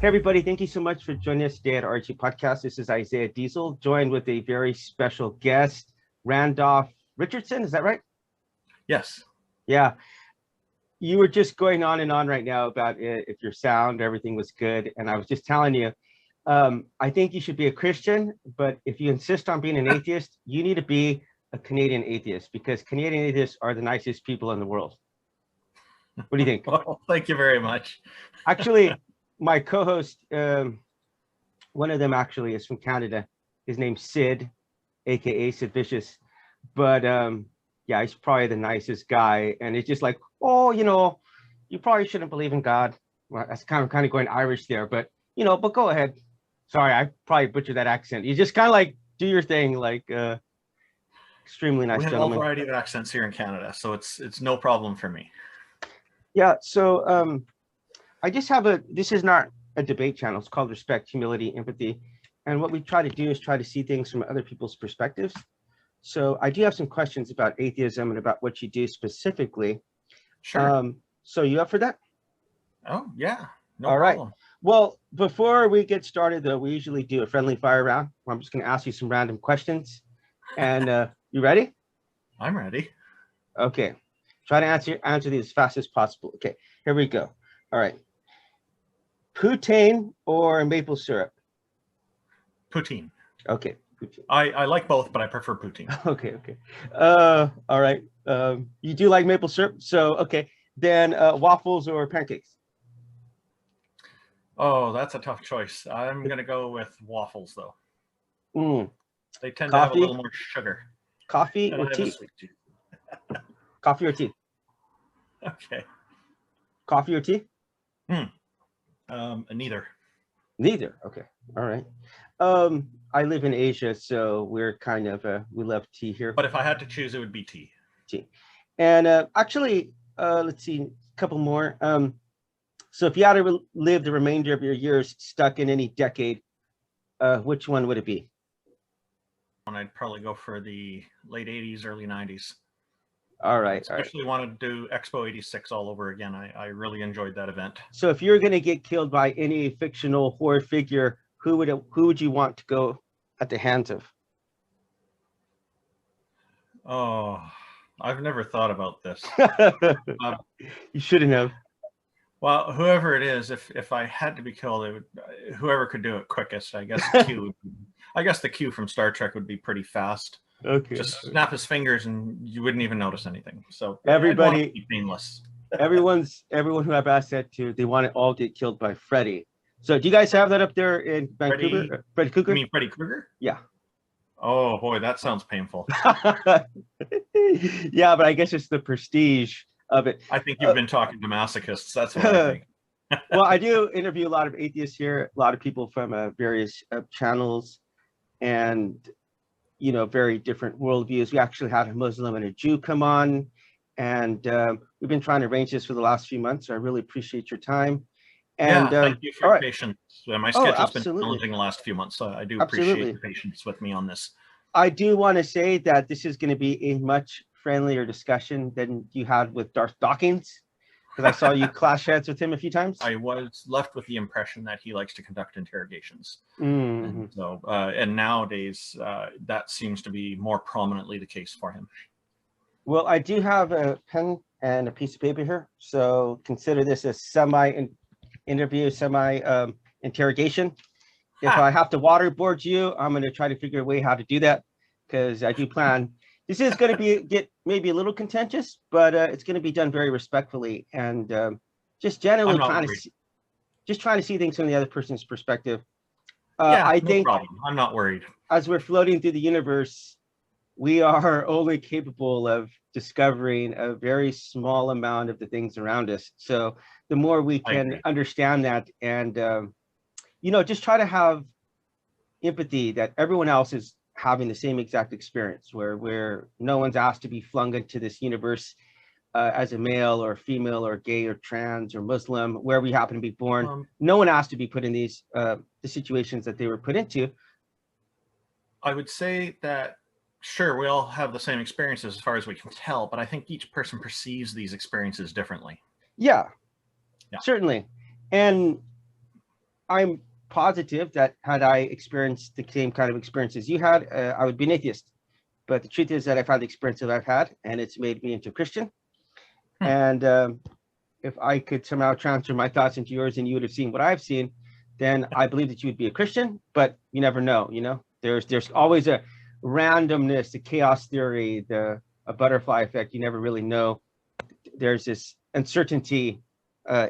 Hey, everybody. Thank you so much for joining us today at RHE Podcast. This is Isaiah Diesel, joined with a very special guest, Randolf Richardson. Is that right? Yes. Yeah. You were just going on and on right now about if your sound, everything was good. And I was just telling you, I think you should be a Christian, but if you insist on being an atheist, you need to be a Canadian atheist, because Canadian atheists are the nicest people in the world. What do you think? Well, thank you very much. Actually, my co-host, one of them actually is from Canada. His name's Sid, aka Sid Vicious. But yeah, he's probably the nicest guy. And it's just like, oh, you probably shouldn't believe in God. Well, that's kind of going Irish there, but but go ahead. Sorry, I probably butchered that accent. You just kind of like do your thing, like extremely nice We have gentleman. all variety of accents here in Canada, so it's no problem for me. Yeah, so I just have this is not a debate channel. It's called Respect, Humility, Empathy. And what we try to do is try to see things from other people's perspectives. So I do have some questions about atheism and about what you do specifically. Sure. So you up for that? Oh, yeah. No All problem. Right. Well, before we get started, though, we usually do a friendly fire round where I'm just going to ask you some random questions. And you ready? I'm ready. Okay. Try to answer these as fast as possible. Okay, here we go. All right. Poutine or maple syrup? Poutine. Okay. Poutine. I like both, but I prefer poutine. Okay. All right. You do like maple syrup, so okay. Then waffles or pancakes? Oh, that's a tough choice. I'm gonna go with waffles, though. They tend to have a little more sugar. Coffee or tea? Coffee or tea? Okay. Coffee or tea? Neither. Neither. Okay. All right. I live in Asia, so we're kind of we love tea here. But if I had to choose, it would be tea. Tea. And actually, let's see, a couple more. So if you had to live the remainder of your years stuck in any decade, which one would it be? I'd probably go for the late 80s, early 90s. All right. Especially wanted to do Expo 86 all over again. I really enjoyed that event. So if you're going to get killed by any fictional horror figure, who would you want to go at the hands of? Oh, I've never thought about this. You shouldn't have. Well, whoever it is, if I had to be killed, whoever could do it quickest. I guess Q. I guess the Q from Star Trek would be pretty fast. Okay. Just snap his fingers and you wouldn't even notice anything. So everybody, be painless. everyone who I've asked that to, they want to all get killed by Freddy. So do you guys have that up there in Vancouver? Freddy Krueger? You mean Freddy Krueger? Yeah. Oh boy, that sounds painful. Yeah, but I guess it's the prestige of it. I think you've been talking to masochists. That's what I think. Well, I do interview a lot of atheists here, a lot of people from various channels, and very different worldviews. We actually had a Muslim and a Jew come on, and we've been trying to arrange this for the last few months. So I really appreciate your time. And thank you for your patience. My schedule's been challenging the last few months, so I do appreciate your patience with me on this. I do want to say that this is going to be a much friendlier discussion than you had with Darth Dawkins, because I saw you clash heads with him a few times. I was left with the impression that he likes to conduct interrogations. Mm-hmm. And so, and nowadays, that seems to be more prominently the case for him. Well, I do have a pen and a piece of paper here, so consider this a semi-interview, semi-interrogation. If I have to waterboard you, I'm going to try to figure a way how to do that, because I do plan. This is going to get maybe a little contentious, but it's going to be done very respectfully and just generally trying to see things from the other person's perspective. I think I'm not worried. As we're floating through the universe, we are only capable of discovering a very small amount of the things around us. So the more we can understand that and just try to have empathy that everyone else is having the same exact experience, where no one's asked to be flung into this universe as a male or female or gay or trans or Muslim, where we happen to be born. No one asked to be put in these the situations that they were put into. I would say that, sure, we all have the same experiences as far as we can tell, but I think each person perceives these experiences differently. Yeah. Certainly. And I'm positive that had I experienced the same kind of experiences you had, I would be an atheist. But the truth is that I've had the experience that I've had, and it's made me into a Christian. And if I could somehow transfer my thoughts into yours and you would have seen what I've seen, then I believe that you would be a Christian, but you never know, you know? There's always a randomness, the chaos theory, a butterfly effect. You never really know. There's this uncertainty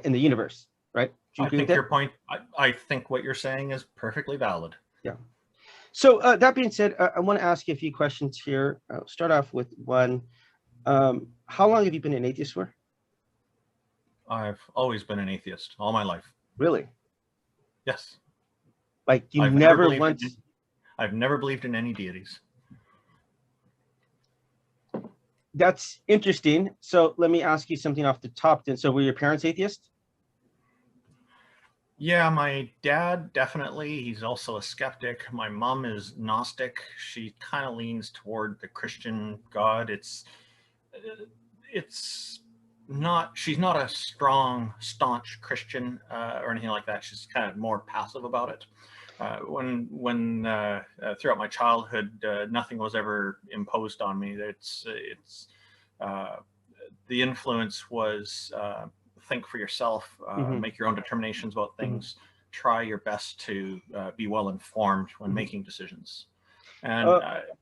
in the universe, right? Do you I agree think with your that? point, I think what you're saying is perfectly valid. Yeah. So that being said, I want to ask you a few questions here. I'll start off with one. How long have you been an atheist for? I've always been an atheist all my life. Really? Yes. Like you I've never once... I've never believed in any deities. That's interesting. So let me ask you something off the top then. So were your parents atheists? Yeah, my dad definitely. He's also a skeptic. My mom is Gnostic. She kind of leans toward the Christian God. It's not. She's not a strong, staunch Christian or anything like that. She's kind of more passive about it. When throughout my childhood, nothing was ever imposed on me. The influence was think for yourself, make your own determinations about things, try your best to be well informed when making decisions. And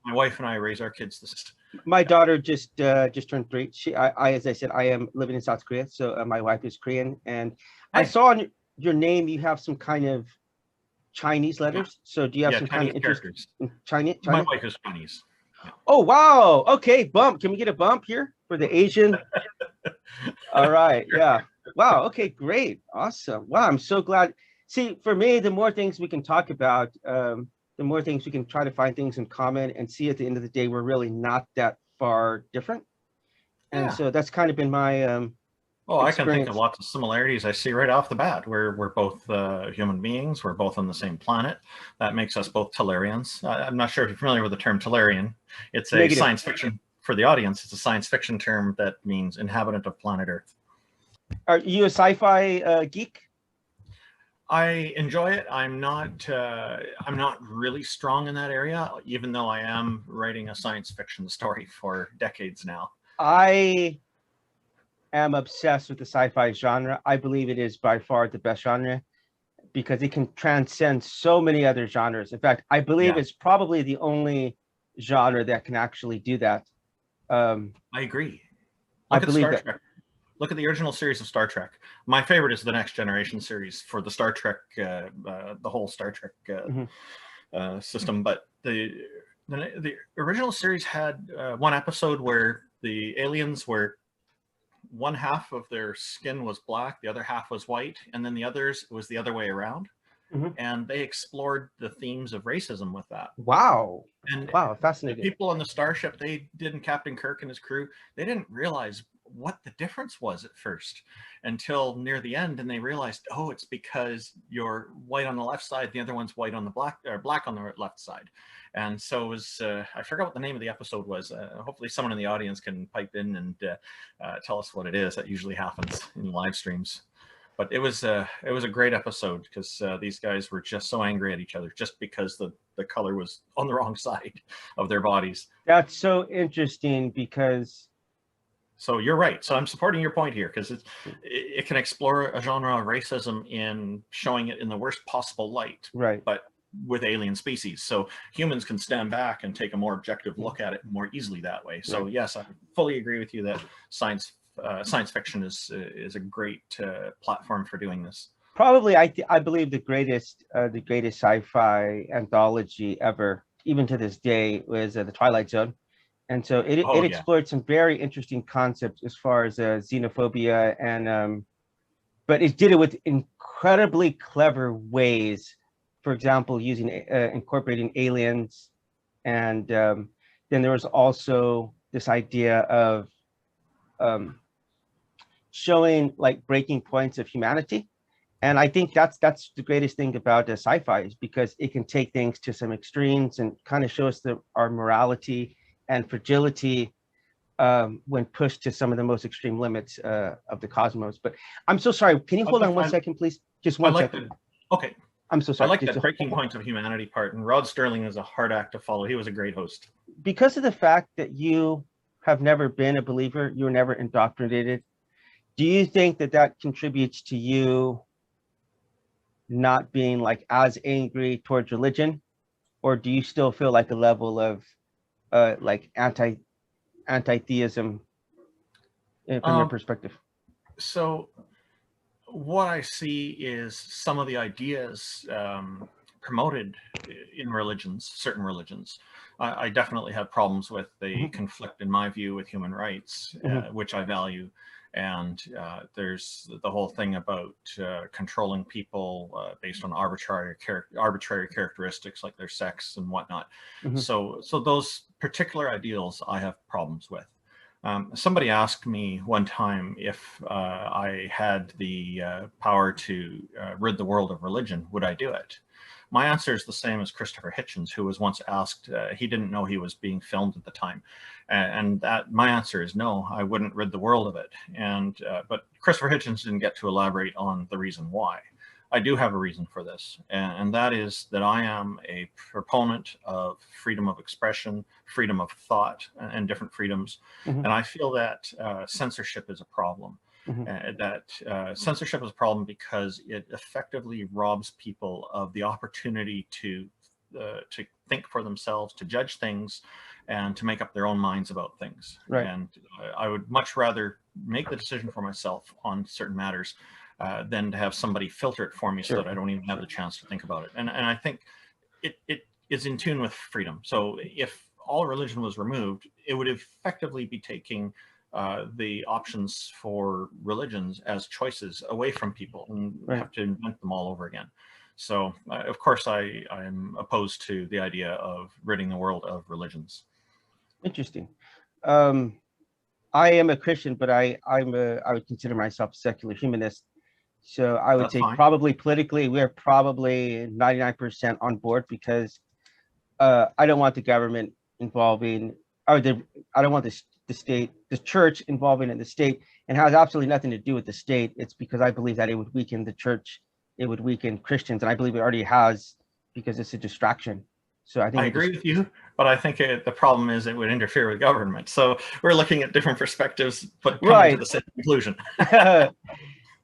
my wife and I raise our kids this. My daughter just turned 3. As I said, I am living in South Korea, so my wife is Korean, and I saw on your name you have some kind of Chinese letters. So do you have some Chinese kind of interest characters in China? My wife is Chinese. Yeah. Oh wow! Okay, bump. Can we get a bump here for the Asian? All right. Yeah. Wow. Okay. Great. Awesome. Wow. I'm so glad. See, for me, the more things we can talk about, the more things we can try to find things in common and see at the end of the day, we're really not that far different. And so that's kind of been my I can think of lots of similarities I see right off the bat. We're both human beings. We're both on the same planet. That makes us both Tellarians. I'm not sure if you're familiar with the term Tellarian. It's a science fiction, for the audience, it's a science fiction term that means inhabitant of planet Earth. Are you a sci-fi geek? I enjoy it. I'm not really strong in that area, even though I am writing a science fiction story for decades now. I am obsessed with the sci-fi genre. I believe it is by far the best genre because it can transcend so many other genres. In fact, I believe it's probably the only genre that can actually do that. I agree. Look at Star Trek. Look at the original series of Star Trek. My favorite is the Next Generation series for the Star Trek, the whole Star Trek system. But the original series had one episode where the aliens were, one half of their skin was black, the other half was white, and then the others was the other way around. And they explored the themes of racism with that. Wow. And wow, fascinating. The people on the starship, Captain Kirk and his crew, they didn't realize what the difference was at first until near the end, and they realized, oh, it's because you're white on the left side, the other one's white on the black on the left side. And so it was I forgot what the name of the episode was. Hopefully someone in the audience can pipe in and tell us what it is. That usually happens in live streams. But it was a great episode because these guys were just so angry at each other just because the color was on the wrong side of their bodies. That's so interesting because... So you're right. So I'm supporting your point here because it can explore a genre of racism in showing it in the worst possible light. Right. But with alien species. So humans can stand back and take a more objective look at it more easily that way. So yes, I fully agree with you that science fiction is a great platform for doing this. Probably, I believe the greatest sci-fi anthology ever, even to this day, was The Twilight Zone. And so it explored some very interesting concepts as far as xenophobia and but it did it with incredibly clever ways. For example, using incorporating aliens, and then there was also this idea of showing like breaking points of humanity. And I think that's the greatest thing about sci-fi, is because it can take things to some extremes and kind of show us our morality and fragility when pushed to some of the most extreme limits of the cosmos. But I'm so sorry. Can you hold on 1 second, please? Just one second. Okay. I'm so I sorry. like that breaking point of humanity part, and Rod Sterling is a hard act to follow. He was a great host. Because of the fact that you have never been a believer, you were never indoctrinated, do you think that that contributes to you not being like as angry towards religion, or do you still feel like a level of like anti-theism from your perspective? So what I see is some of the ideas promoted in religions, certain religions. I definitely have problems with. They conflict, in my view, with human rights, which I value. And there's the whole thing about controlling people based on arbitrary characteristics like their sex and whatnot. So those particular ideals I have problems with. Somebody asked me one time if I had the power to rid the world of religion, would I do it? My answer is the same as Christopher Hitchens, who was once asked, he didn't know he was being filmed at the time. And that my answer is no, I wouldn't rid the world of it. And but Christopher Hitchens didn't get to elaborate on the reason why. I do have a reason for this, and that is that I am a proponent of freedom of expression, freedom of thought, and different freedoms. And I feel that censorship is a problem. Censorship is a problem because it effectively robs people of the opportunity to think for themselves, to judge things, and to make up their own minds about things. Right. And I would much rather make the decision for myself on certain matters than to have somebody filter it for me so that I don't even have the chance to think about it. And I think it is in tune with freedom. So if all religion was removed, it would effectively be taking the options for religions as choices away from people and have to invent them all over again. So of course I'm opposed to the idea of ridding the world of religions. Interesting. I am a Christian, but I would consider myself a secular humanist. So I would say probably politically, we're probably 99% on board, because I don't want the government involving, or I don't want the state, the church involving in the state, and has absolutely nothing to do with the state. It's because I believe that it would weaken the church, it would weaken Christians, and I believe it already has, because it's a distraction. So I think I agree with you, but I think the problem is it would interfere with government. So we're looking at different perspectives, but coming to the same conclusion.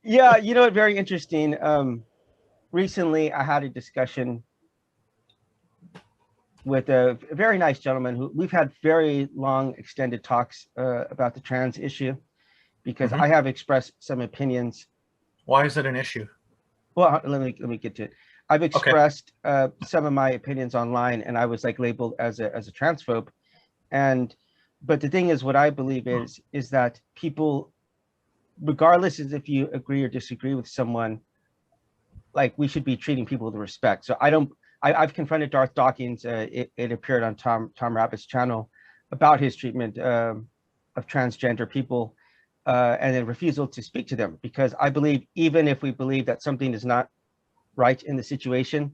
Yeah, you know what? Very interesting. Recently, I had a discussion with a very nice gentleman who we've had very long, extended talks about the trans issue, because I have expressed some opinions. Why is it an issue? Well, let me get to it. I've expressed some of my opinions online, and I was like labeled as a transphobe. But the thing is, what I believe is that people, regardless of if you agree or disagree with someone, like, we should be treating people with respect. So I've confronted Darth Dawkins. It appeared on Tom Rappett's channel about his treatment of transgender people, and a refusal to speak to them, because I believe even if we believe that something is not right in the situation,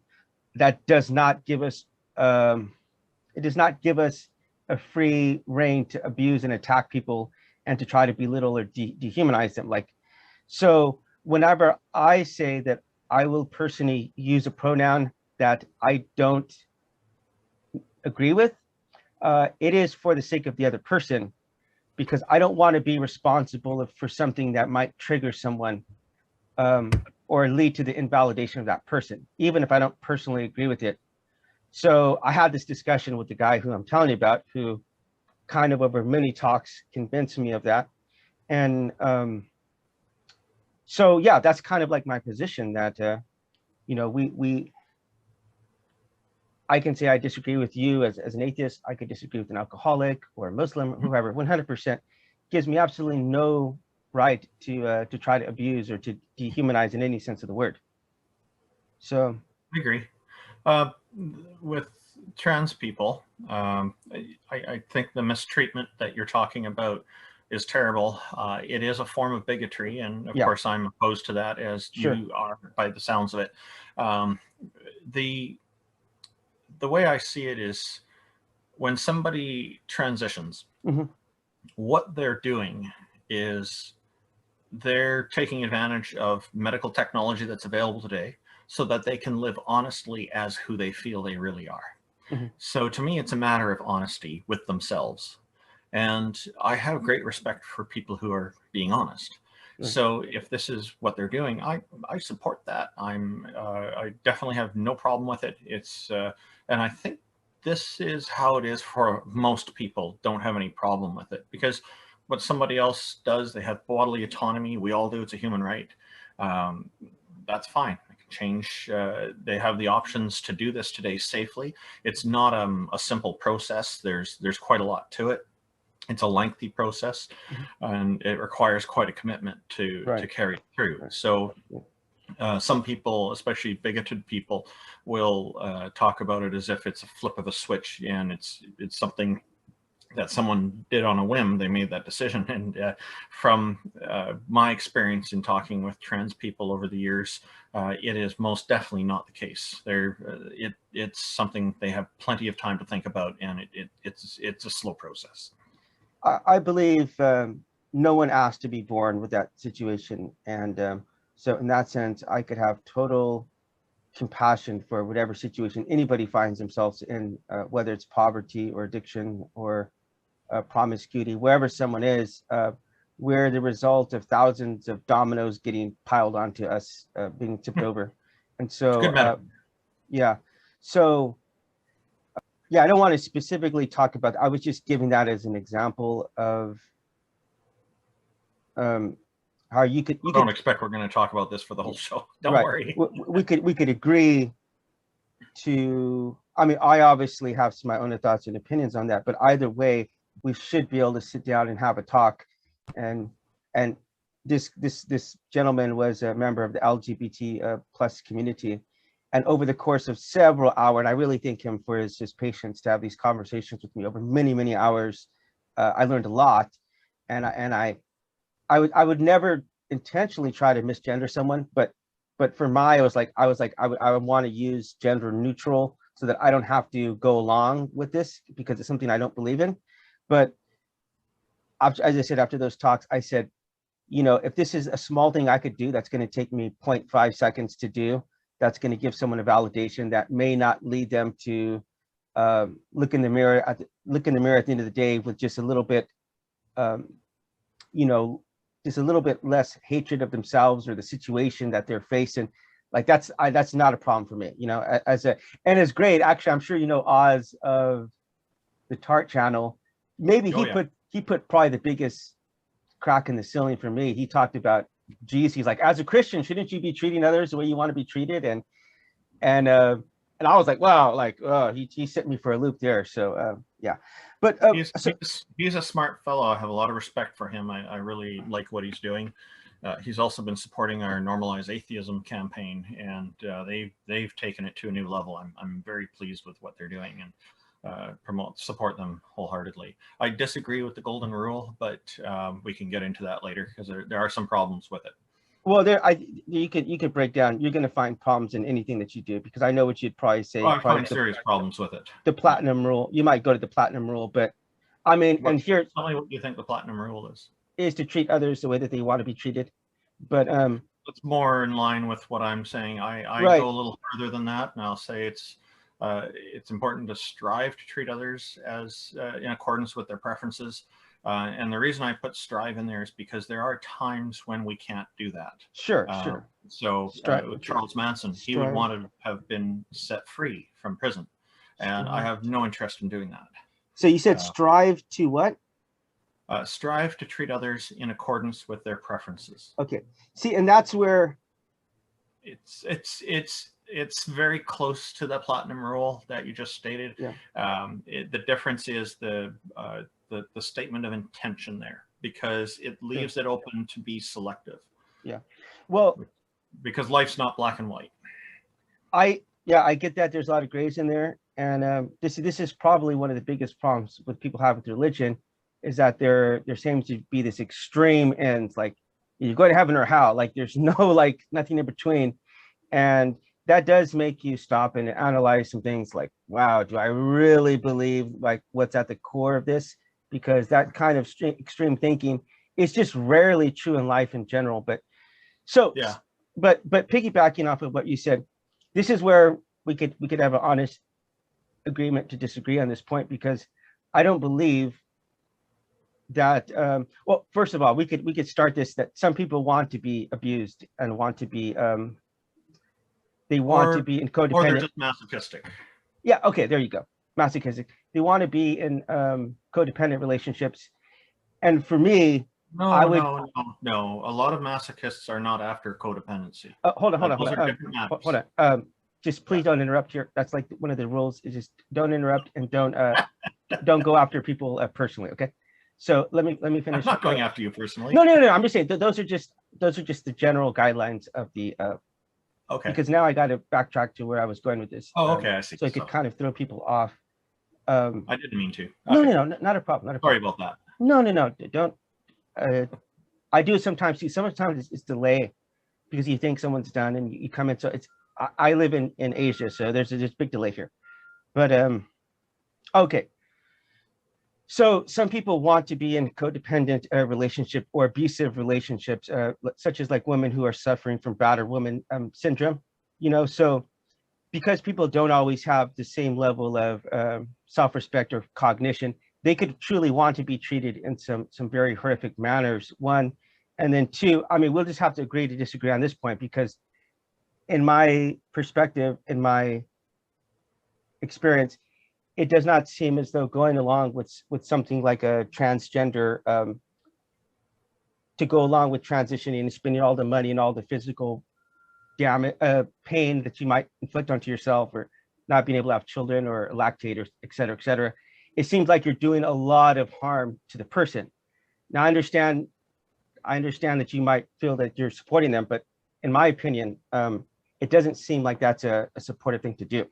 that does not give us it does not give us a free rein to abuse and attack people and to try to belittle or dehumanize them. Like, so whenever I say that I will personally use a pronoun that I don't agree with, it is for the sake of the other person, because I don't want to be responsible for something that might trigger someone or lead to the invalidation of that person, even if I don't personally agree with it. So I had this discussion with the guy who I'm telling you about, who kind of over many talks convinced me of that. And so, yeah, that's kind of like my position, that, you know, I can say I disagree with you as an atheist. I could disagree with an alcoholic or a Muslim, whoever. 100% gives me absolutely no right to try to abuse or to dehumanize in any sense of the word. So I agree. With trans people, I think the mistreatment that you're talking about is terrible. It is a form of bigotry, and of course I'm opposed to that, as you are by the sounds of it. The way I see it is, when somebody transitions, what they're doing is they're taking advantage of medical technology that's available today. so that they can live honestly as who they feel they really are. Mhm. So to me, it's a matter of honesty with themselves. And I have great respect for people who are being honest. Right. So if this is what they're doing, I support that. I definitely have no problem with it. And I think this is how it is for most people. Don't have any problem with it, because what somebody else does, they have bodily autonomy. We all do. It's a human right. Um, that's fine. They can change. They have the options to do this today safely. It's not a simple process. There's quite a lot to it. It's a lengthy process, and it requires quite a commitment to carry it through. Right. So some people, especially bigoted people, will talk about it as if it's a flip of a switch, and it's something that someone did on a whim. They made that decision. And from my experience in talking with trans people over the years, it is most definitely not the case. It's something they have plenty of time to think about, and it's a slow process. I believe no one asked to be born with that situation. And so in that sense, I could have total compassion for whatever situation anybody finds themselves in, whether it's poverty or addiction or promiscuity, wherever someone is, we're the result of thousands of dominoes getting piled onto us, being tipped over. And so, yeah. So, yeah, I don't want to specifically talk about, I was just giving that as an example of how you could. Don't expect we're going to talk about this for the whole show. Don't worry. We could agree to, I mean, I obviously have my own thoughts and opinions on that, but either way, we should be able to sit down and have a talk. And this gentleman was a member of the LGBT plus community. And over the course of several hours, and I really thank him for his patience to have these conversations with me over many, many hours. I learned a lot. And I would never intentionally try to misgender someone, but for I would want to use gender neutral so that I don't have to go along with this because it's something I don't believe in. But as I said, after those talks, I said, you know, if this is a small thing I could do, that's going to take me 0.5 seconds to do, that's going to give someone a validation that may not lead them to look in the mirror at the end of the day with just a little bit, you know, just a little bit less hatred of themselves or the situation that they're facing. Like that's not a problem for me, you know. And it's great. Actually, I'm sure you know Oz of the Tart channel. Maybe he put probably the biggest crack in the ceiling for me. He talked about, geez, he's like, as a Christian, shouldn't you be treating others the way you want to be treated? And I was like, wow, like, he set me for a loop there. So yeah, but he's a smart fellow. I have a lot of respect for him. I really like what he's doing. He's also been supporting our Normalize Atheism campaign, and they've taken it to a new level. I'm very pleased with what they're doing, and support them wholeheartedly. I disagree with the golden rule, but we can get into that later because there are some problems with it. Well, you could break down. You're going to find problems in anything that you do, because I know what you'd probably say. I find serious problems with it. The platinum rule. You might go to the platinum rule, but I mean, and here, tell me what you think the platinum rule is to treat others the way that they want to be treated. But it's more in line with what I'm saying. I go a little further than that, and I'll say it's important to strive to treat others as in accordance with their preferences. And the reason I put strive in there is because there are times when we can't do that. Sure. So Charles Manson, he would want to have been set free from prison, and I have no interest in doing that. So you said strive to what? Strive to treat others in accordance with their preferences. Okay. See, and that's where it's very close to the platinum rule that you just stated. Yeah. The difference is the statement of intention there, because it leaves it open to be selective. Yeah. Well, because life's not black and white. I get that there's a lot of grays in there, and this is probably one of the biggest problems with people have with religion, is that there seems to be this extreme ends, like you go to heaven or hell, like there's no, like, nothing in between. And that does make you stop and analyze some things like, wow, do I really believe like what's at the core of this? Because that kind of extreme thinking is just rarely true in life in general. But so, yeah. But piggybacking off of what you said, this is where we could have an honest agreement to disagree on this point, because I don't believe that well, first of all, we could start this, that some people want to be abused and want to be they want to be in codependent, or they're just masochistic. Yeah, okay, there you go. Masochistic. They want to be in codependent relationships. And for me, no. A lot of masochists are not after codependency. Hold on. Just please don't interrupt here. That's like one of the rules, is just don't interrupt and don't go after people personally. Okay. So let me finish. I'm not going after you personally. No. I'm just saying those are just the general guidelines of the. Okay. Because now I got to backtrack to where I was going with this. Oh, okay. I see. So I could kind of throw people off. I didn't mean to. Okay. No, not a problem. Sorry about that. No. Don't. I do sometimes see. Sometimes it's delay, because you think someone's done and you come in. So it's. I live in Asia, so there's this big delay here. But okay. So some people want to be in codependent relationship or abusive relationships, such as like women who are suffering from battered woman syndrome, so because people don't always have the same level of self-respect or cognition, they could truly want to be treated in some very horrific manners, one. And then two, I mean, we'll just have to agree to disagree on this point, because in my perspective, in my experience, it does not seem as though going along with something like a transgender, to go along with transitioning and spending all the money and all the physical damage, pain that you might inflict onto yourself, or not being able to have children or lactate, or et cetera, it seems like you're doing a lot of harm to the person. Now, I understand that you might feel that you're supporting them, but in my opinion, it doesn't seem like that's a supportive thing to do.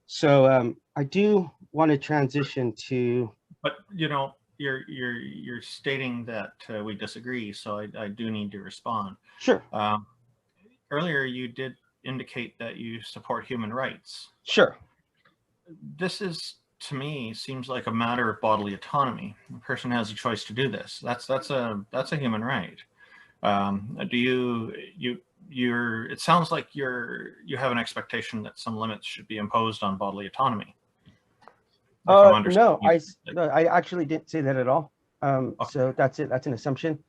So I do want to transition to. But you're stating that we disagree, so I do need to respond. Sure. Earlier, you did indicate that you support human rights. Sure. This is, to me, seems like a matter of bodily autonomy. The person has a choice to do this. That's a human right. It sounds like you have an expectation that some limits should be imposed on bodily autonomy. No, I actually didn't say that at all. Okay. So that's it. That's an assumption.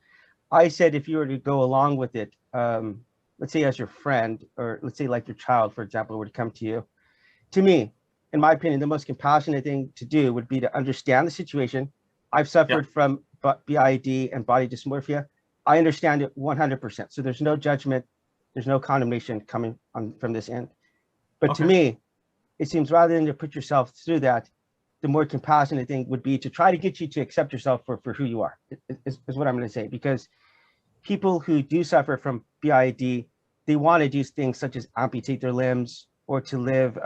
I said if you were to go along with it, let's say as your friend, or let's say like your child, for example, were to come to you. To me, in my opinion, the most compassionate thing to do would be to understand the situation. I've suffered from BID and body dysmorphia. I understand it 100%. So there's no judgment. There's no condemnation coming from this end. But to me, it seems rather than to put yourself through that, the more compassionate thing would be to try to get you to accept yourself for who you are, is what I'm going to say. Because people who do suffer from BID, they want to do things such as amputate their limbs or to live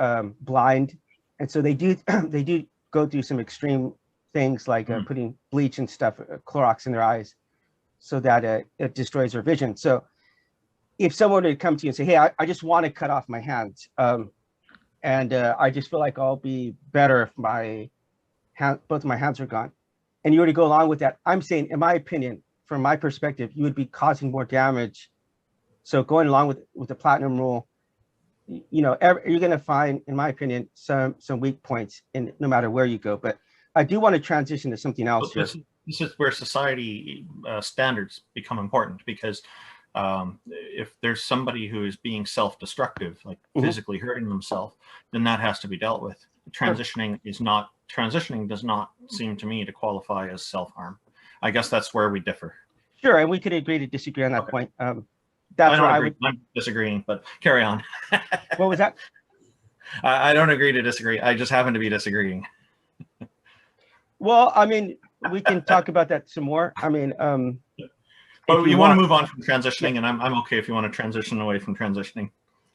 blind. And so they do go through some extreme things like putting bleach and stuff, Clorox in their eyes, so that it destroys their vision. So if someone were to come to you and say, hey, I just want to cut off my hands, and I just feel like I'll be better if both of my hands are gone, and you were to go along with that, I'm saying, in my opinion, from my perspective, you would be causing more damage. So going along with the platinum rule, you're going to find, in my opinion, some weak points in no matter where you go. But I do want to transition to something else here. This is where society standards become important, because if there's somebody who is being self-destructive, like physically hurting themselves, then that has to be dealt with. Transitioning does not seem to me to qualify as self-harm. I guess that's where we differ. Sure, and we could agree to disagree on that point. That's where I'm disagreeing, but carry on. What was that? I don't agree to disagree. I just happen to be disagreeing. Well, I mean, we can talk about that some more. I mean, but you want to move on from transitioning, and I'm okay if you want to transition away from transitioning.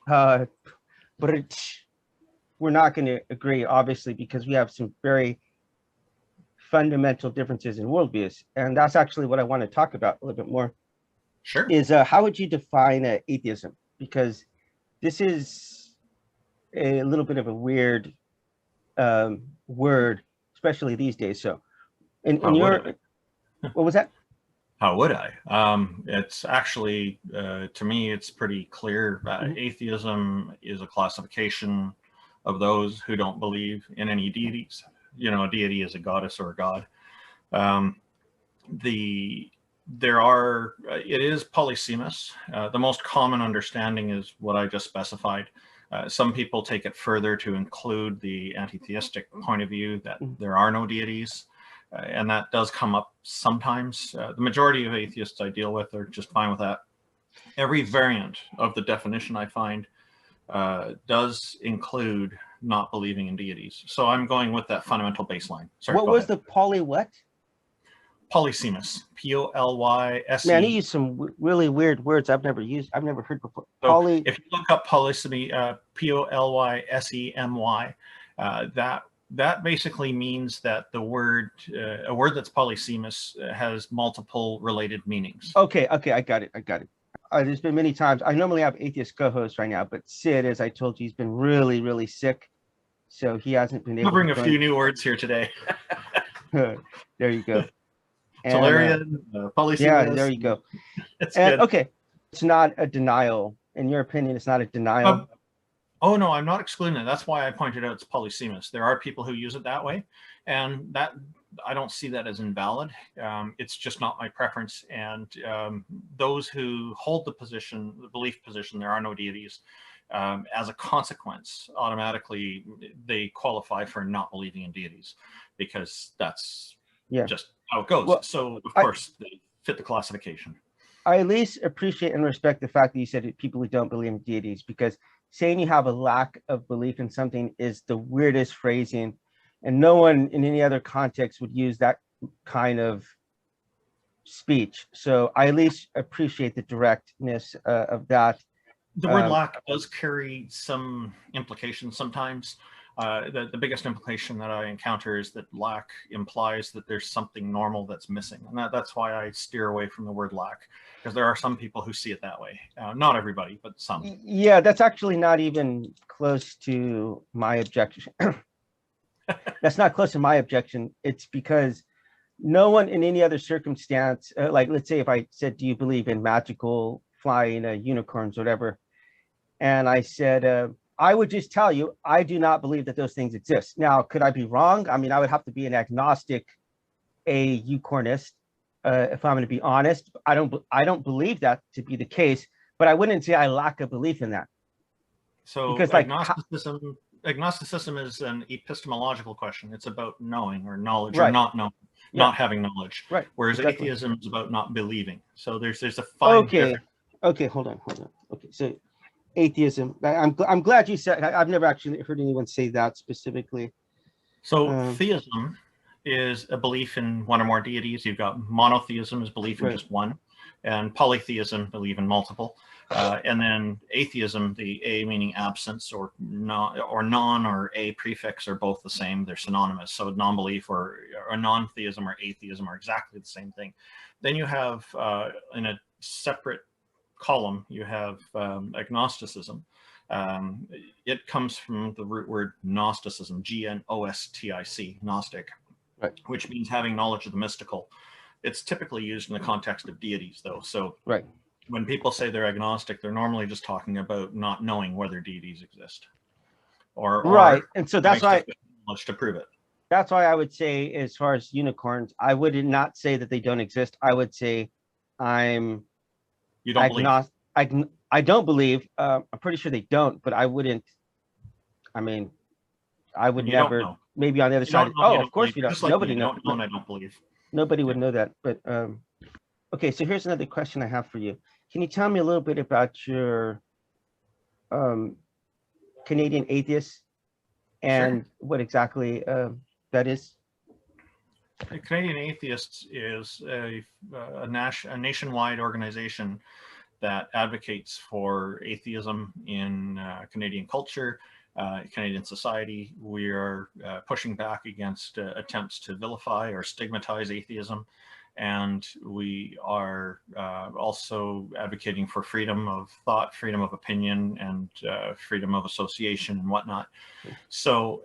But we're not going to agree, obviously, because we have some very fundamental differences in worldviews, and that's actually what I want to talk about a little bit more. Sure. Is how would you define atheism? Because this is a little bit of a weird word, especially these days. So, what was that? How would I? It's actually, to me, it's pretty clear. Atheism is a classification of those who don't believe in any deities. You know, a deity is a goddess or a god. It is polysemous. The most common understanding is what I just specified. Some people take it further to include the anti-theistic point of view that there are no deities. And that does come up sometimes. The majority of atheists I deal with are just fine with that. Every variant of the definition I find does include not believing in deities. So I'm going with that fundamental baseline. Sorry, what was the poly what? Polysemous. P-O-L-Y-S-E. Man, you use some really weird words I've never heard before. So if you look up polysemy, P-O-L-Y-S-E-M-Y, that basically means that a word that's polysemous has multiple related meanings. Okay, I got it. There's been many times. I normally have atheist co-hosts right now, but Sid, as I told you, he's been really, really sick, so he hasn't been able to bring a few new words here today. There you go. Solarian, polysemous. Yeah, there you go. Good. Okay, it's not a denial. In your opinion, it's not a denial. Oh no, I'm not excluding it. That's why I pointed out it's polysemous. There are people who use it that way, and that I don't see that as invalid. It's just not my preference. And those who hold the belief position, there are no deities, as a consequence, automatically they qualify for not believing in deities, because that's just how it goes. Well, so of course they fit the classification. I at least appreciate and respect the fact that you said people who don't believe in deities, because saying you have a lack of belief in something is the weirdest phrasing, and no one in any other context would use that kind of speech. So I at least appreciate the directness of that. The word lack does carry some implications sometimes. The biggest implication that I encounter is that lack implies that there's something normal that's missing. And that's why I steer away from the word lack, because there are some people who see it that way. Not everybody, but some. Yeah, that's actually not even close to my objection. That's not close to my objection. It's because no one in any other circumstance, like let's say if I said, do you believe in magical flying unicorns or whatever? And I said, I would just tell you, I do not believe that those things exist. Now, could I be wrong? I mean, I would have to be an agnostic, a unicornist, if I'm going to be honest. I don't believe that to be the case, but I wouldn't say I lack a belief in that. So because agnosticism is an epistemological question. It's about knowing or knowledge, or not knowing, not having knowledge. Right. Whereas atheism is about not believing. So there's a fine difference. Okay, hold on. Okay, so atheism. I'm glad you said. I've never actually heard anyone say that specifically. So theism is a belief in one or more deities. You've got monotheism is belief in just one, and polytheism, belief in multiple. And then atheism, the A meaning absence, or non, or a prefix are both the same. They're synonymous. So non-belief or non-theism or atheism are exactly the same thing. Then you have in a separate column, you have agnosticism. It comes from the root word Gnosticism, G-N-O-S-T-I-C, Gnostic, which means having knowledge of the mystical. It's typically used in the context of deities, though. So when people say they're agnostic, they're normally just talking about not knowing whether deities exist, or and so that's why much to prove it. That's why I would say, as far as unicorns, I would not say that they don't exist. I would say I'm agnostic. I don't believe. I'm pretty sure they don't, but I wouldn't. I mean, I would never. Maybe on the other side. Of course you don't. Nobody knows. I don't believe. Nobody would know that. But okay, so here's another question I have for you. Can you tell me a little bit about your Canadian atheists and what exactly that is? The Canadian Atheists is a nationwide organization that advocates for atheism in Canadian culture, Canadian society. We are pushing back against attempts to vilify or stigmatize atheism. And we are also advocating for freedom of thought, freedom of opinion, and freedom of association and whatnot. So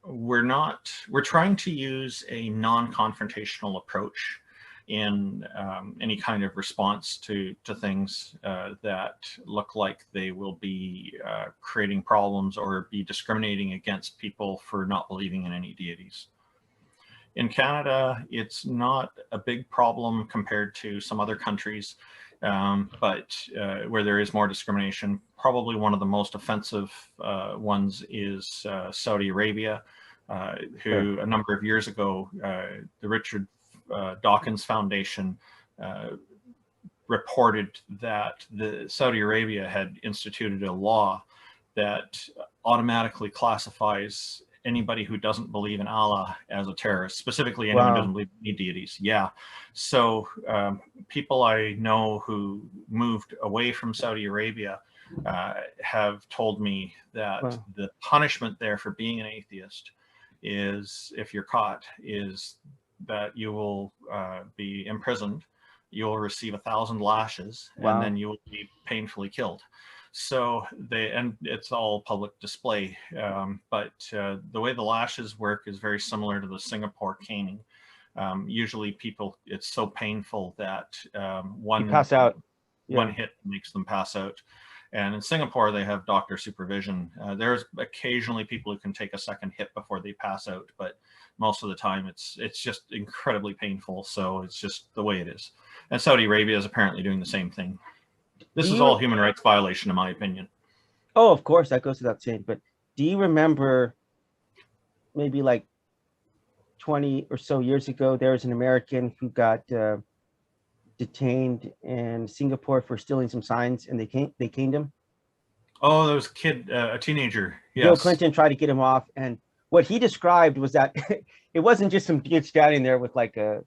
we're trying to use a non-confrontational approach in any kind of response to things that look like they will be creating problems or be discriminating against people for not believing in any deities. In Canada, it's not a big problem compared to some other countries, but where there is more discrimination. Probably one of the most offensive ones is Saudi Arabia, who a number of years ago, the Richard Dawkins Foundation reported that the Saudi Arabia had instituted a law that automatically classifies anybody who doesn't believe in Allah as a terrorist, specifically anyone who doesn't believe in any deities. Yeah. So people I know who moved away from Saudi Arabia have told me that the punishment there for being an atheist is, if you're caught, is that you will be imprisoned, you will receive 1,000 lashes, and then you will be painfully killed. So and it's all public display, but the way the lashes work is very similar to the Singapore caning. Usually people, it's so painful that one hit makes them pass out. And in Singapore, they have doctor supervision. There's occasionally people who can take a second hit before they pass out, but most of the time it's just incredibly painful. So it's just the way it is. And Saudi Arabia is apparently doing the same thing. This is all human rights violation, in my opinion. Oh, of course, that goes without saying. But do you remember maybe like 20 or so years ago, there was an American who got detained in Singapore for stealing some signs, and they caned him? Oh, there was a teenager. Yes. Bill Clinton tried to get him off, and what he described was that it wasn't just some dude standing there with like a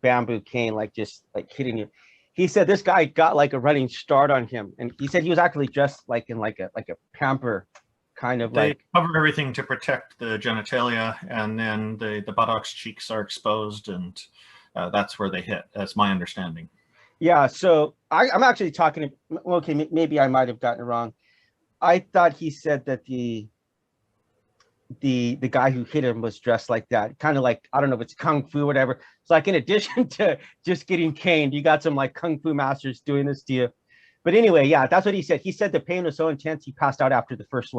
bamboo cane, like just like hitting you. He said this guy got like a running start on him, and he said he was actually dressed like in like a pamper kind of. They cover everything to protect the genitalia, and then the buttocks, cheeks are exposed, and that's where they hit. That's my understanding. Yeah, so I'm actually talking. Okay, maybe I might have gotten it wrong. I thought he said that the guy who hit him was dressed like that, kind of like, I don't know if it's kung fu or whatever. It's like, in addition to just getting caned, you got some like kung fu masters doing this to you. But anyway, yeah, that's what he said. He said the pain was so intense he passed out after the first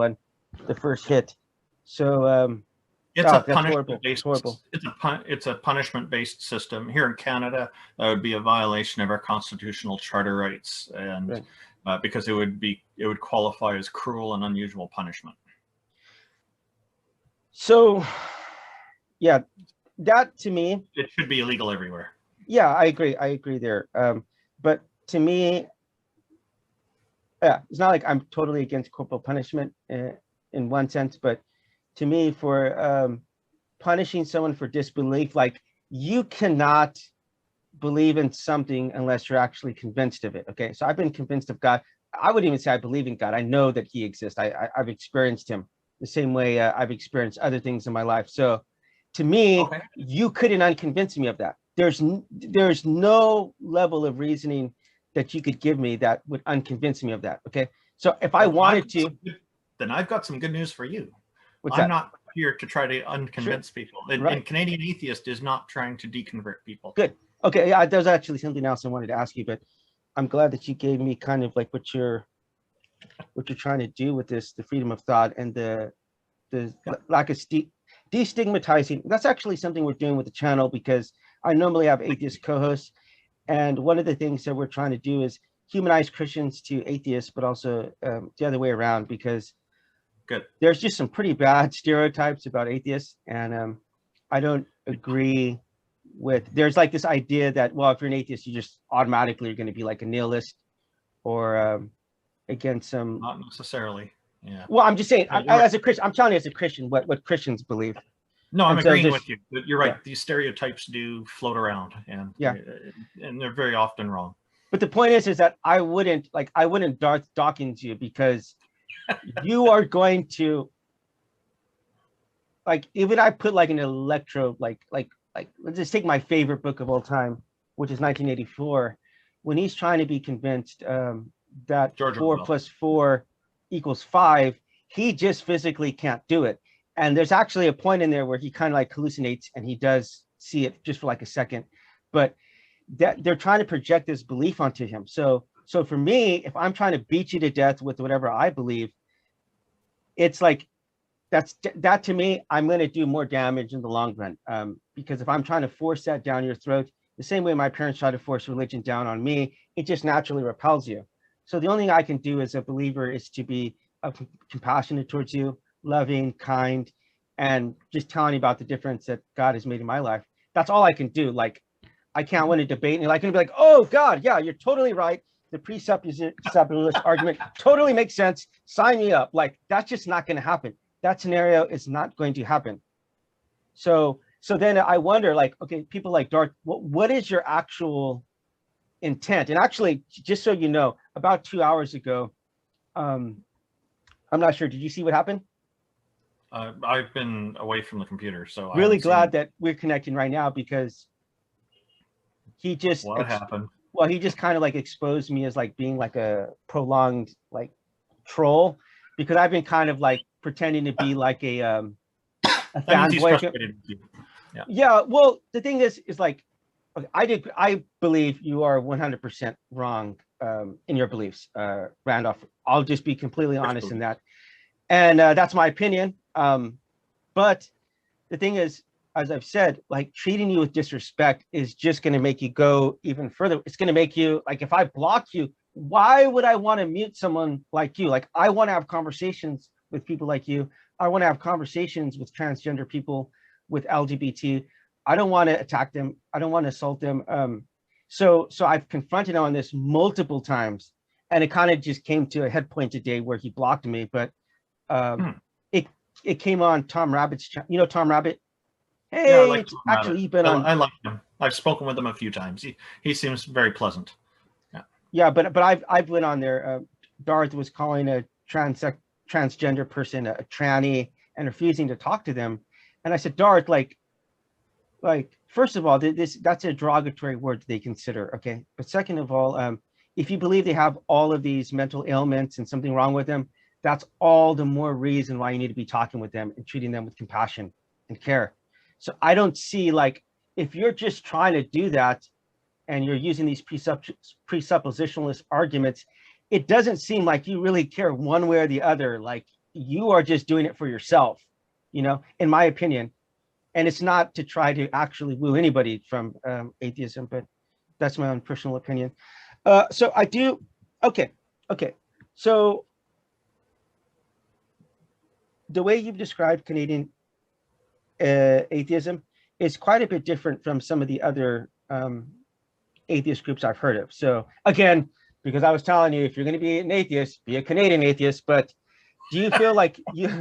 hit. So it's a punishment-based. It's a punishment-based system. Here in Canada, that would be a violation of our constitutional charter rights, and because it would qualify as cruel and unusual punishment. So, yeah, that to me, it should be illegal everywhere. Yeah, I agree there. But to me, it's not like I'm totally against corporal punishment in one sense, but to me, for punishing someone for disbelief, like, you cannot believe in something unless you're actually convinced of it. Okay, so I've been convinced of God. I wouldn't even say I believe in God. I know that he exists. I've experienced him the same way I've experienced other things in my life. So to me, you couldn't unconvince me of that. There's no level of reasoning that you could give me that would unconvince me of that. Okay, so if I wanted to, then I've got some good news for you. I'm not here to try to unconvince people. And Canadian Atheist is not trying to deconvert people. Good. Okay, yeah, there's actually something else I wanted to ask you, but I'm glad that you gave me kind of like what you're trying to do with this, the freedom of thought and the lack of destigmatizing. That's actually something we're doing with the channel, because I normally have atheist co-hosts, and one of the things that we're trying to do is humanize Christians to atheists, but also the other way around, because there's just some pretty bad stereotypes about atheists, and I don't agree with. There's like this idea that, well, if you're an atheist, you just automatically are going to be like a nihilist, or against some. Not necessarily. Yeah. Well, I'm just saying, as a Christian, I'm telling you as a Christian what Christians believe. No, I'm agreeing with you. But you're right. Yeah. These stereotypes do float around, and they're very often wrong. But the point is that I wouldn't Darth Dawkins you, because you are going to, like, even I put like an electro, like let's just take my favorite book of all time, which is 1984, when he's trying to be convinced that George 4 + 4 = 5, he just physically can't do it. And there's actually a point in there where he kind of like hallucinates, and he does see it just for like a second. but that they're trying to project this belief onto him. So for me, if I'm trying to beat you to death with whatever I believe, it's like that to me, I'm going to do more damage in the long run. Because if I'm trying to force that down your throat, the same way my parents tried to force religion down on me, it just naturally repels you. So the only thing I can do as a believer is to be compassionate towards you, loving, kind, and just telling you about the difference that God has made in my life. That's all I can do. Like, I can't win a debate and I can be like, oh God, yeah, you're totally right. The presuppositionalist argument totally makes sense. Sign me up. Like, that's just not going to happen. That scenario is not going to happen. So then I wonder, like, okay, people like Darth, what is your actual intent? And actually, just so you know, about 2 hours ago, I'm not sure, did you see what happened? I've been away from the computer, so really glad that we're connecting right now, because he just what happened? Well, he just kind of like exposed me as like being like a prolonged like troll, because I've been kind of like pretending to be like a fanboy. Yeah, well, the thing is like, I believe you are 100% wrong in your beliefs, Randolph. I'll just be completely honest in that, and that's my opinion. But the thing is, as I've said, like, treating you with disrespect is just going to make you go even further. It's going to make you like, if I block you, why would I want to mute someone like you? Like, I want to have conversations with people like you. I want to have conversations with transgender people, with LGBT. I don't want to attack them. I don't want to assault them. So I've confronted him on this multiple times, and it kind of just came to a head point today where he blocked me. But it came on Tom Rabbit's channel. You know Tom Rabbit? Hey, yeah, I like actually, he's been on. I like him. I've spoken with him a few times. He seems very pleasant. Yeah, but I've been on there. Darth was calling a transgender person a tranny and refusing to talk to them, and I said, Darth, like first of all, that's a derogatory word they consider, okay? But second of all, if you believe they have all of these mental ailments and something wrong with them, that's all the more reason why you need to be talking with them and treating them with compassion and care. So I don't see, like, if you're just trying to do that and you're using these presuppositionalist arguments, it doesn't seem like you really care one way or the other. Like, you are just doing it for yourself, in my opinion. And it's not to try to actually woo anybody from atheism, but that's my own personal opinion. So I do. Okay. So the way you've described Canadian atheism is quite a bit different from some of the other atheist groups I've heard of. So again, because I was telling you, if you're going to be an atheist, be a Canadian atheist. But do you feel like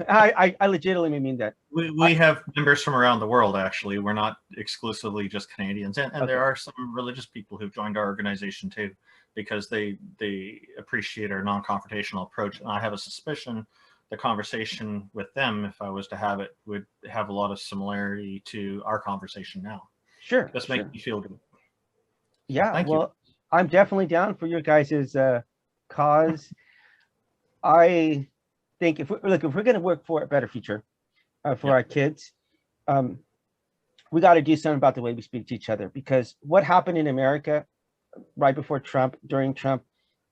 I legitimately mean that? We have members from around the world, actually. We're not exclusively just Canadians. And okay. There are some religious people who've joined our organization too, because they appreciate our non-confrontational approach. And I have a suspicion the conversation with them, if I was to have it, would have a lot of similarity to our conversation now. Sure. Just make me feel good. Yeah, thank you. I'm definitely down for your guys' cause. I think if we're going to work for a better future for our kids, we got to do something about the way we speak to each other, because what happened in America right before Trump, during Trump,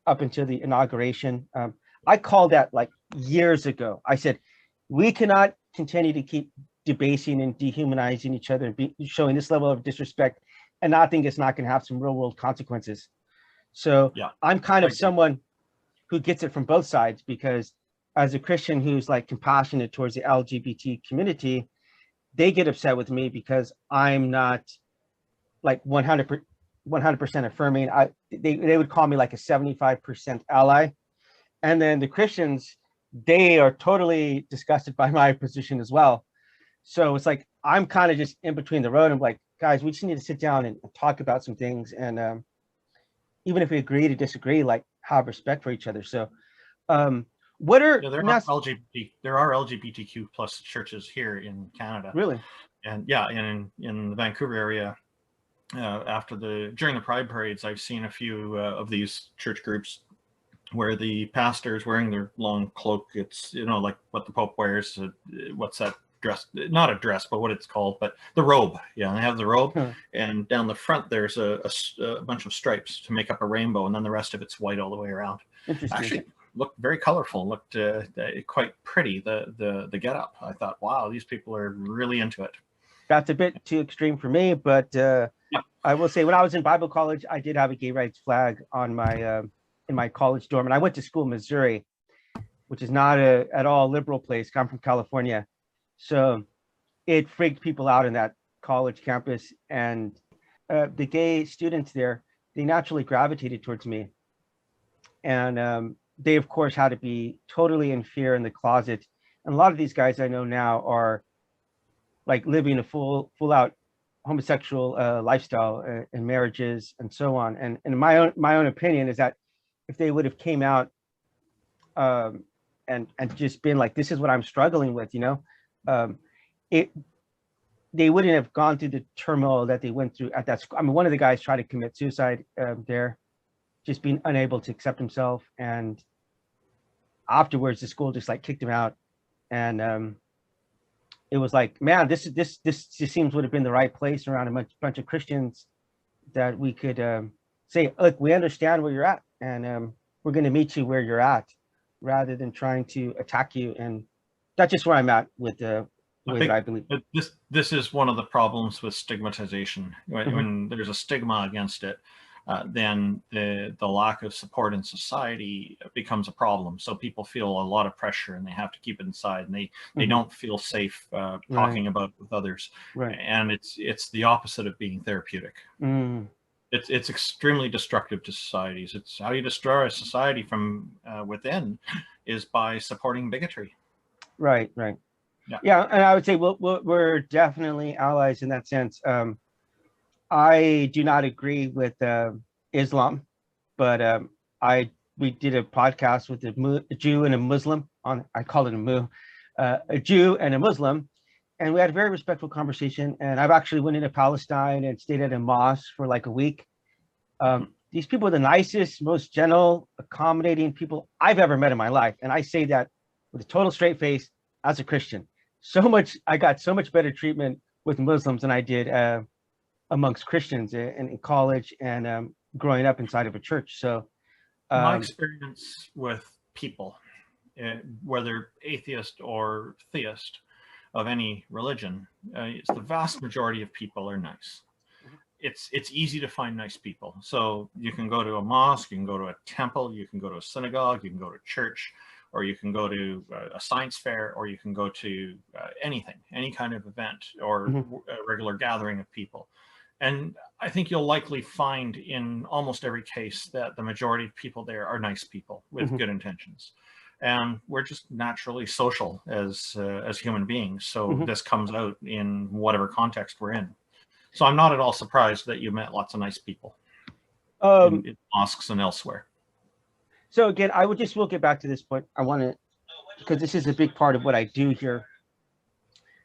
up until the inauguration, I called that like years ago. I said, we cannot continue to keep debasing and dehumanizing each other and showing this level of disrespect and not think it's not going to have some real world consequences. So I'm kind of someone who gets it from both sides, because as a Christian who's like compassionate towards the LGBT community, they get upset with me because I'm not like 100% affirming. They would call me like a 75% ally. And then the Christians, they are totally disgusted by my position as well. So it's like, I'm kind of just in between the road. I'm like, guys, we just need to sit down and talk about some things. And even if we agree to disagree, like, have respect for each other. So what are there are LGBTQ plus churches here in Canada. Really? And in the Vancouver area, during the Pride parades, I've seen a few of these church groups where the pastor's wearing their long cloak. It's like what the Pope wears. What's that dress, not a dress, but what it's called, but the robe. Yeah, they have the robe, and down the front there's a bunch of stripes to make up a rainbow, and then the rest of it's white all the way around. Interesting. Actually, looked very colorful. Looked quite pretty. The get up. I thought, wow, these people are really into it. That's a bit too extreme for me, but I will say when I was in Bible college, I did have a gay rights flag on my in my college dorm, and I went to school in Missouri, which is not at all liberal place. I'm from California, so it freaked people out in that college campus, and the gay students there, they naturally gravitated towards me, and they of course had to be totally in fear in the closet. And a lot of these guys I know now are like living a full out homosexual lifestyle in marriages and so on. And my own opinion is that if they would have came out and just been like, this is what I'm struggling with, they wouldn't have gone through the turmoil that they went through at that school. I mean, one of the guys tried to commit suicide there, just being unable to accept himself, and afterwards the school just like kicked him out. And it was like, man, this just seems would have been the right place around a bunch of Christians that we could say, look, we understand where you're at, and we're going to meet you where you're at, rather than trying to attack you. And that's just where I'm at with the way that I believe. This is one of the problems with stigmatization. When there's a stigma against it, then the lack of support in society becomes a problem. So people feel a lot of pressure, and they have to keep it inside, and they don't feel safe talking about it with others. Right. And it's the opposite of being therapeutic. It's extremely destructive to societies. It's how you destroy a society from within is by supporting bigotry. Right. Yeah, and I would say we're definitely allies in that sense. I do not agree with Islam, but we did a podcast with a Jew and a Muslim on. I call it a Jew and a Muslim, and we had a very respectful conversation. And I've actually went into Palestine and stayed at a mosque for like a week. These people are the nicest, most gentle, accommodating people I've ever met in my life, and I say that with a total straight face as a Christian. I got so much better treatment with Muslims than I did amongst Christians in college and growing up inside of a church. So my experience with people, whether atheist or theist of any religion, is the vast majority of people are nice. It's easy to find nice people. So you can go to a mosque, you can go to a temple, you can go to a synagogue, you can go to church, or you can go to a science fair, or you can go to anything, any kind of event or a regular gathering of people. And I think you'll likely find in almost every case that the majority of people there are nice people with good intentions. And we're just naturally social as human beings. So this comes out in whatever context we're in. So I'm not at all surprised that you met lots of nice people in mosques and elsewhere. So again, we'll get back to this point. I want to, because this is a big part of what I do here,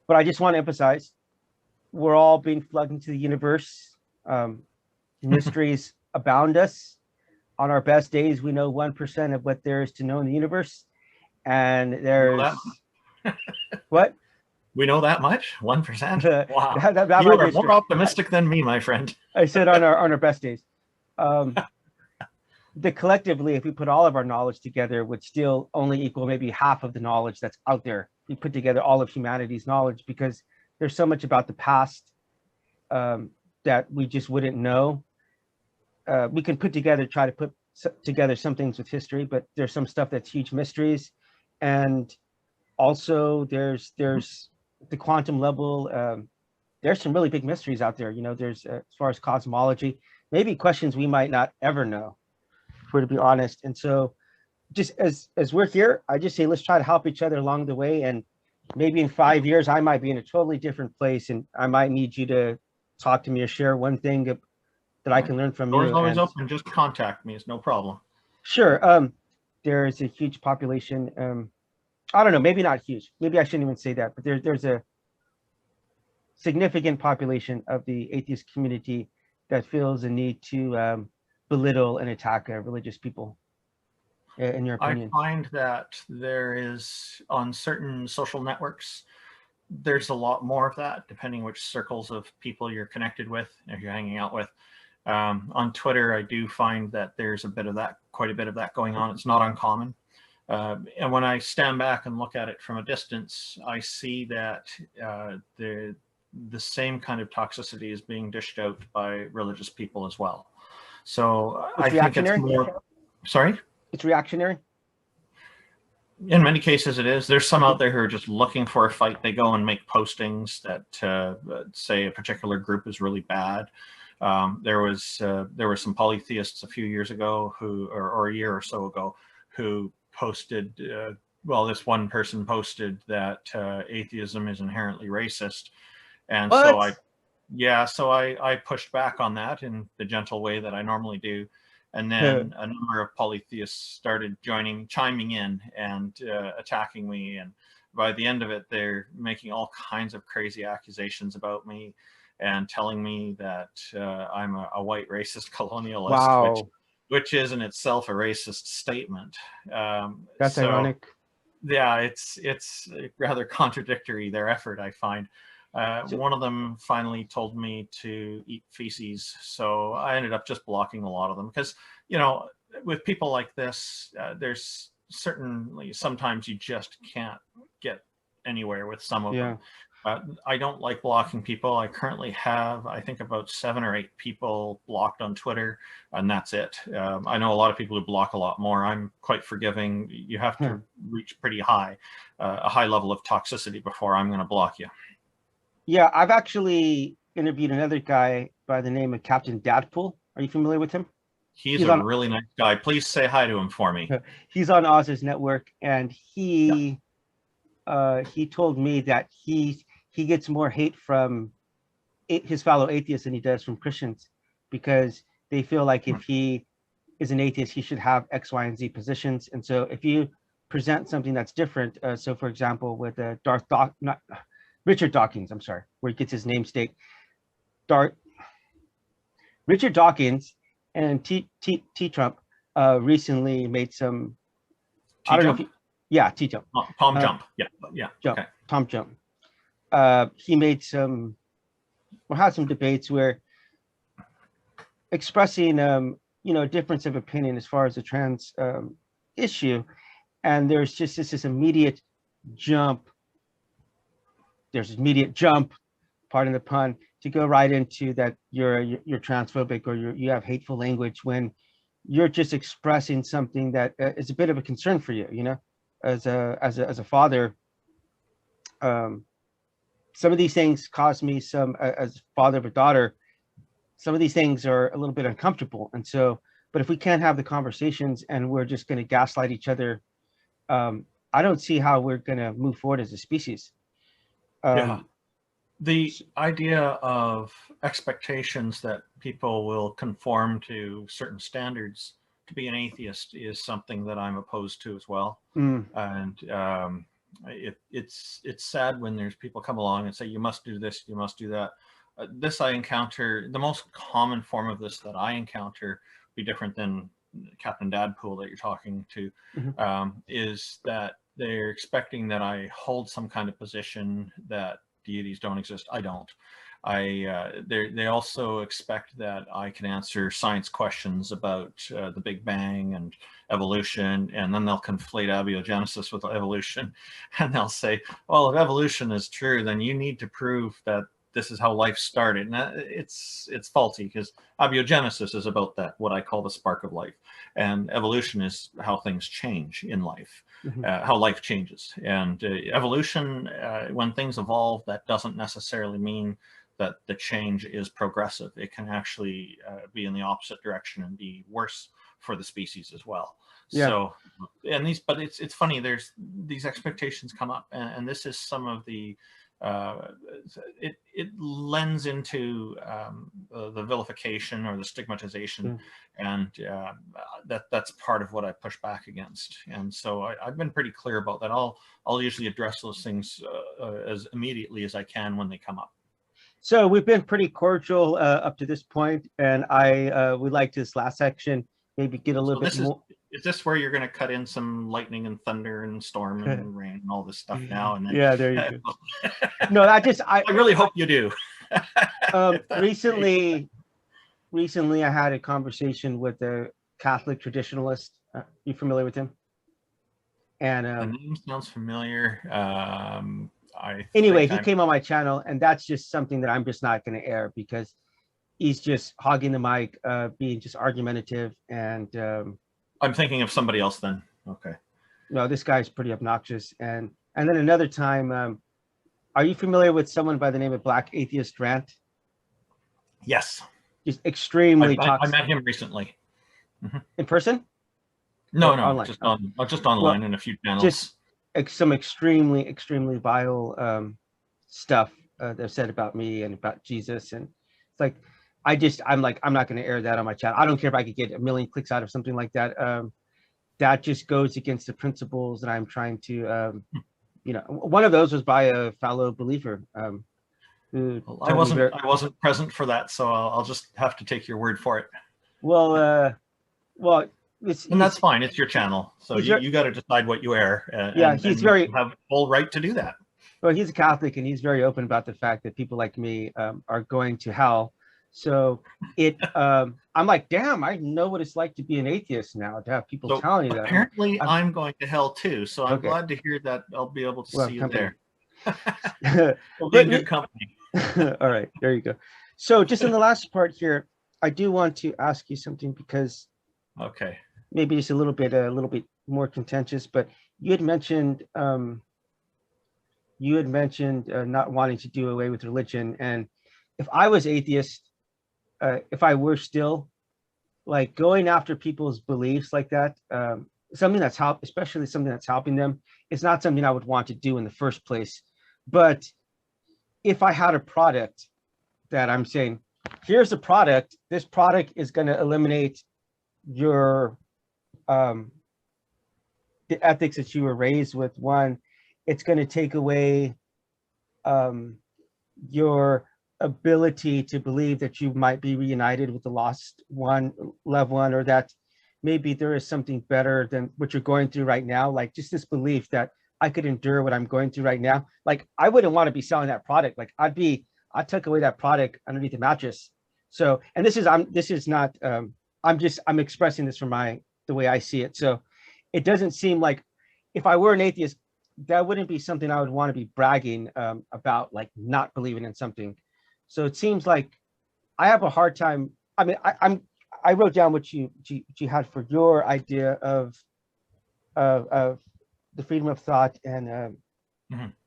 but I just want to emphasize, we're all being plugged into the universe. Mysteries abound us. On our best days, we know 1% of what there is to know in the universe. And there's what? We know that much? 1%? Wow. that you are more optimistic than me, my friend. I said on our best days. Collectively, if we put all of our knowledge together, would still only equal maybe half of the knowledge that's out there. We put together all of humanity's knowledge, because there's so much about the past that we just wouldn't know. We can try to put together some things with history, but there's some stuff that's huge mysteries. And also there's the quantum level. There's some really big mysteries out there. There's as far as cosmology, maybe questions we might not ever know, if we're to be honest. And so just as we're here, I just say, let's try to help each other along the way. And maybe in 5 years, I might be in a totally different place, and I might need you to talk to me or share one thing that I can learn from you. Door's always open. Just contact me. It's no problem. Sure. There is a huge population. I don't know, maybe not huge. Maybe I shouldn't even say that, but there's a significant population of the atheist community that feels a need to belittle and attack religious people. In your opinion? I find that there is, on certain social networks, there's a lot more of that, depending which circles of people you're connected with, if you're hanging out with. On Twitter, I do find that there's a bit of that, quite a bit of that going on. It's not uncommon. And when I stand back and look at it from a distance, I see that the same kind of toxicity is being dished out by religious people as well. So I think it's more, sorry? It's reactionary? In many cases it is. There's some out there who are just looking for a fight. They go and make postings that say a particular group is really bad. There were some polytheists a few years ago who, or a year or so ago, who posted, well, this one person posted that atheism is inherently racist. And what? so I pushed back on that in the gentle way that I normally do. And then a number of polytheists started chiming in and attacking me. And by the end of it, they're making all kinds of crazy accusations about me and telling me that I'm a white racist colonialist, wow. which is in itself a racist statement. That's ironic. Yeah, it's rather contradictory, their effort, I find. One of them finally told me to eat feces, so I ended up just blocking a lot of them because, you know, with people like this, there's certainly sometimes you just can't get anywhere with some of them. I don't like blocking people. I currently have, I think, about 7 or 8 people blocked on Twitter, and that's it. I know a lot of people who block a lot more. I'm quite forgiving. You have to reach pretty high, a high level of toxicity before I'm going to block you. Yeah, I've actually interviewed another guy by the name of Captain Dadpool. Are you familiar with him? He's a really nice guy. Please say hi to him for me. He's on Oz's network, and he told me that he gets more hate from his fellow atheists than he does from Christians, because they feel like if he is an atheist, he should have X, Y, and Z positions. And so if you present something that's different, so for example, with Richard Dawkins, I'm sorry, where he gets his namesake, Richard Dawkins and T Trump recently made some, I don't know if T-Jump. Tom Jump, yeah. Jump, okay. Tom Jump. He made some, or had some debates where expressing, you know, difference of opinion as far as the trans issue, and there's just this immediate jump. There's immediate jump, pardon the pun, to go right into that you're transphobic or you have hateful language when you're just expressing something that is a bit of a concern for you. You know, as a father, some of these things cause me some, as father of a daughter, some of these things are a little bit uncomfortable. And so, but if we can't have the conversations and we're just going to gaslight each other, I don't see how we're going to move forward as a species. The idea of expectations that people will conform to certain standards to be an atheist is something that I'm opposed to as well. And it's sad when there's people come along and say, you must do this, you must do that. This I encounter, the most common form of this that I encounter, be different than Captain Dadpool that you're talking to, is that they're expecting that I hold some kind of position that deities don't exist. I don't. They also expect that I can answer science questions about the Big Bang and evolution, and then they'll conflate abiogenesis with evolution, and they'll say, well, if evolution is true, then you need to prove that this is how life started. And it's faulty, because abiogenesis is about that, what I call the spark of life, and evolution is how things change in life, how life changes. And evolution, when things evolve, that doesn't necessarily mean that the change is progressive. It can actually be in the opposite direction and be worse for the species as well. So, and but it's funny, there's these expectations come up, and this is some of the it lends into the vilification or the stigmatization, and that's part of what I push back against. And so I've been pretty clear about that. I'll usually address those things as immediately as I can when they come up. So we've been pretty cordial up to this point, and I would like this last section maybe get a little bit more. Is this where you're going to cut in some lightning and thunder and storm and rain and all this stuff now? And then, yeah, there you go. No, I really hope you do. Recently I had a conversation with a Catholic traditionalist. You familiar with him? And the name sounds familiar. Anyway, he came on my channel, and that's just something that I'm just not going to air because he's just hogging the mic, being just argumentative, and I'm thinking of somebody else then. Okay. No, this guy's pretty obnoxious. And then another time, are you familiar with someone by the name of Black Atheist Rant? Yes. He's extremely toxic. I met him recently. In person? No, online? Just online in a few channels. Just some extremely vile stuff they've said about me and about Jesus, and it's like I'm not going to air that on my channel. I don't care if I could get 1 million clicks out of something like that. That just goes against the principles that I'm trying to one of those was by a fellow believer. I wasn't present for that, so I'll just have to take your word for it. Well, and that's fine. It's your channel, so you got to decide what you air. He's you have full right to do that. Well, he's a Catholic, and he's very open about the fact that people like me are going to hell. So I'm like, damn, I know what it's like to be an atheist now, to have people telling you that. Apparently, I'm going to hell too, so I'm glad to hear that I'll be able to see you there. We'll be in good company. All right, there you go. So just in the last part here, I do want to ask you something because maybe it's a little bit more contentious, but you had mentioned not wanting to do away with religion, and if I was atheist, if I were still like going after people's beliefs like that, something that's especially something that's helping them, it's not something I would want to do in the first place. But if I had a product that I'm saying, here's a product, this product is going to eliminate your the ethics that you were raised with. One, it's going to take away your ability to believe that you might be reunited with the lost loved one, or that maybe there is something better than what you're going through right now. Like just this belief that I could endure what I'm going through right now. Like I wouldn't want to be selling that product. Like I took away that product underneath the mattress. So, and I'm expressing this from the way I see it. So it doesn't seem like if I were an atheist, that wouldn't be something I would want to be bragging about, like not believing in something. So it seems like I have a hard time. I mean, I wrote down what you had for your idea of the freedom of thought and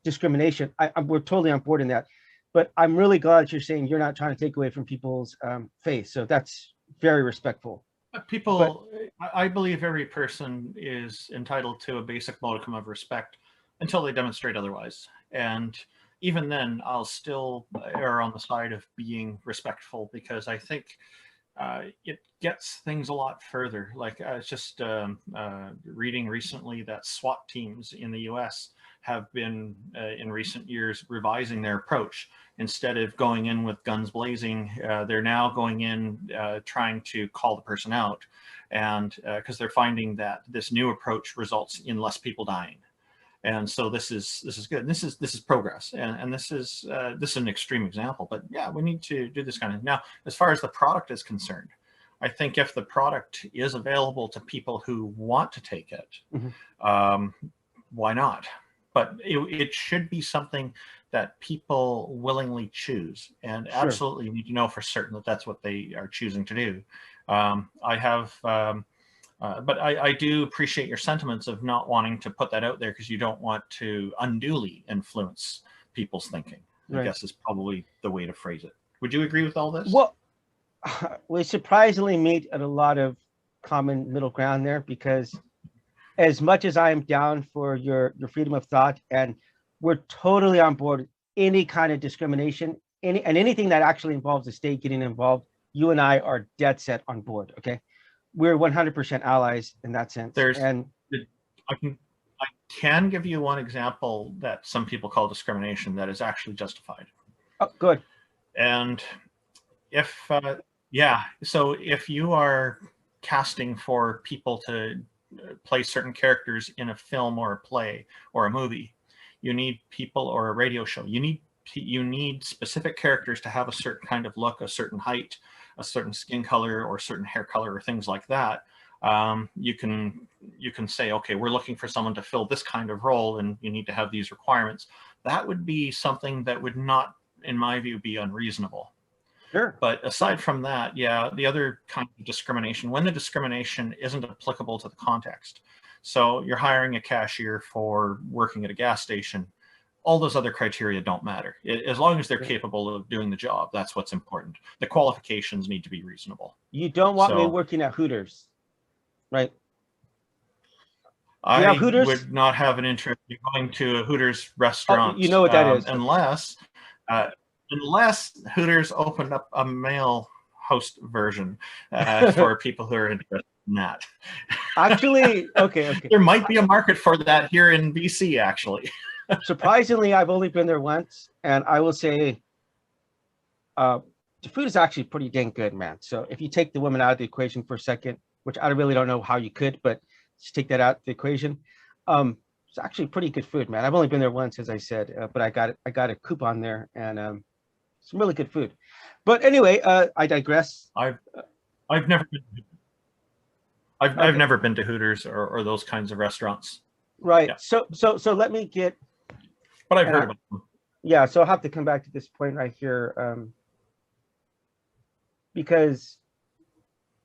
discrimination. We're totally on board in that, but I'm really glad that you're saying you're not trying to take away from people's faith. So that's very respectful. I believe every person is entitled to a basic modicum of respect until they demonstrate otherwise. And even then, I'll still err on the side of being respectful, because I think it gets things a lot further. Like I was just reading recently that SWAT teams in the US have been in recent years revising their approach. Instead of going in with guns blazing, they're now going in trying to call the person out, and because they're finding that this new approach results in less people dying. And so this is good. This is progress, and this is an extreme example. But yeah, we need to do this kind of. Now, as far as the product is concerned, I think if the product is available to people who want to take it, why not? But it should be something that people willingly choose, and absolutely need to know for certain that that's what they are choosing to do. But I do appreciate your sentiments of not wanting to put that out there, because you don't want to unduly influence people's thinking. I guess is probably the way to phrase it. Would you agree with all this? Well, we surprisingly meet at a lot of common middle ground there, because as much as I am down for your freedom of thought, and we're totally on board with any kind of discrimination, anything that actually involves the state getting involved, you and I are dead set on board. Okay. We're 100% allies in that sense. I can give you one example that some people call discrimination that is actually justified. Oh, good. And so if you are casting for people to play certain characters in a film or a play or a movie. You need people, or a radio show. You need specific characters to have a certain kind of look, a certain height, a certain skin color, or certain hair color, or things like that. You can say, okay, we're looking for someone to fill this kind of role, and you need to have these requirements. That would be something that would not, in my view, be unreasonable. Sure. But aside from that, yeah, the other kind of discrimination, when the discrimination isn't applicable to the context. So you're hiring a cashier for working at a gas station, all those other criteria don't matter. As long as they're capable of doing the job, that's what's important. The qualifications need to be reasonable. You don't want me working at Hooters, right? I would not have an interest in going to a Hooters restaurant. You know what that is. Unless Hooters opened up a male host version for people who are interested in that. Actually, okay. There might be a market for that here in BC, actually. Surprisingly, I've only been there once, and I will say the food is actually pretty dang good, man. So if you take the women out of the equation for a second, which I really don't know how you could, but just take that out of the equation. It's actually pretty good food, man. I've only been there once, as I said, but I got a coupon there, and some really good food. But anyway, I digress. I've never been. I've never been to Hooters or those kinds of restaurants. Right. Yeah. So let me get. But I've heard about them. Yeah. So I'll have to come back to this point right here, because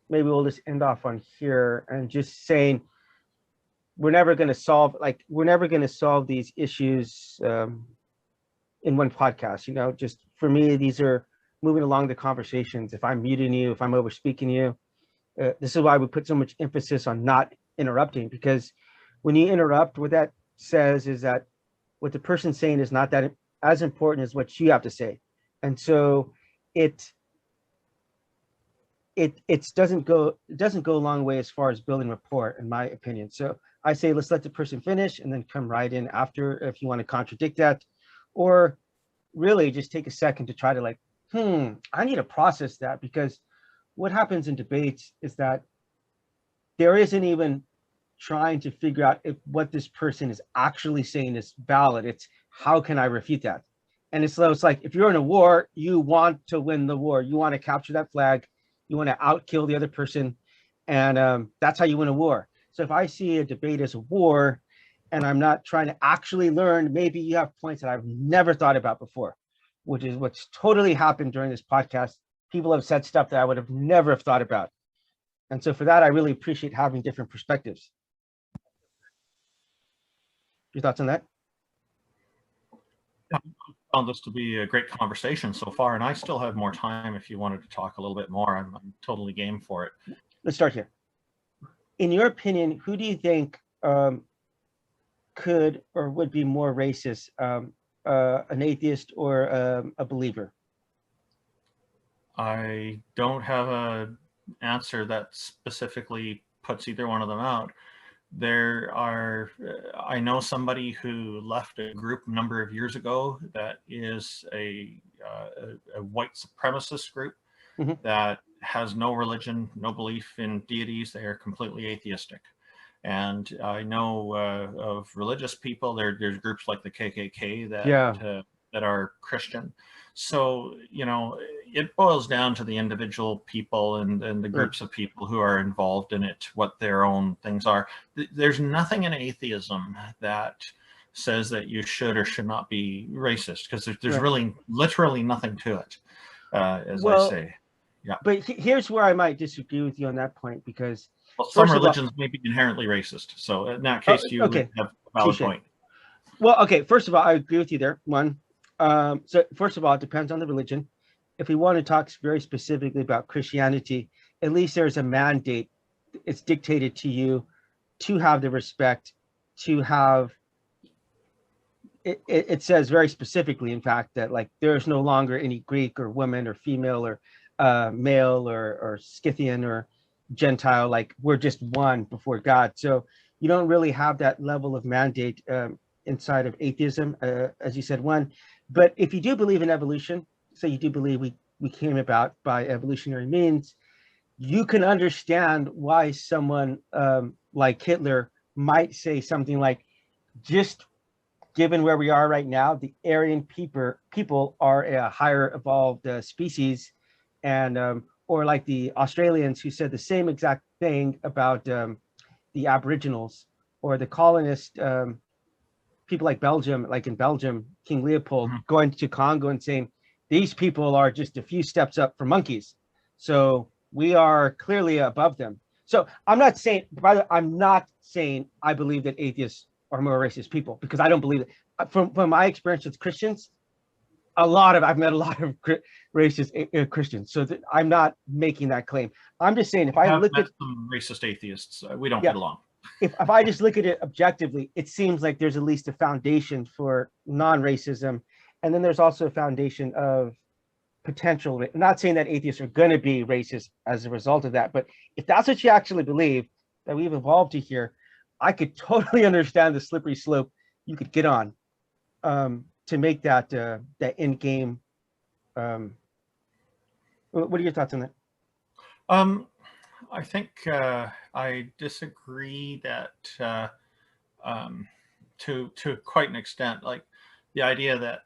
maybe we'll just end off on here and just saying we're never going to solve these issues in one podcast. You know, just for me, these are moving along the conversations. If I'm muting you, if I'm over speaking you, this is why we put so much emphasis on not interrupting, because when you interrupt, what that says is that what the person's saying is not that as important as what you have to say. And so it doesn't go a long way as far as building rapport, in my opinion. So I say, let's let the person finish and then come right in after if you want to contradict that, or really just take a second to try to like, I need to process that, because what happens in debates is that there isn't even trying to figure out if what this person is actually saying is valid. It's how can I refute that? And it's like, if you're in a war, you want to win the war. You want to capture that flag. You want to outkill the other person. And that's how you win a war. So if I see a debate as a war and I'm not trying to actually learn, maybe you have points that I've never thought about before, which is what's totally happened during this podcast. People have said stuff that I would have never have thought about. And so for that, I really appreciate having different perspectives. Your thoughts on that? I found this to be a great conversation so far, and I still have more time if you wanted to talk a little bit more. I'm totally game for it. Let's start here. In your opinion, who do you think could or would be more racist, an atheist or a believer? I don't have an answer that specifically puts either one of them out. I know somebody who left a group a number of years ago that is a white supremacist group that has no religion, no belief in deities. They are completely atheistic. And I know of religious people, there's groups like the KKK that are Christian. So, you know, it boils down to the individual people and the groups of people who are involved in it, what their own things are. There's nothing in atheism that says that you should or should not be racist, because there's really literally nothing to it, as I say. Yeah. But here's where I might disagree with you on that point, because some religions may be inherently racist. So in that case, you have a valid point. Well, okay. First of all, I agree with you there. One. So first of all, it depends on the religion. If we want to talk very specifically about Christianity, at least there's a mandate. It's dictated to you to have the respect, to have, it says very specifically, in fact, that like there's no longer any Greek or woman or female or male or Scythian or Gentile, like we're just one before God. So you don't really have that level of mandate inside of atheism, as you said, one. But if you do believe in evolution, so you do believe we came about by evolutionary means, you can understand why someone like Hitler might say something like, just given where we are right now, the Aryan people are a higher evolved species, and or like the Australians who said the same exact thing about the Aboriginals, or the colonist people like Belgium, like in Belgium, King Leopold going to Congo and saying these people are just a few steps up from monkeys, so we are clearly above them. So I'm not saying, brother, I'm not saying I believe that atheists are more racist people, because I don't believe it. From my experience with Christians, I've met a lot of racist Christians. So I'm not making that claim. I'm just saying, if I look at some racist atheists, we don't yeah, get along. If I just look at it objectively, it seems like there's at least a foundation for non-racism. And then there's also a foundation of potential. I'm not saying that atheists are going to be racist as a result of that, but if that's what you actually believe, that we've evolved to here, I could totally understand the slippery slope you could get on to make that that end game. What are your thoughts on that? I think I disagree that to quite an extent. Like the idea that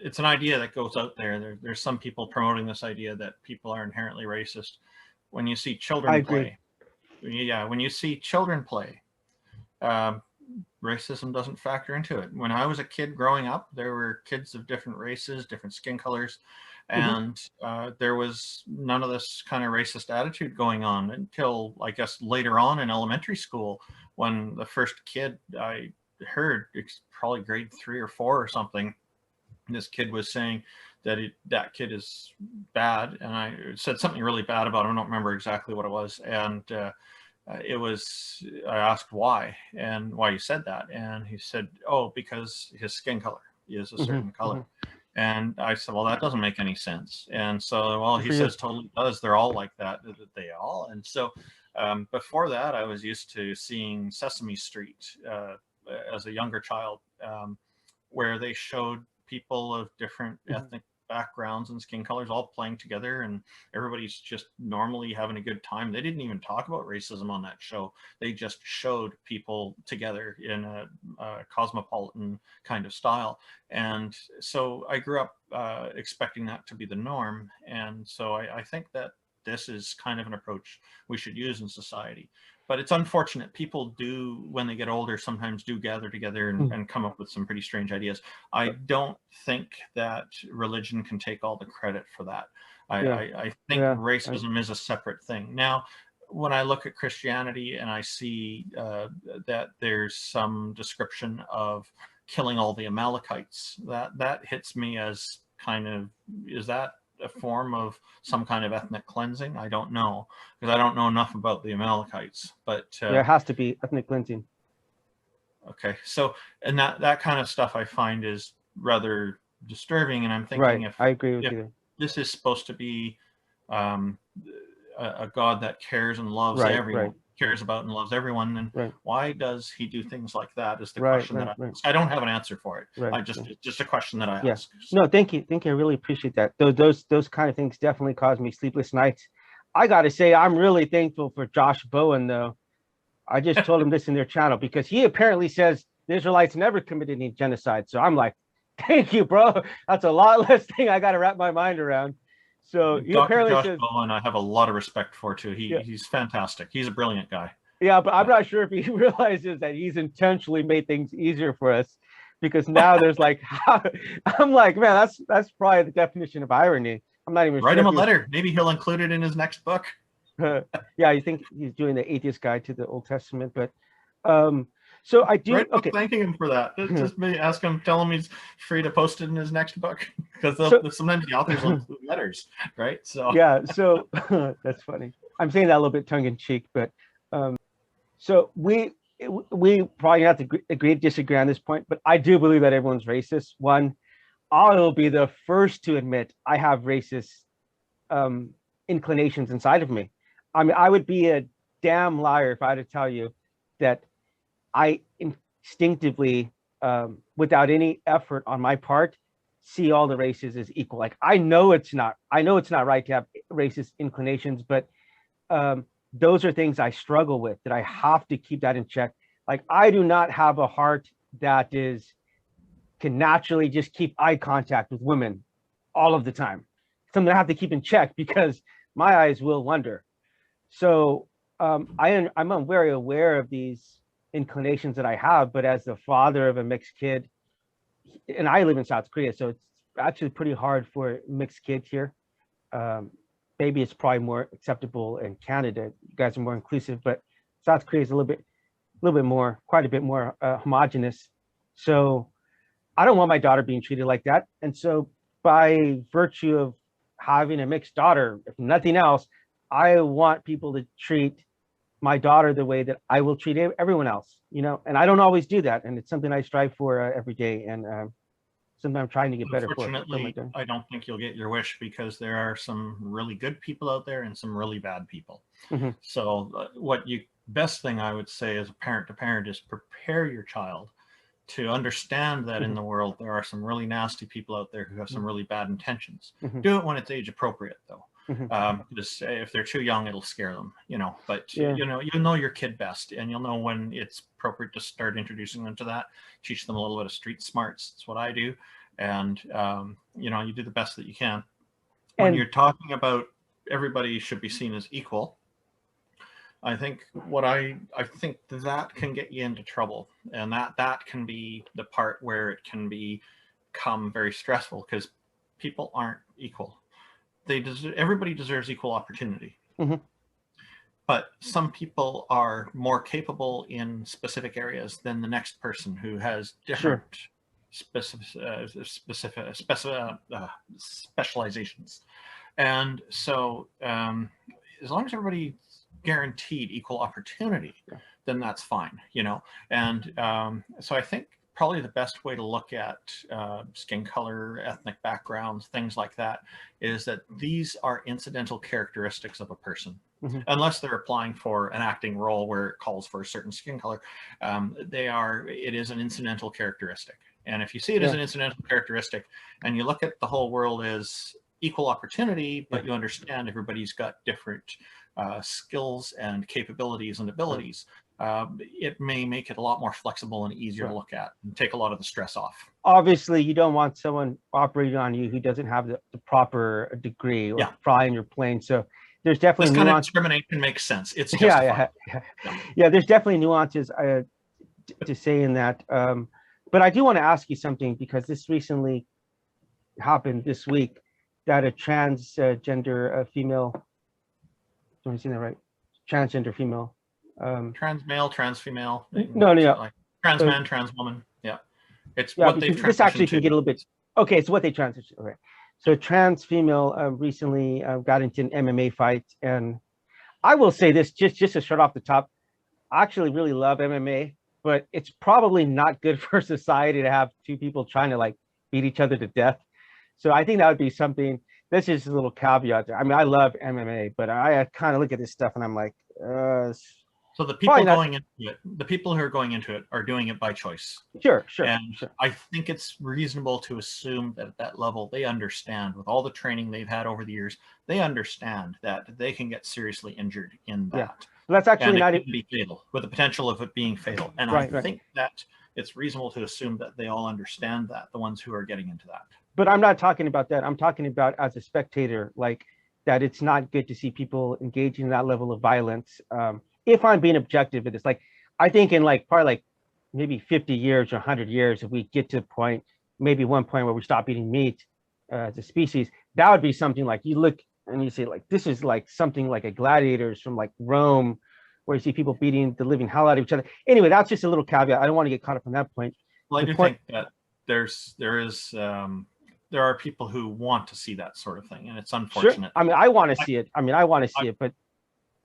it's an idea that goes out there. There's some people promoting this idea that people are inherently racist. When you see children play, when you see children play, racism doesn't factor into it. When I was a kid growing up, there were kids of different races, different skin colors, and there was none of this kind of racist attitude going on until, I guess, later on in elementary school, when the first kid I heard, it's probably grade 3 or 4 or something, this kid was saying that that kid is bad, and I said something really bad about him. I don't remember exactly what it was, and I asked why you said that, and he said, oh, because his skin color is a certain color. And I said, well, that doesn't make any sense. And so, well, he says totally does. They're all like that. They all. And so before that, I was used to seeing Sesame Street as a younger child, where they showed people of different ethnic backgrounds and skin colors all playing together, and everybody's just normally having a good time. They didn't even talk about racism on that show. They just showed people together in a cosmopolitan kind of style. And so I grew up expecting that to be the norm. And so I think that this is kind of an approach we should use in society. But it's unfortunate. People do, when they get older, sometimes do gather together and come up with some pretty strange ideas. I don't think that religion can take all the credit for that. I think racism is a separate thing. Now, when I look at Christianity and I see that there's some description of killing all the Amalekites, that hits me as kind of, is that a form of some kind of ethnic cleansing? I don't know, because I don't know enough about the Amalekites, but there has to be ethnic cleansing. Okay, so, and that kind of stuff I find is rather disturbing, and I'm thinking, I agree with you. This is supposed to be a God that cares and loves everyone, cares about and loves everyone, then why does he do things like that? Is the question that I don't have an answer for it. It's just a question that I ask. No, thank you. I really appreciate that. Those kind of things definitely cause me sleepless nights. I got to say, I'm really thankful for Josh Bowen, though. I just told him this in their channel, because he apparently says the Israelites never committed any genocide. So I'm like, thank you, bro. That's a lot less thing I got to wrap my mind around. So he apparently Josh says, Bowen, I have a lot of respect for too. He's fantastic. He's a brilliant guy. Yeah, but I'm not sure if he realizes that he's intentionally made things easier for us, because now there's like, I'm like, man, that's probably the definition of irony. I'm not even write him a letter. Maybe he'll include it in his next book. Yeah, you think he's doing the Atheist Guide to the Old Testament, but so I do. Okay, thanking him for that. Just maybe ask him, tell him he's free to post it in his next book, because sometimes the authors will include letters, right? So yeah, so that's funny. I'm saying that a little bit tongue in cheek, but so we probably have to agree to disagree on this point, but I do believe that everyone's racist. One, I will be the first to admit I have racist inclinations inside of me. I mean, I would be a damn liar if I had to tell you that I instinctively, without any effort on my part, see all the races as equal. Like, I know it's not right to have racist inclinations, but those are things I struggle with, that I have to keep that in check. Like, I do not have a heart that can naturally just keep eye contact with women all of the time. Something I have to keep in check because my eyes will wander. So I'm very aware of these inclinations that I have, but as the father of a mixed kid, and I live in South Korea, so it's actually pretty hard for mixed kids here. Maybe it's probably more acceptable in Canada. You guys are more inclusive, but South Korea is a little bit more, quite a bit more homogenous. So I don't want my daughter being treated like that. And so by virtue of having a mixed daughter, if nothing else, I want people to treat my daughter the way that I will treat everyone else, you know, and I don't always do that. And it's something I strive for every day. And something I'm trying to get better for. Unfortunately, I don't think you'll get your wish, because there are some really good people out there and some really bad people. Mm-hmm. So best thing I would say as a parent to parent is prepare your child to understand that in the world there are some really nasty people out there who have some really bad intentions. Do it when it's age appropriate, though. Just if they're too young, it'll scare them, you know. But you know your kid best, and you'll know when it's appropriate to start introducing them to that. Teach them a little bit of street smarts. That's what I do, and you know, you do the best that you can. When you're talking about everybody should be seen as equal, I think I think that can get you into trouble, and that can be the part where it can become very stressful, because people aren't equal. Everybody deserves equal opportunity. But some people are more capable in specific areas than the next person who has different specializations. And so as long as everybody's guaranteed equal opportunity, then that's fine, you know. And so I think probably the best way to look at skin color, ethnic backgrounds, things like that, is that these are incidental characteristics of a person. Unless they're applying for an acting role where it calls for a certain skin color, it is an incidental characteristic. And if you see it as an incidental characteristic, and you look at the whole world as equal opportunity, but you understand everybody's got different skills and capabilities and abilities, it may make it a lot more flexible and easier to look at and take a lot of the stress off. Obviously, you don't want someone operating on you who doesn't have the proper degree or fly in your plane. So there's definitely this kind of discrimination makes sense. It's justified. There's definitely nuances to say in that. But I do want to ask you something, because this recently happened this week, that a transgender female, am I saying that right? Transgender female. Trans male, trans female. No. Like trans man, trans woman. Yeah. It's what they this actually can get a little bit. Okay, it's what they transition. Okay. So a trans female recently got into an MMA fight, and I will say this just to start off the top, I actually really love MMA, but it's probably not good for society to have two people trying to like beat each other to death. So I think that would be something. This is a little caveat there. I mean, I love MMA, but I kind of look at this stuff and I'm like, so the people going into it, the people who are going into it are doing it by choice. Sure. And I think it's reasonable to assume that at that level, they understand, with all the training they've had over the years, they understand that they can get seriously injured in that. That's actually not even be fatal, with the potential of it being fatal. And I think that it's reasonable to assume that they all understand that, the ones who are getting into that. But I'm not talking about that. I'm talking about as a spectator, like that it's not good to see people engaging in that level of violence. If I'm being objective at this, like I think in like probably like maybe 50 years or 100 years, if we get to a point, maybe one point where we stop eating meat as a species, that would be something like you look and you say like, this is like something like a gladiators from like Rome, where you see people beating the living hell out of each other. Anyway, that's just a little caveat. I don't want to get caught up on that point. Well, I do think that there are people who want to see that sort of thing, and it's unfortunate. Sure. I mean, I want to see it. But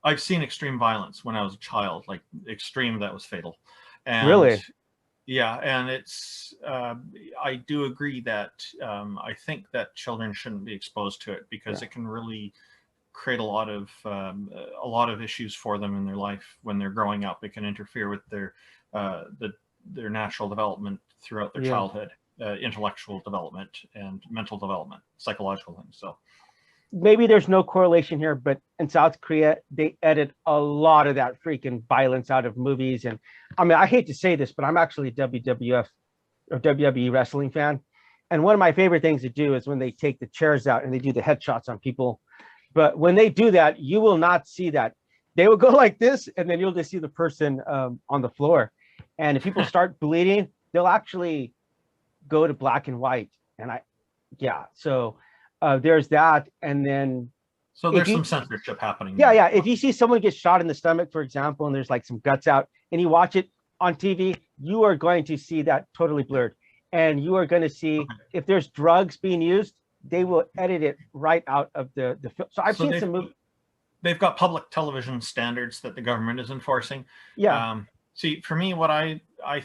I've seen extreme violence when I was a child, like extreme that was fatal. And really? Yeah, and it's I do agree that I think that children shouldn't be exposed to it, because it can really create a lot of issues for them in their life when they're growing up. It can interfere with their natural development throughout their childhood, intellectual development and mental development, psychological things. So maybe there's no correlation here, but in South Korea, they edit a lot of that freaking violence out of movies. And I mean, I hate to say this, but I'm actually a WWF or WWE wrestling fan. And one of my favorite things to do is when they take the chairs out and they do the headshots on people. But when they do that, you will not see that. They will go like this, and then you'll just see the person on the floor. And if people start bleeding, they'll actually go to black and white. And yeah, so there's that. And then so there's some censorship happening. Yeah. If you see someone get shot in the stomach, for example, and there's like some guts out, and you watch it on TV, you are going to see that totally blurred. And you are going to see if there's drugs being used, they will edit it right out of the film. So I've seen some movies. They've got public television standards that the government is enforcing. Yeah. See, for me, what I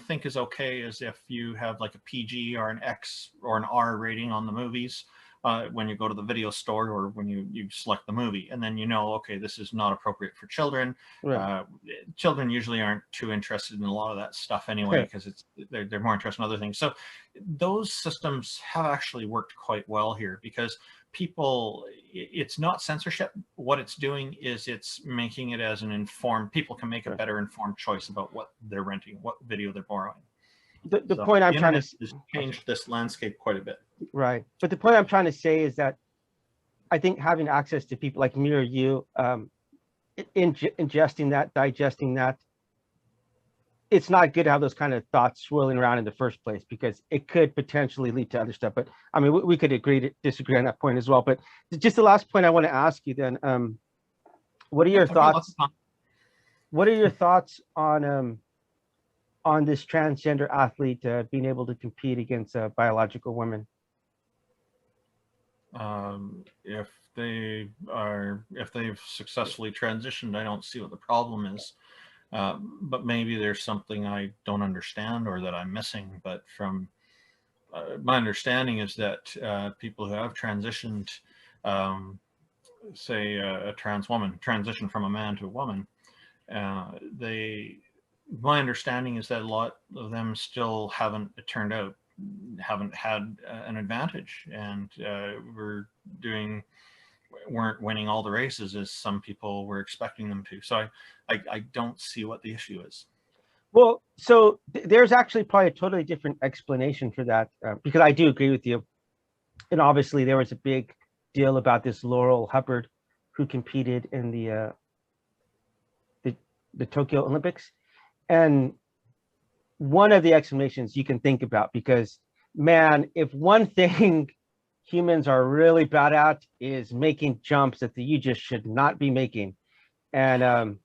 think is okay is if you have like a PG or an X or an R rating on the movies when you go to the video store or when you select the movie, and then you know, okay, this is not appropriate for children. Right. Children usually aren't too interested in a lot of that stuff anyway, because they're more interested in other things. So those systems have actually worked quite well here, because it's not censorship. What it's doing is it's making it as an informed, people can make a better informed choice about what they're renting, what video they're borrowing. The point I'm trying to has changed this landscape quite a bit. Right. But the point I'm trying to say is that I think having access to people like me or you, ingesting that, digesting that, it's not good to have those kind of thoughts swirling around in the first place, because it could potentially lead to other stuff. But I mean, we could agree to disagree on that point as well. But just the last point I want to ask you then, what are your thoughts? What are your thoughts on this transgender athlete being able to compete against biological women? If they've successly transitioned, I don't see what the problem is. But maybe there's something I don't understand or that I'm missing. But from my understanding is that people who have transitioned, say a trans woman, transition from a man to a woman, my understanding is that a lot of them still haven't had an advantage, and weren't winning all the races as some people were expecting them to. So I don't see what the issue is. Well, so there's actually probably a totally different explanation for that, because I do agree with you. And obviously there was a big deal about this Laurel Hubbard who competed in the Tokyo Olympics. And one of the explanations you can think about, because man, if one thing humans are really bad at is making jumps that you just should not be making. And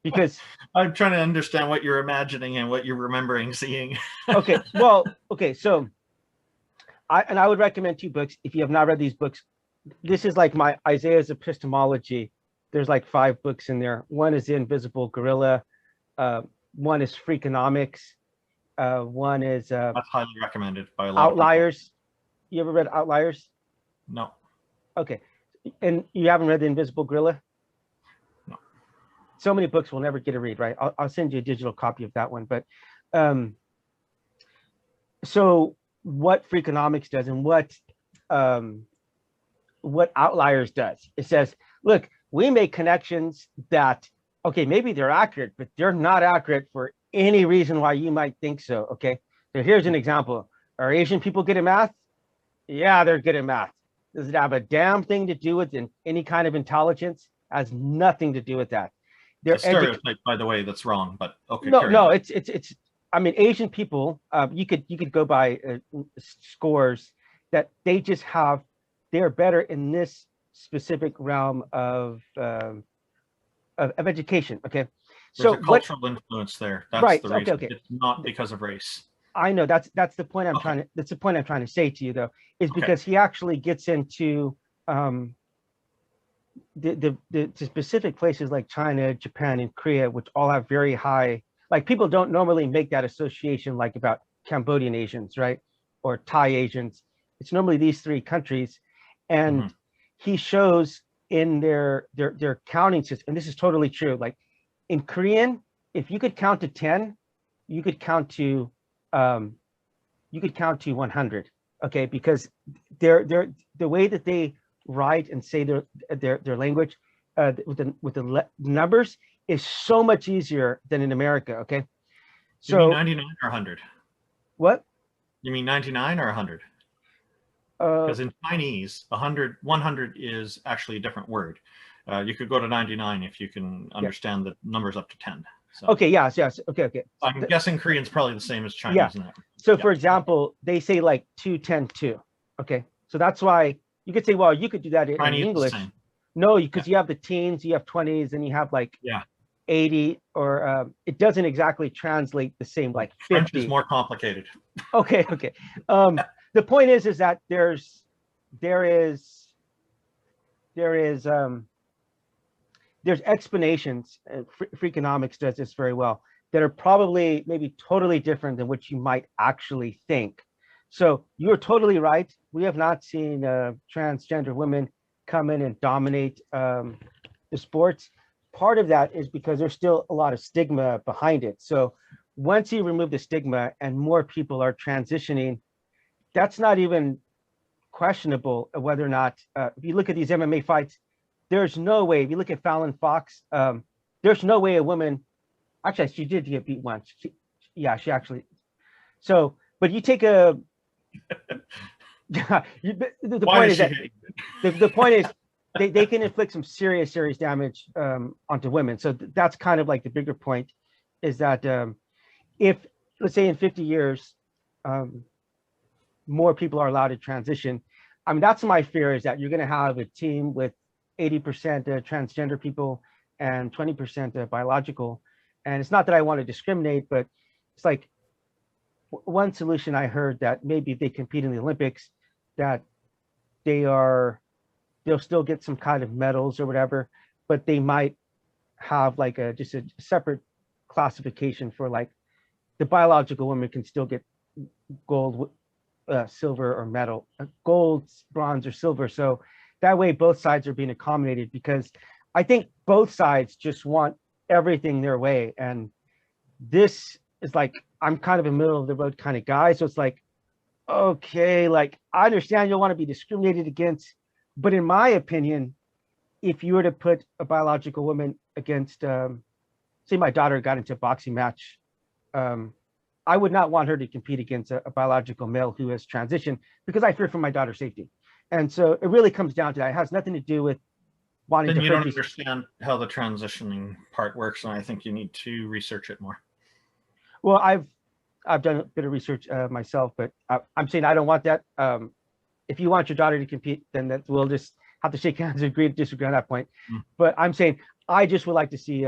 because I'm trying to understand what you're imagining and what you're remembering seeing. Okay, so I would recommend 2 books if you have not read these books. This is like my Isaiah's epistemology. There's like 5 books in there. One is The Invisible Gorilla. One is Freakonomics. One is that's highly recommended by a lot Outliers. of people. You ever read Outliers? No. Okay, and you haven't read The Invisible Gorilla? No. So many books we'll never get to read, right? I'll send you a digital copy of that one. But so what Freakonomics does and what Outliers does, it says, look, we make connections that, okay, maybe they're accurate, but they're not accurate for any reason why you might think so. Okay, so here's an example. Are Asian people good at math? Yeah, they're good at math. Does it have a damn thing to do with any kind of intelligence? Has nothing to do with that. They're a stereotype, by the way, that's wrong. But okay. No, it's. I mean, Asian people. You could go by scores that they just have. They're better in this specific realm of education. Okay, there's a cultural influence there. That's right. The reason. Okay. It's not because of race. I know that's the point I'm trying to. That's the point I'm trying to say to you, though, is because he actually gets into the specific places like China, Japan, and Korea, which all have very high. Like, people don't normally make that association like about Cambodian Asians, right, or Thai Asians. It's normally these 3 countries, and he shows in their counting system, and this is totally true. Like in Korean, if you could count to 10, you could count to 100. Okay, because they're the way that they write and say their language with the numbers is so much easier than in America. Okay, so you mean 99 or 100? What? You mean 99 or 100? Because in Chinese, 100 is actually a different word. You could go to 99 if you can understand the numbers up to 10. So, okay, yes. Okay. I'm guessing Korean's probably the same as Chinese. Yeah. So for example, they say like 2, 10, 2. Okay. So that's why you could say, well, you could do that in English. No, because you have the teens, you have 20s, and you have like 80, or it doesn't exactly translate the same, like 50. French is more complicated. Okay. The point is that there is there's explanations, and Freakonomics does this very well, that are probably maybe totally different than what you might actually think. So you're totally right. We have not seen transgender women come in and dominate the sports. Part of that is because there's still a lot of stigma behind it. So once you remove the stigma and more people are transitioning, that's not even questionable whether or not, if you look at these MMA fights, there's no way, if you look at Fallon Fox, there's no way a woman, actually she did get beat once. She actually, so, but you take a, the point is that, the point is they can inflict some serious damage onto women. So that's kind of like the bigger point, is that if, let's say in 50 years, more people are allowed to transition, I mean, that's my fear, is that you're going to have a team with 80% transgender people and 20% biological. And it's not that I want to discriminate, but it's like one solution I heard, that maybe if they compete in the Olympics, that they'll still get some kind of medals or whatever, but they might have like just a separate classification for, like, the biological women can still get gold, silver, or medal, gold, bronze, or silver. So that way both sides are being accommodated, because I think both sides just want everything their way. And this is like, I'm kind of a middle of the road kind of guy. So it's like, okay, like, I understand you'll want to be discriminated against, but in my opinion, if you were to put a biological woman against, say my daughter got into a boxing match, I would not want her to compete against a biological male who has transitioned, because I fear for my daughter's safety. And so it really comes down to that. It has nothing to do with wanting to. Then you don't understand how the transitioning part works, and I think you need to research it more. Well, I've done a bit of research myself, but I'm saying I don't want that. If you want your daughter to compete, then we'll just have to shake hands and agree to disagree on that point. But I'm saying I just would like to see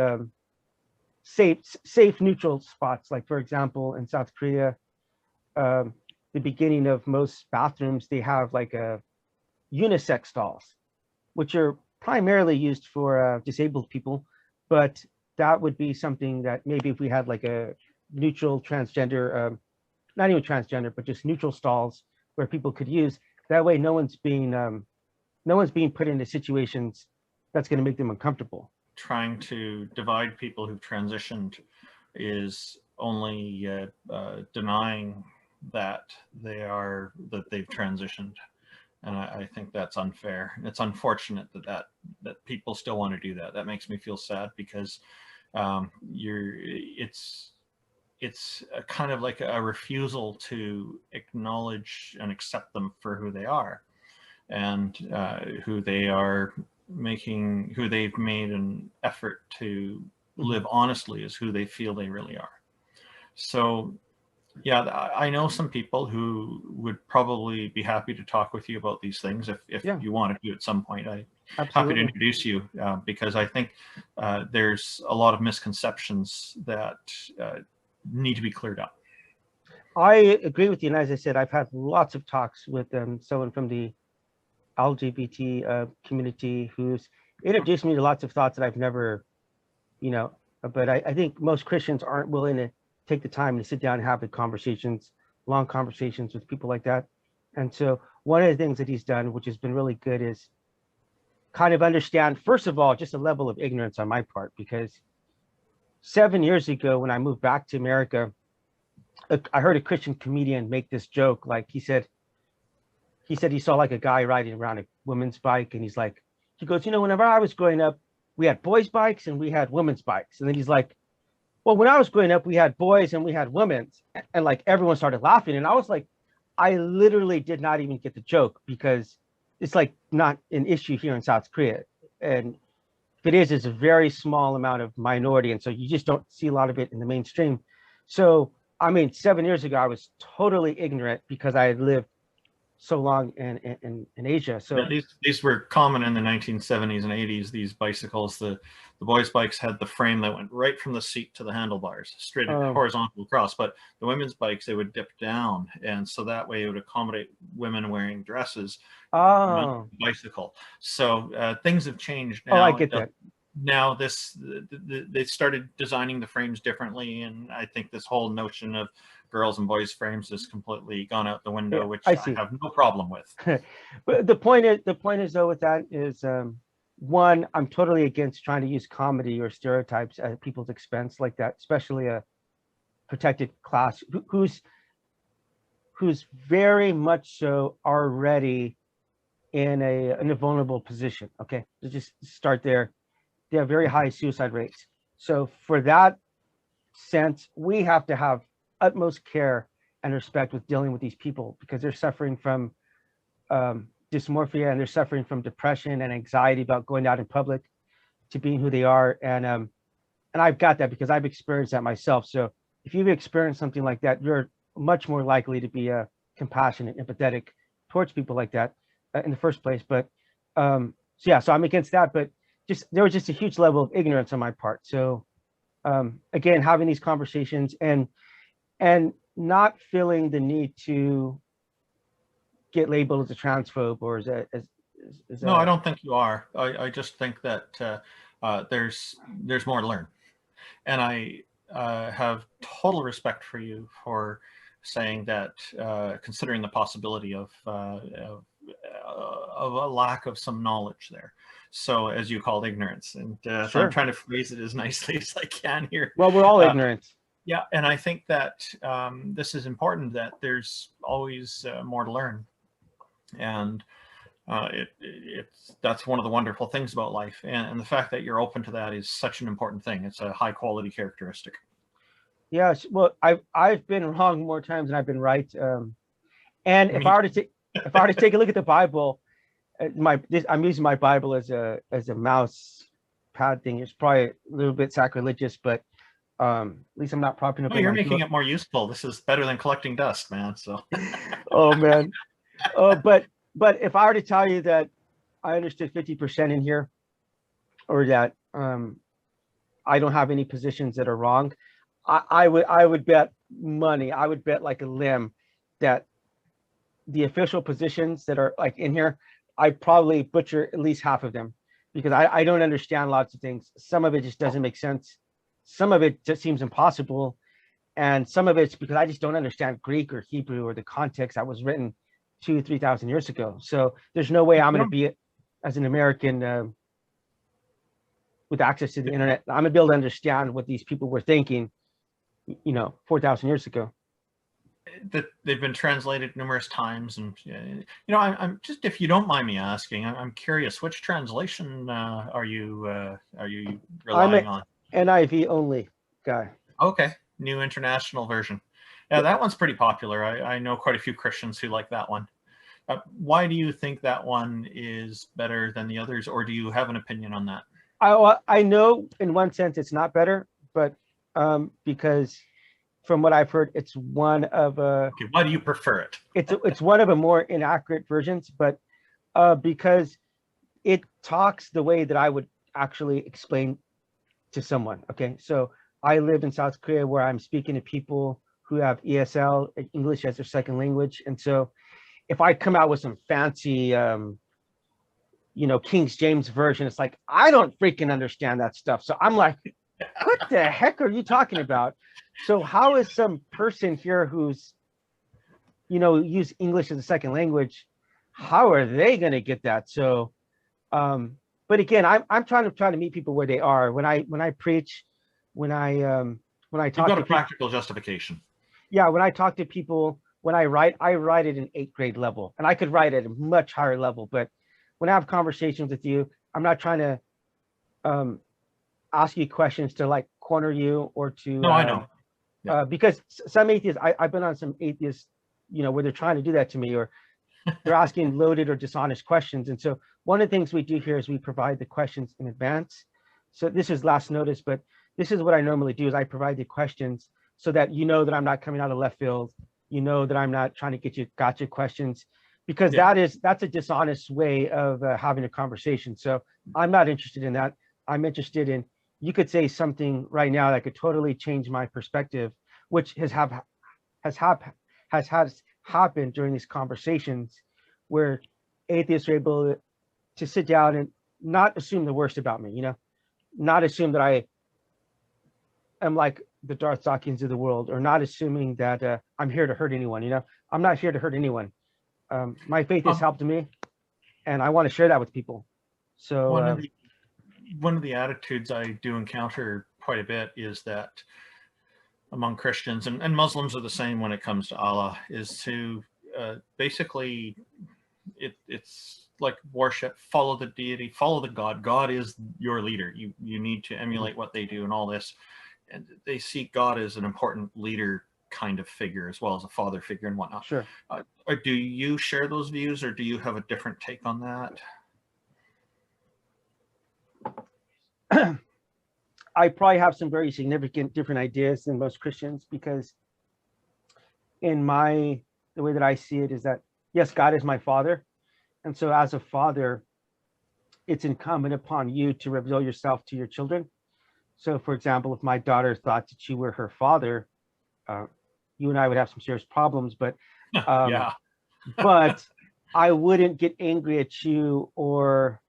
safe neutral spots. Like, for example, in South Korea, the beginning of most bathrooms, they have like a unisex stalls, which are primarily used for disabled people. But that would be something that maybe if we had like a neutral transgender, not even transgender, but just neutral stalls where people could use. That way, no one's being put into situations that's going to make them uncomfortable. Trying to divide people who've transitioned is only denying that they've transitioned, and I think that's unfair. It's unfortunate that people still want to do that. That makes me feel sad, because it's a kind of like a refusal to acknowledge and accept them for who they are, and who they've made an effort to live honestly as who they feel they really are. So yeah, I know some people who would probably be happy to talk with you about these things if you wanted to at some point. I'm happy to introduce you, because I think there's a lot of misconceptions that need to be cleared up. I agree with you, and as I said, I've had lots of talks with someone from the LGBT community who's introduced me to lots of thoughts that I've never, but I think most Christians aren't willing to take the time to sit down and have the conversations, long conversations with people like that. And so one of the things that he's done, which has been really good, is kind of understand, first of all, just a level of ignorance on my part, because 7 years ago, when I moved back to America, I heard a Christian comedian make this joke. Like, he said he saw like a guy riding around women's bike, and he goes, whenever I was growing up, we had boys' bikes and we had women's bikes. And then he's like, well, when I was growing up, we had boys and we had women's, and like everyone started laughing. And I was like, I literally did not even get the joke because it's like not an issue here in South Korea. And if it is, it's a very small amount of minority. And so you just don't see a lot of it in the mainstream. So, I mean, 7 years ago, I was totally ignorant because I had lived so long in Asia. So yeah, these were common in the 1970s and 80s. These bicycles, the boys' bikes had the frame that went right from the seat to the handlebars, straight horizontal across. But the women's bikes, they would dip down, and so that way it would accommodate women wearing dresses. On the bicycle. So things have changed now. Oh, I get that. Now they started designing the frames differently, and I think this whole notion of girls and boys frames has completely gone out the window, which I have no problem with. But the point is though with that is one, I'm totally against trying to use comedy or stereotypes at people's expense like that, especially a protected class who's very much so already in a vulnerable position. Okay, to just start there. They have very high suicide rates. So for that sense, we have to have utmost care and respect with dealing with these people because they're suffering from dysmorphia and they're suffering from depression and anxiety about going out in public to being who they are. And I've got that because I've experienced that myself. So if you've experienced something like that, you're much more likely to be compassionate, empathetic towards people like that in the first place. But so yeah, so I'm against that. But there was just a huge level of ignorance on my part. So again, having these conversations and not feeling the need to get labeled as a transphobe or as no, I don't think you are. I just think that there's more to learn, and I have total respect for you for saying that, considering the possibility of a lack of some knowledge there. So as you called ignorance, and Sure. So I'm trying to phrase it as nicely as I can here. Well, we're all ignorant. Yeah, and I think that this is important, that there's always more to learn. And that's one of the wonderful things about life. And the fact that you're open to that is such an important thing. It's a high quality characteristic. Yes, well, I've been wrong more times than I've been right. And if I were to take a look at the Bible, I'm using my Bible as a mouse pad thing. It's probably a little bit sacrilegious, but at least I'm not propping up. No, you're making it more useful. This is better than collecting dust, man. So. Oh man. But if I were to tell you that I understood 50% in here, or that I don't have any positions that are wrong, I would bet money. I would bet like a limb that the official positions that are like in here, I probably butcher at least half of them because I don't understand lots of things. Some of it just doesn't make sense. Some of it just seems impossible. And some of it's because I just don't understand Greek or Hebrew or the context that was written 2,000-3,000 years ago. So there's no way I'm going to be, as an American with access to the internet, I'm going to be able to understand what these people were thinking, 4,000 years ago. That they've been translated numerous times, and I'm just, if you don't mind me asking, I'm curious, which translation are you relying on? NIV only guy. Okay, New International Version. Yeah, that one's pretty popular. I know quite a few Christians who like that one. Why do you think that one is better than the others, or do you have an opinion on that? I know in one sense it's not better, but because from what I've heard, it's one of okay, why do you prefer it? It's one of the more inaccurate versions, but because it talks the way that I would actually explain to someone. Okay, so I live in South Korea where I'm speaking to people who have ESL, English as their second language, and so if I come out with some fancy King James version, it's like I don't freaking understand that stuff. So I'm like, what the heck are you talking about? So how is some person here who's use English as a second language, how are they going to get that? So but again, I'm trying to meet people where they are. When I preach, when I talk, you've got a practical justification. Yeah, when I talk to people, when I write at an 8th grade level, and I could write at a much higher level, but when I have conversations with you, I'm not trying to ask you questions to like corner you or to No, I know. Yeah. Because some atheists, I've been on some atheists, you know, where they're trying to do that to me, or they're asking loaded or dishonest questions. And so one of the things we do here is we provide the questions in advance. So this is last notice, but this is what I normally do is I provide the questions so that you know that I'm not coming out of left field. You know that I'm not trying to get you gotcha questions, because that's a dishonest way of having a conversation. So I'm not interested in that. I'm interested in, you could say something right now that could totally change my perspective, which has happened during these conversations where atheists are able to sit down and not assume the worst about me, you know, not assume that I am like the Darth Dawkins of the world, or not assuming that I'm here to hurt anyone. You know, I'm not here to hurt anyone. My faith has helped me, and I want to share that with people. So one of the attitudes I do encounter quite a bit is that among Christians, and Muslims are the same when it comes to Allah, is to basically, it's like worship, follow the deity, follow the God. God is your leader. You need to emulate what they do and all this. And they see God as an important leader kind of figure, as well as a father figure and whatnot. Sure. Or do you share those views, or do you have a different take on that? I probably have some very significant different ideas than most Christians, because in the way that I see it is that, yes, God is my father. And so as a father, it's incumbent upon you to reveal yourself to your children. So for example, if my daughter thought that you were her father, you and I would have some serious problems, but yeah. But I wouldn't get angry at you or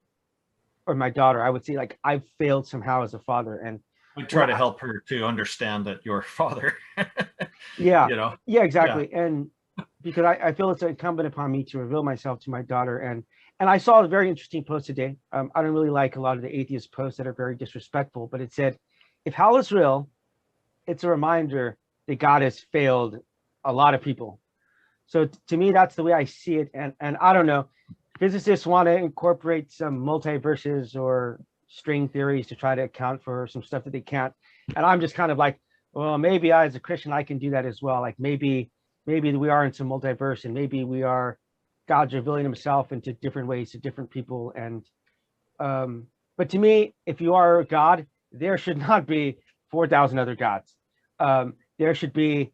my daughter. I would say like I've failed somehow as a father, and we try to help her to understand that you're father. Yeah, you know. Yeah, exactly. Yeah. And because I feel it's incumbent upon me to reveal myself to my daughter. And I saw a very interesting post today. I don't really like a lot of the atheist posts that are very disrespectful, but it said, if hell is real, it's a reminder that God has failed a lot of people. So to me, that's the way I see it. And I don't know, physicists want to incorporate some multiverses or string theories to try to account for some stuff that they can't. And I'm just kind of like, well, maybe I, as a Christian, I can do that as well. Like maybe we are in some multiverse, and maybe we are, God's revealing himself into different ways to different people. And but to me, if you are God, there should not be 4,000 other gods. There should be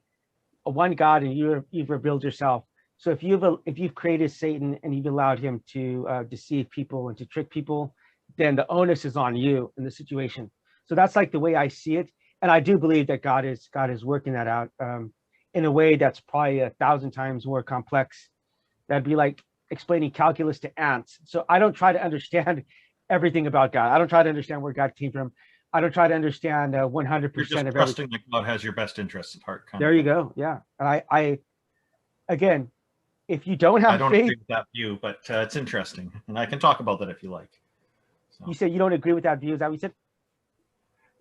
one God, and you've revealed yourself. So if you've created Satan and you've allowed him to deceive people and to trick people, then the onus is on you in the situation. So that's like the way I see it. And I do believe that God is working that out in a way that's probably 1,000 times more complex. That'd be like explaining calculus to ants. So I don't try to understand everything about God. I don't try to understand where God came from. I don't try to understand 100% of everything. That God has your best interests at heart. There you go. Yeah. And I again, if you don't have I don't faith, agree with that view, but it's interesting, and I can talk about that if you like. So. You said you don't agree with that view. Is that what you said?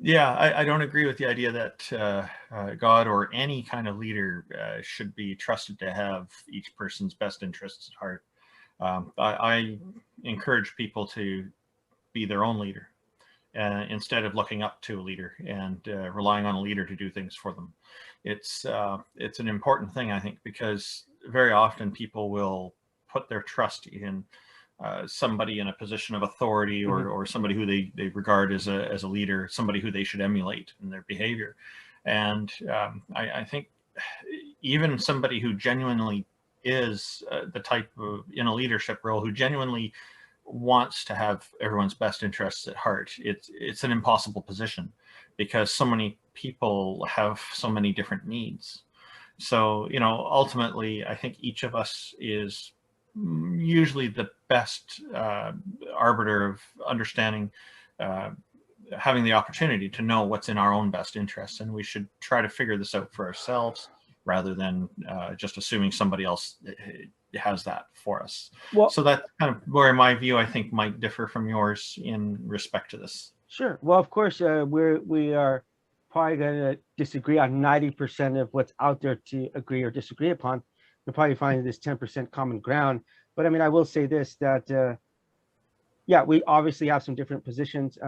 Yeah, I don't agree with the idea that God or any kind of leader should be trusted to have each person's best interests at heart. I encourage people to be their own leader instead of looking up to a leader and relying on a leader to do things for them. It's an important thing, I think, because very often people will put their trust in somebody in a position of authority, or somebody who they regard as a leader, somebody who they should emulate in their behavior. And I think even somebody who genuinely is the type of, in a leadership role, who genuinely wants to have everyone's best interests at heart, it's an impossible position, because so many people have so many different needs. So, you know, ultimately, I think each of us is usually the best arbiter of understanding, having the opportunity to know what's in our own best interests, and we should try to figure this out for ourselves rather than just assuming somebody else has that for us. Well, so that's kind of where my view, I think, might differ from yours in respect to this. Sure. Well, of course, we are probably going to disagree on 90% of what's out there to agree or disagree upon. We'll probably find this 10% common ground. But I mean, I will say this, that yeah, we obviously have some different positions.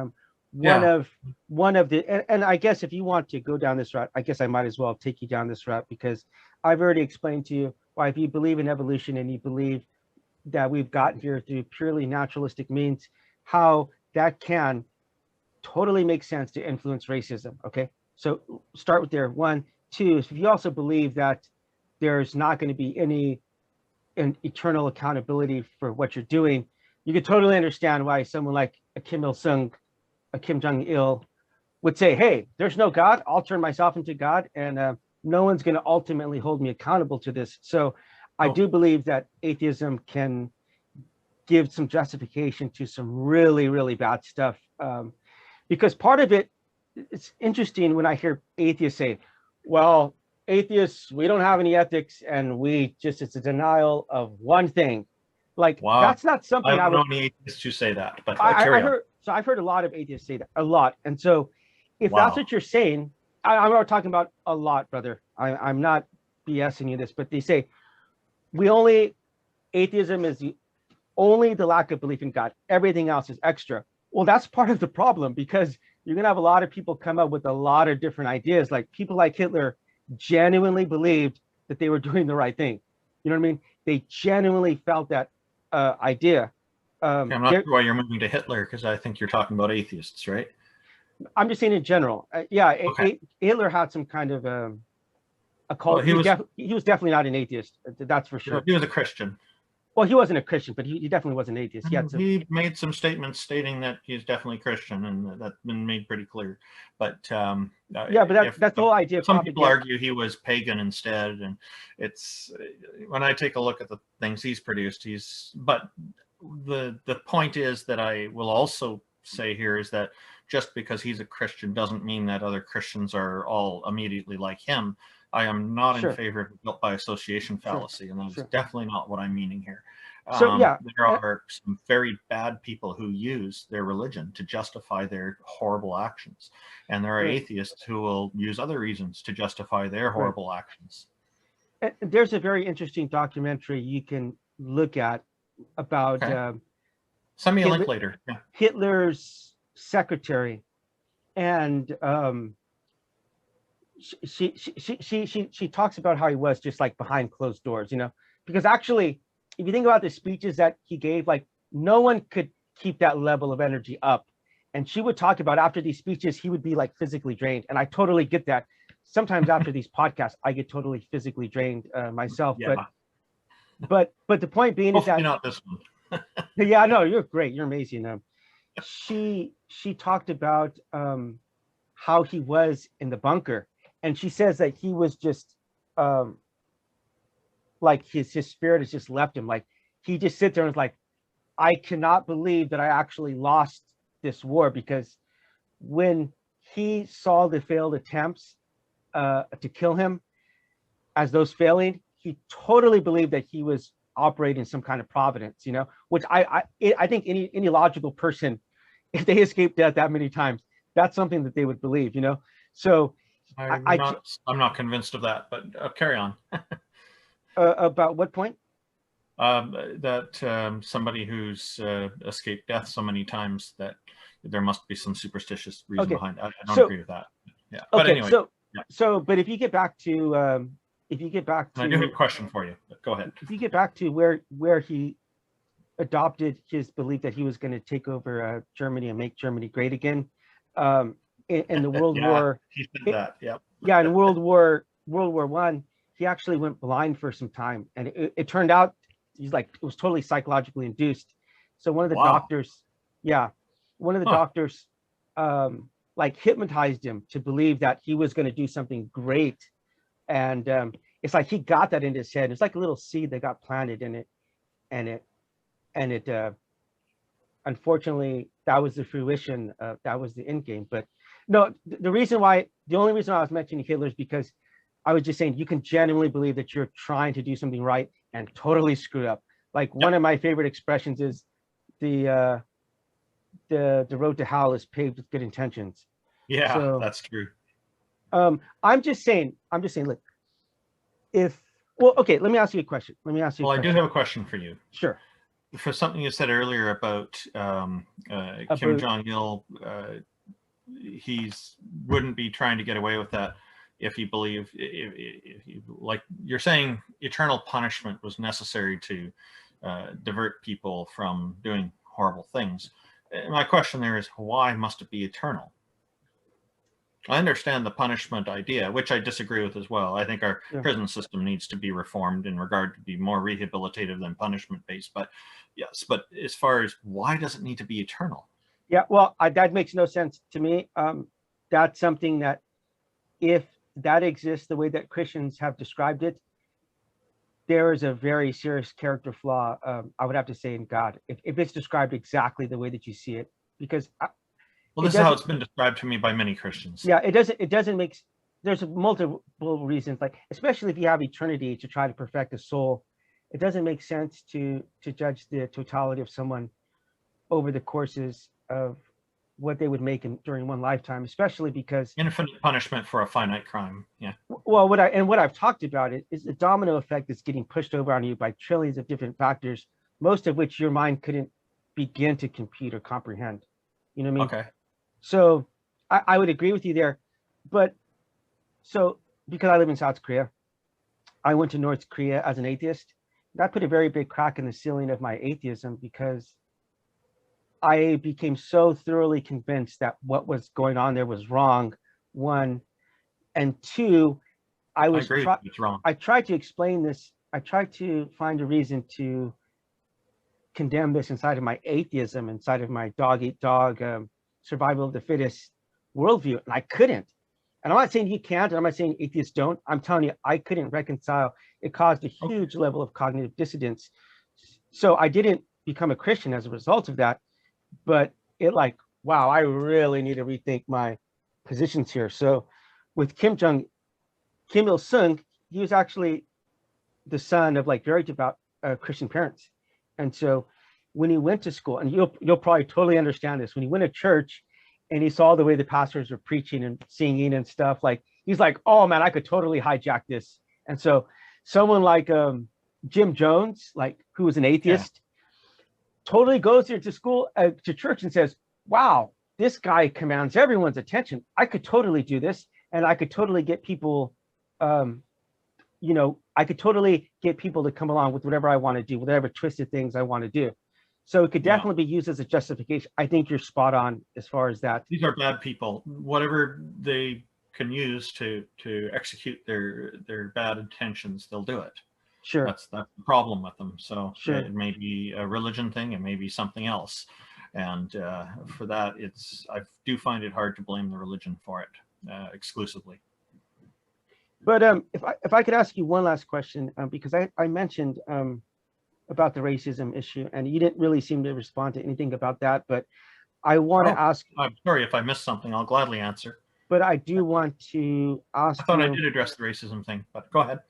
Yeah. One of the, and I guess if you want to go down this route, I guess I might as well take you down this route, because I've already explained to you why, if you believe in evolution and you believe that we've gotten here through purely naturalistic means, how that can totally make sense to influence racism. Okay, so start with there. One, two, if you also believe that there's not going to be any eternal accountability for what you're doing, you could totally understand why someone like a Kim Il Sung, a Kim Jong Il, would say, "Hey, there's no God. I'll turn myself into God, and no one's going to ultimately hold me accountable to this." So, I Oh, do believe that atheism can give some justification to some really, really bad stuff. Because part of it, it's interesting when I hear atheists say, "Well, atheists, we don't have any ethics, and we just, it's a denial of one thing." Like, wow. that's not I something I don't would, know any atheists who say that, but I carry on. heard, so I've heard a lot of atheists say that, a lot. And so if that's Wow. what you're saying, I'm not talking about a lot, brother. I'm not BSing you this, but they say we only, atheism is the only the lack of belief in God. Everything else is extra. Well, that's part of the problem, because you're going to have a lot of people come up with a lot of different ideas. Like people like Hitler genuinely believed that they were doing the right thing. You know what I mean? They genuinely felt that idea. Okay, I'm not sure why you're moving to Hitler, because I think you're talking about atheists, right? I'm just saying in general. Yeah, Okay. Hitler had some kind of a Well, cult. He was definitely not an atheist. That's for sure. he was a Christian. Well, he wasn't a Christian, but he definitely was an atheist. He had some. He made some statements stating that he's definitely Christian, and that's been made pretty clear. But Yeah, but that's the whole idea of some people propaganda. argue he was pagan instead, and it's when I take a look at the things he's produced, but the point is that I will also say here is that just because he's a Christian doesn't mean that other Christians are all immediately like him. I am not in Sure, favor of guilt by association fallacy, and that is sure. definitely not what I'm meaning here. So yeah, There are some very bad people who use their religion to justify their horrible actions, and there are right, atheists who will use other reasons to justify their right. horrible actions. And there's a very interesting documentary you can look at about Okay, send me a link Hitler, later. Yeah. Hitler's secretary, and she talks about how he was just like behind closed doors, you know, because actually, if you think about the speeches that he gave, like no one could keep that level of energy up. And she would talk about after these speeches, he would be like physically drained. And I totally get that. Sometimes after these podcasts, I get totally physically drained myself. Yeah. But the point being is Hopefully that, not this one. yeah, no, you're great. You're amazing. She talked about how he was in the bunker, and she says that he was just like his spirit has just left him. Like he just sits there and is like, I cannot believe that I actually lost this war, because when he saw the failed attempts to kill him as those failing, he totally believed that he was operating some kind of providence, you know, which I think any logical person, if they escaped death that many times, that's something that they would believe, you know. So I'm not convinced of that, but carry on. About what point? That somebody who's escaped death so many times that there must be some superstitious reason behind it. I don't agree with that. Yeah. But Okay. anyway. But if you get back to I do have a question for you. Go ahead. If you get back to where he adopted his belief that he was going to take over Germany and make Germany great again, in the World War. He said that. Yeah. Yeah, in World War I, he actually went blind for some time, and it turned out he's like, it was totally psychologically induced. So one of the doctors, doctors like hypnotized him to believe that he was going to do something great, and it's like he got that in his head. It's like a little seed that got planted in it, and it unfortunately, that was the fruition. That was the end game. But no, the only reason I was mentioning Hitler is because I was just saying you can genuinely believe that you're trying to do something right and totally screw up. Like one of my favorite expressions is the road to hell is paved with good intentions. Yeah, so, that's true. I'm just saying, look, okay, let me ask you a question. I do have a question for you. Sure. for something you said earlier about Kim Jong-il, he's wouldn't be trying to get away with that if he believed, if he, like you're saying, eternal punishment was necessary to divert people from doing horrible things. My question there is, why must it be eternal? I understand the punishment idea, which I disagree with as well. I think our prison system needs to be reformed in regard to be more rehabilitative than punishment based. But yes, but as far as why does it need to be eternal? Yeah, well, that makes no sense to me. That's something that, if that exists the way that Christians have described it, there is a very serious character flaw, I would have to say, in God, if it's described exactly the way that you see it. Because well, this is how it's been described to me by many Christians. Yeah, it doesn't make, there's multiple reasons, like especially if you have eternity to try to perfect a soul, it doesn't make sense to judge the totality of someone over the courses of what they would make during one lifetime, especially because infinite punishment for a finite crime. Yeah. Well, what I've talked about is the domino effect that's getting pushed over on you by trillions of different factors, most of which your mind couldn't begin to compute or comprehend. You know what I mean? Okay. So I would agree with you there, but so because I live in South Korea, I went to North Korea as an atheist. That put a very big crack in the ceiling of my atheism, because I became so thoroughly convinced that what was going on there was wrong, one, and two, I agree, it's wrong. I tried to explain this. I tried to find a reason to condemn this inside of my atheism, inside of my dog eat dog, survival of the fittest worldview, and I couldn't. And I'm not saying you can't, and I'm not saying atheists don't. I'm telling you, I couldn't reconcile. It caused a huge level of cognitive dissonance. So I didn't become a Christian as a result of that, but it like, wow, I really need to rethink my positions here. So with Kim Il-sung, he was actually the son of like very devout Christian parents. And so when he went to school, and you'll probably totally understand this, when he went to church and he saw the way the pastors were preaching and singing and stuff, like he's like, oh man, I could totally hijack this. And so someone like Jim Jones, like who was an atheist, totally goes here to school, to church, and says, wow, this guy commands everyone's attention. I could totally do this, and I could totally get people, I could totally get people to come along with whatever I want to do, whatever twisted things I want to do. So it could definitely be used as a justification. I think you're spot on as far as that. These are bad people. Whatever they can use to execute their bad intentions, they'll do it. Sure. That's the problem with them. So it may be a religion thing, it may be something else. And for that, I do find it hard to blame the religion for it exclusively. But if I could ask you one last question, because I mentioned about the racism issue, and you didn't really seem to respond to anything about that, but I want to ask. I'm sorry if I missed something. I'll gladly answer. But I do want to ask. I thought I did address the racism thing, but go ahead.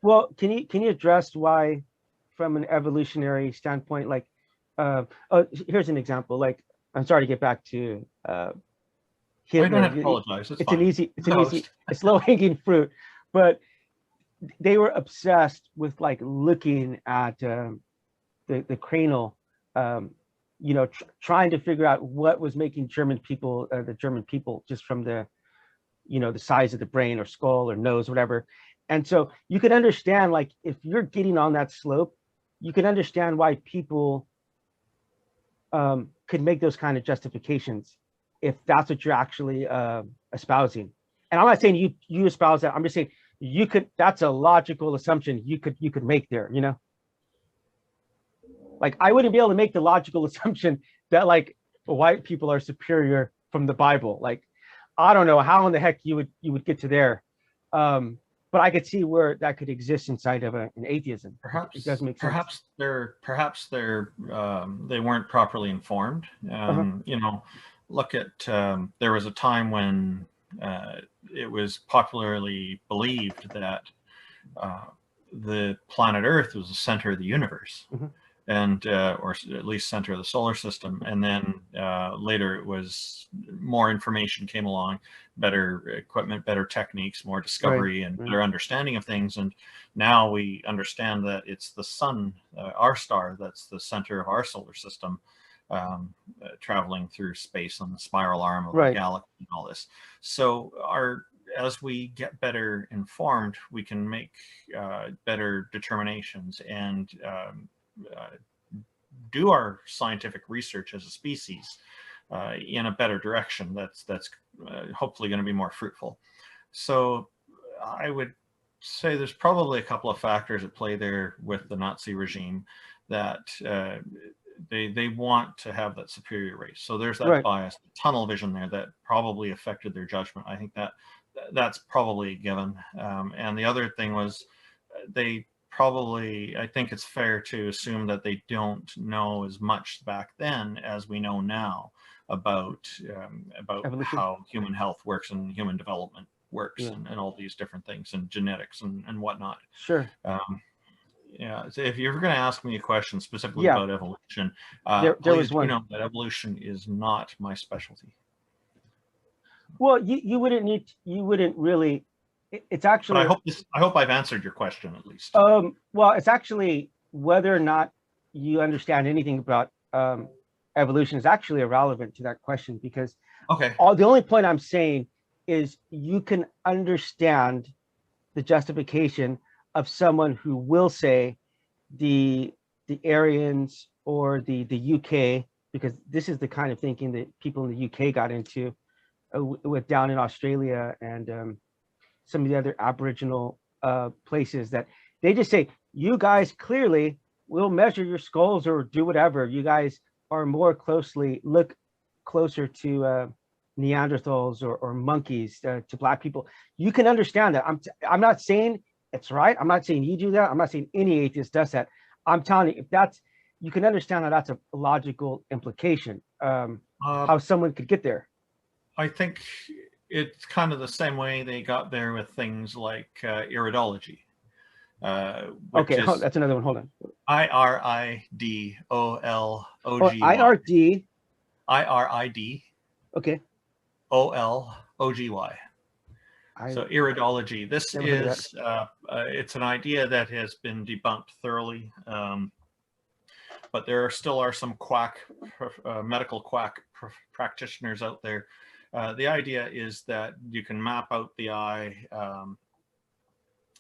Well, can you address why, from an evolutionary standpoint, like, here's an example. Like, I'm sorry to get back to Hitler. I don't have to apologize. It's low hanging fruit, but they were obsessed with like looking at the cranial, trying to figure out what was making the German people, just from the, the size of the brain or skull or nose, whatever. And so you could understand, like, if you're getting on that slope, you can understand why people could make those kind of justifications if that's what you're actually espousing. And I'm not saying you espouse that. I'm just saying that's a logical assumption you could make there, Like, I wouldn't be able to make the logical assumption that like white people are superior from the Bible. Like, I don't know how in the heck you would get to there. But I could see where that could exist inside of an atheism. Perhaps it does make sense. Perhaps they weren't properly informed. Look at there was a time when it was popularly believed that the planet Earth was the center of the universe. and or at least center of the solar system. And then later it was more information came along, better equipment, better techniques, more discovery, and better understanding of things. And now we understand that it's the sun, our star, that's the center of our solar system, traveling through space on the spiral arm of the galaxy and all this. So as we get better informed, we can make better determinations and do our scientific research as a species in a better direction. That's hopefully going to be more fruitful. So I would say there's probably a couple of factors at play there with the Nazi regime, that they want to have that superior race. So there's that bias, tunnel vision there that probably affected their judgment. I think that's probably a given. And the other thing was they probably, I think it's fair to assume that they don't know as much back then as we know now about how human health works and human development works, and all these different things, and genetics and whatnot. Sure. Yeah, so if you're going to ask me a question specifically about evolution, there was one. You know that evolution is not my specialty. Well, you wouldn't really. It's actually. But I hope I've answered your question at least. Well, it's actually whether or not you understand anything about evolution is actually irrelevant to that question, because the only point I'm saying is you can understand the justification of someone who will say the Aryans or the UK, because this is the kind of thinking that people in the UK got into with down in Australia and some of the other Aboriginal places, that they just say, you guys clearly will measure your skulls or do whatever. You guys are look closer to Neanderthals or monkeys to Black people. You can understand that. I'm not saying it's right. I'm not saying you do that. I'm not saying any atheist does that. I'm telling you, you can understand how that's a logical implication, how someone could get there. I think it's kind of the same way they got there with things like iridology. Okay, that's another one. Hold on. IRIDOLOGY. IRD. IRID. Okay. OLOGY. So iridology. This is it's an idea that has been debunked thoroughly, but there still are some medical quack practitioners out there. The idea is that you can map out the eye,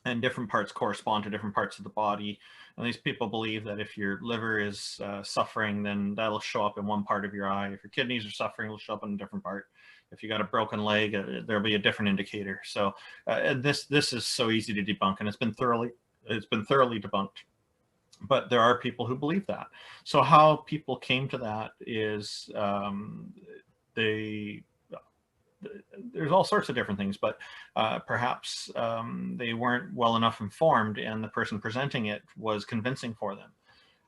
and different parts correspond to different parts of the body. And these people believe that if your liver is suffering, then that'll show up in one part of your eye. If your kidneys are suffering, it'll show up in a different part. If you got a broken leg, there'll be a different indicator. So this is so easy to debunk, and it's been thoroughly debunked. But there are people who believe that. So how people came to that is there's all sorts of different things, but perhaps they weren't well enough informed, and the person presenting it was convincing for them.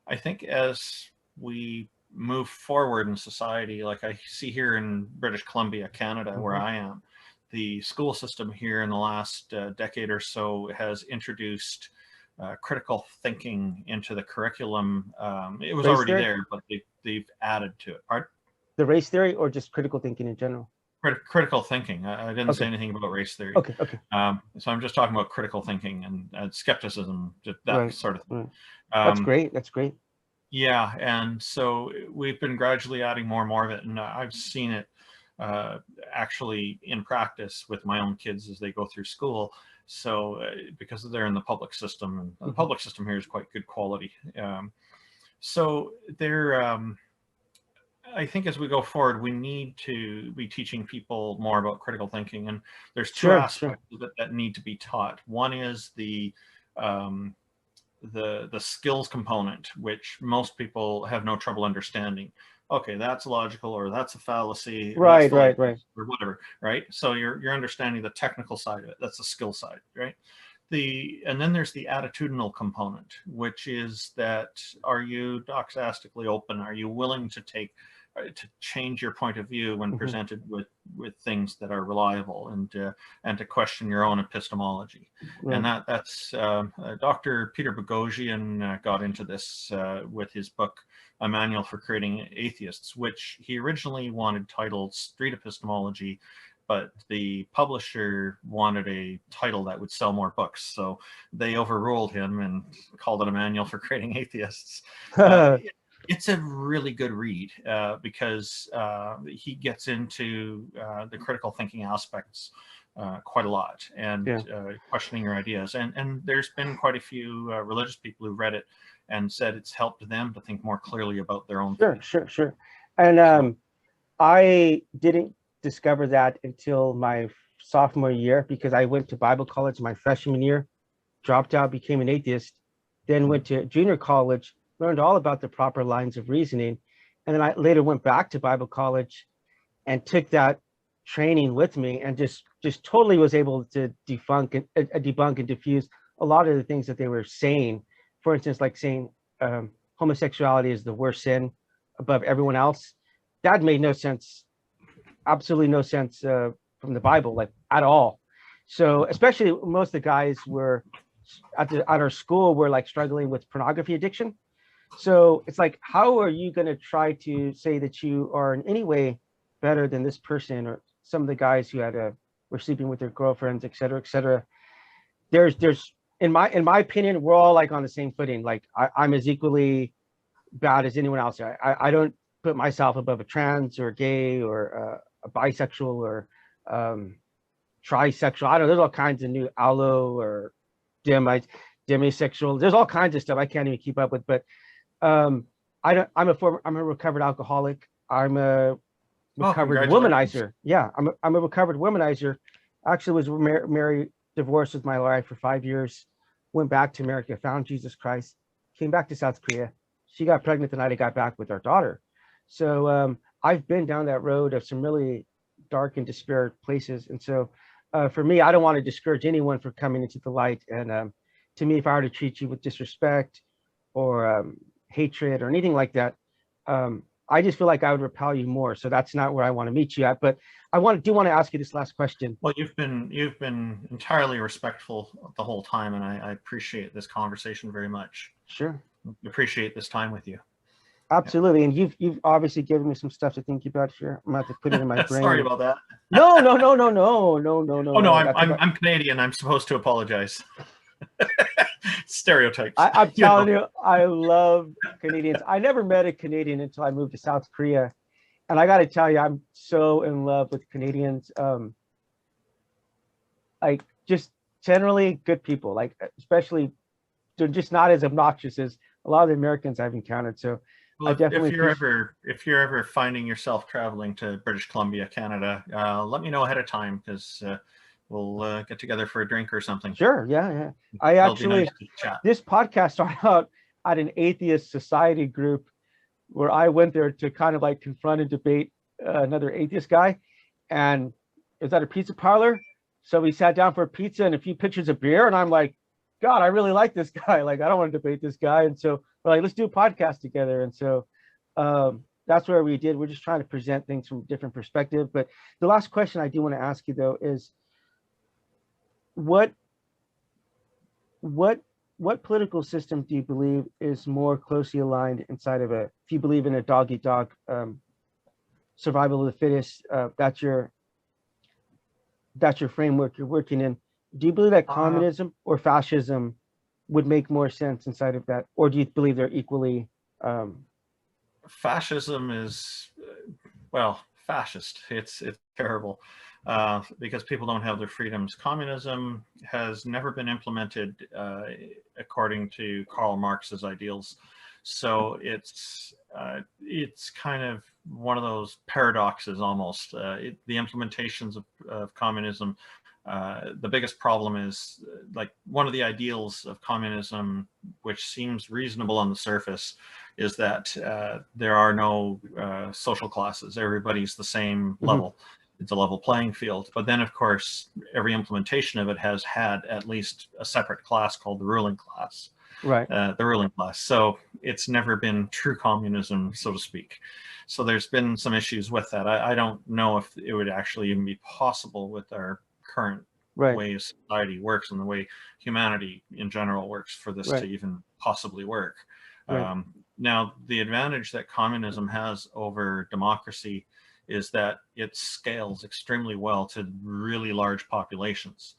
I think as we move forward in society, like I see here in British Columbia, Canada, where I am, the school system here in the last decade or so has introduced critical thinking into the curriculum. It was already there, but they've added to it. Pardon? The race theory, or just critical thinking in general? Critical thinking. I didn't say anything about race theory. Okay. So I'm just talking about critical thinking and skepticism, that sort of thing. That's great. That's great. Yeah, and so we've been gradually adding more and more of it, and I've seen it actually in practice with my own kids as they go through school. So because they're in the public system, and the public system here is quite good quality. So they're I think as we go forward, we need to be teaching people more about critical thinking, and there's two aspects of it that need to be taught. One is the skills component, which most people have no trouble understanding. Okay, that's logical, or that's a fallacy, right, or whatever, right? So you're understanding the technical side of it. That's the skill side, right? And then there's the attitudinal component, which is that, are you doxastically open? Are you willing to take to change your point of view when presented with things that are reliable, and to question your own epistemology. And that's Dr. Peter Boghossian got into this with his book A Manual for Creating Atheists, which he originally wanted titled Street Epistemology, but the publisher wanted a title that would sell more books, so they overruled him and called it A Manual for Creating Atheists. It's a really good read because he gets into the critical thinking aspects quite a lot, and questioning your ideas. And there's been quite a few religious people who read it and said it's helped them to think more clearly about their own faith. Sure. And I didn't discover that until my sophomore year, because I went to Bible college my freshman year, dropped out, became an atheist, then went to junior college, learned all about the proper lines of reasoning. And then I later went back to Bible college and took that training with me, and just totally was able to debunk and diffuse a lot of the things that they were saying. For instance, like saying homosexuality is the worst sin above everyone else. That made no sense, absolutely no sense from the Bible, like at all. So especially most of the guys were at our school were like struggling with pornography addiction. So it's like, how are you going to try to say that you are in any way better than this person, or some of the guys who were sleeping with their girlfriends, et cetera, et cetera. There's in my opinion, we're all like on the same footing. Like I'm as equally bad as anyone else. I don't put myself above a trans or gay or a bisexual or trisexual. I don't know, there's all kinds of new allo or demisexual. There's all kinds of stuff I can't even keep up with. But I'm a recovered alcoholic. I'm a recovered womanizer. Yeah, I'm a recovered womanizer. Actually was married, divorced with my wife for 5 years, went back to America, found Jesus Christ, came back to South Korea. She got pregnant the night I got back with our daughter. So I've been down that road of some really dark and despair places. And so for me, I don't want to discourage anyone from coming into the light. And to me, if I were to treat you with disrespect or hatred or anything like that, I just feel like I would repel you more. So that's not where I want to meet you at. But I do want to ask you this last question. Well, you've been entirely respectful the whole time, and I appreciate this conversation very much. Sure. Appreciate this time with you. Absolutely. And you've obviously given me some stuff to think about here. I'm about to put it in my brain. Sorry about that. No. Oh no, I'm Canadian. I'm supposed to apologize. Stereotypes. I'm telling you, I love Canadians. I never met a Canadian until I moved to South Korea. And I got to tell you, I'm so in love with Canadians. Like just generally good people, like especially they're just not as obnoxious as a lot of the Americans I've encountered. So well, if you're ever finding yourself traveling to British Columbia, Canada, let me know ahead of time, because we'll get together for a drink or something. Sure. Yeah. I actually, nice to chat. This podcast started out at an atheist society group where I went there to kind of like confront and debate another atheist guy. And it was at a pizza parlor. So we sat down for a pizza and a few pitchers of beer. And I'm like, God, I really like this guy. Like, I don't want to debate this guy. And so we're like, let's do a podcast together. And so that's where we did. We're just trying to present things from a different perspective. But the last question I do want to ask you, though, is what political system do you believe is more closely aligned inside of if you believe in a dog eat dog, survival of the fittest, that's your framework you're working in. Do you believe that communism or fascism would make more sense inside of that? Or do you believe they're equally? Fascism is, well, fascist. It's terrible. Because people don't have their freedoms. Communism has never been implemented according to Karl Marx's ideals. So it's kind of one of those paradoxes almost. The implementations of communism, the biggest problem is like one of the ideals of communism, which seems reasonable on the surface, is that there are no social classes. Everybody's the same level. it's a level playing field. But then, of course, every implementation of it has had at least a separate class called the ruling class. Right. The ruling class. So it's never been true communism, so to speak. So there's been some issues with that. I don't know if it would actually even be possible with our current way society works and the way humanity in general works for this to even possibly work. Now, the advantage that communism has over democracy is that it scales extremely well to really large populations.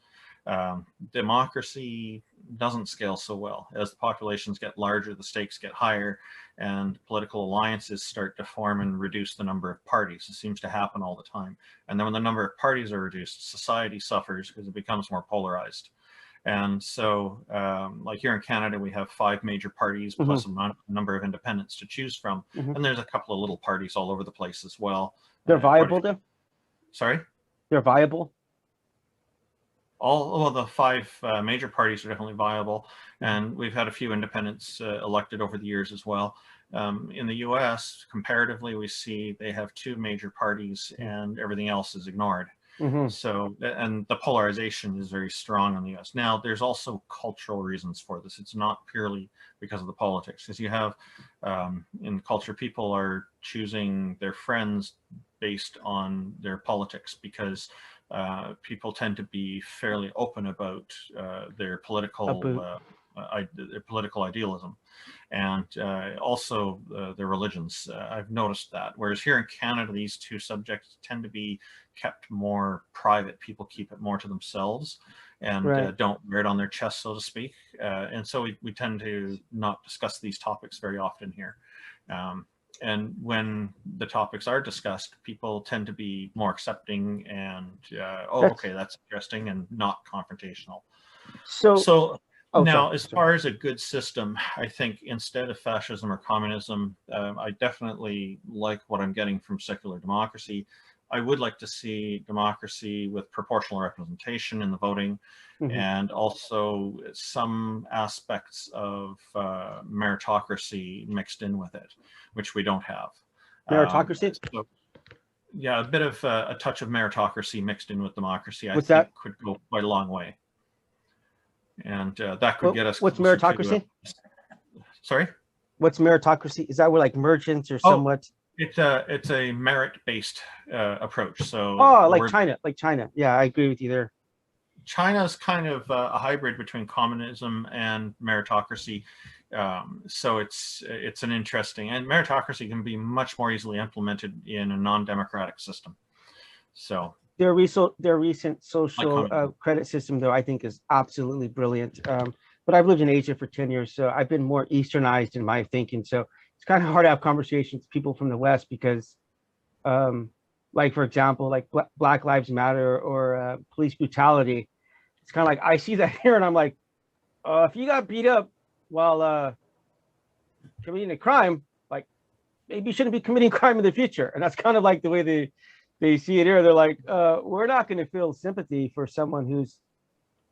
Democracy doesn't scale so well. As the populations get larger, the stakes get higher, and political alliances start to form and reduce the number of parties. It seems to happen all the time. And then when the number of parties are reduced, society suffers because it becomes more polarized. And so, like here in Canada, we have 5 major parties plus a number of independents to choose from. And there's a couple of little parties all over the place as well. They're viable, though? Sorry? They're viable? All of the 5 major parties are definitely viable, and we've had a few independents elected over the years as well. In the US, comparatively, we see they have 2 major parties and everything else is ignored. So, and the polarization is very strong in the US. Now, there's also cultural reasons for this. It's not purely because of the politics, because you have, in culture, people are choosing their friends based on their politics, because people tend to be fairly open about their political idealism, and also their religions. I've noticed that. Whereas here in Canada, these 2 subjects tend to be kept more private. People keep it more to themselves and don't wear it on their chest, so to speak. And so we tend to not discuss these topics very often here. And when the topics are discussed, people tend to be more accepting and, okay, that's interesting, and not confrontational. So now, as far as a good system, I think instead of fascism or communism, I definitely like what I'm getting from secular democracy. I would like to see democracy with proportional representation in the voting, and also some aspects of meritocracy mixed in with it, which we don't have. Meritocracy? Yeah, a bit of a touch of meritocracy mixed in with democracy, I think could go quite a long way. And that could get us. What's meritocracy? Sorry? What's meritocracy? Is that where like merchants or somewhat? It's a merit-based approach. So like China. Yeah, I agree with you there. China's kind of a hybrid between communism and meritocracy. So it's an interesting, and meritocracy can be much more easily implemented in a non-democratic system. So their recent social credit system, though, I think is absolutely brilliant. But I've lived in Asia for 10 years, so I've been more Easternized in my thinking. So it's kind of hard to have conversations with people from the West because, like, for example, like Black Lives Matter or police brutality, it's kind of like I see that here and I'm like, if you got beat up while committing a crime, like maybe you shouldn't be committing crime in the future. And that's kind of like the way they see it here. They're like, we're not going to feel sympathy for someone who's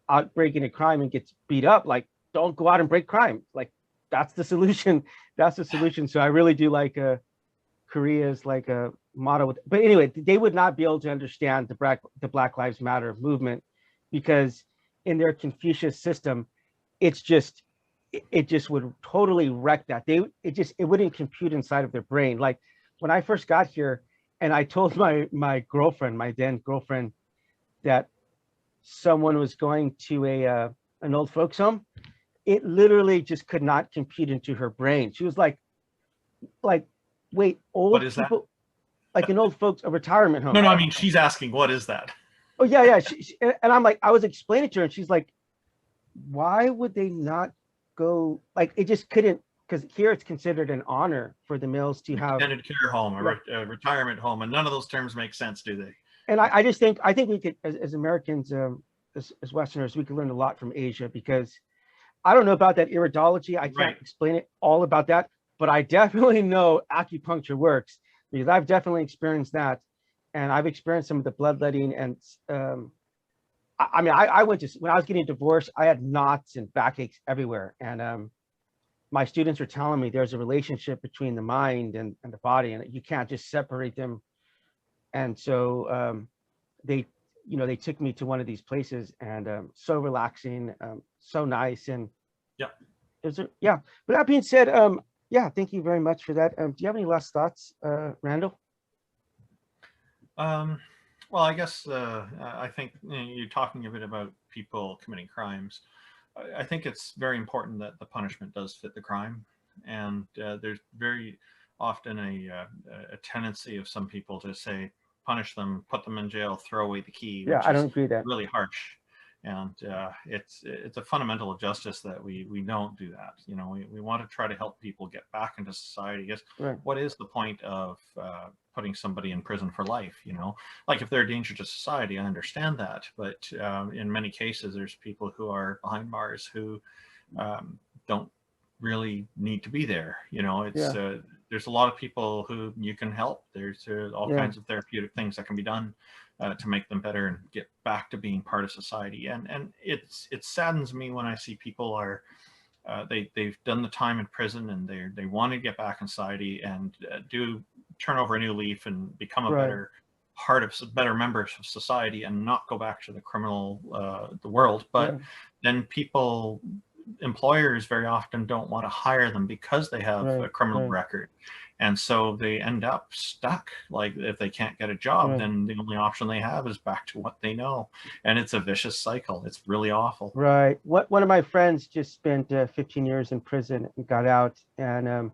out breaking a crime and gets beat up. Like, don't go out and break crime. Like, that's the solution. That's the solution. So I really do like Korea's like a motto. But anyway, they would not be able to understand the Black Lives Matter movement because in their Confucius system, it just would totally wreck that. It wouldn't compute inside of their brain. Like when I first got here and I told my girlfriend, my then girlfriend, that someone was going to an old folks home, it literally just could not compute into her brain. She was like, wait, old people, like an old folks, a retirement home. No, I mean, she's asking, what is that? Oh yeah. And I'm like, I was explaining to her and she's like, why would they not go? Like, it just couldn't, because here it's considered an honor for the males to have extended care home, a retirement home, and none of those terms make sense, do they? And I just think we could, as Americans, as Westerners, we could learn a lot from Asia because I don't know about that iridology. I can't explain it all about that, but I definitely know acupuncture works because I've definitely experienced that, and I've experienced some of the bloodletting. And I mean, I went to, when I was getting divorced, I had knots and backaches everywhere, and my students are telling me there's a relationship between the mind and the body, and you can't just separate them. And so they, they took me to one of these places, and so relaxing, so nice. And Yeah. yeah. With that being said, yeah, thank you very much for that. Do you have any last thoughts, Randall? Well, I guess I think you're talking a bit about people committing crimes. I think it's very important that the punishment does fit the crime, and there's very often a tendency of some people to say, punish them, put them in jail, throw away the key, Yeah, which I don't is agree that. really harsh. And it's a fundamental injustice that we don't do that. We want to try to help people get back into society. Yes. Right. What is the point of putting somebody in prison for life? Like, if they're a danger to society, I understand that. But in many cases, there's people who are behind bars who don't really need to be there. There's a lot of people who you can help. There's all kinds of therapeutic things that can be done to make them better and get back to being part of society. And it saddens me when I see people are they've done the time in prison, and they want to get back in society and do turn over a new leaf and become a better members of society, and not go back to the criminal the world. But then employers very often don't want to hire them because they have a criminal record. And so they end up stuck. Like, if they can't get a job, then the only option they have is back to what they know. And it's a vicious cycle. It's really awful. Right. One of my friends just spent 15 years in prison and got out. And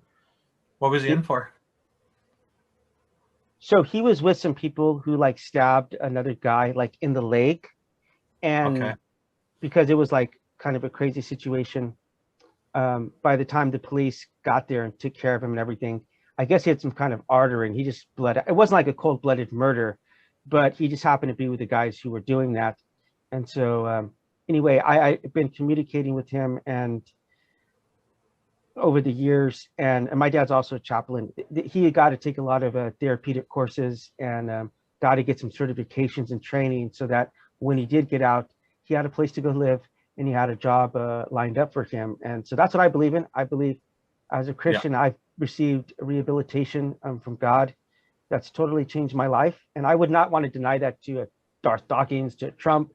what was he in for? So he was with some people who like stabbed another guy like in the leg. And because it was like kind of a crazy situation, by the time the police got there and took care of him and everything, I guess he had some kind of artery and he just bled. It wasn't like a cold-blooded murder, but he just happened to be with the guys who were doing that. And so anyway, I've been communicating with him and over the years, and my dad's also a chaplain. He got to take a lot of therapeutic courses and got to get some certifications and training so that when he did get out, he had a place to go live and he had a job lined up for him. And so that's what I believe in. I believe as a Christian, I've received rehabilitation from God. That's totally changed my life. And I would not want to deny that to Darth Dawkins, to Trump,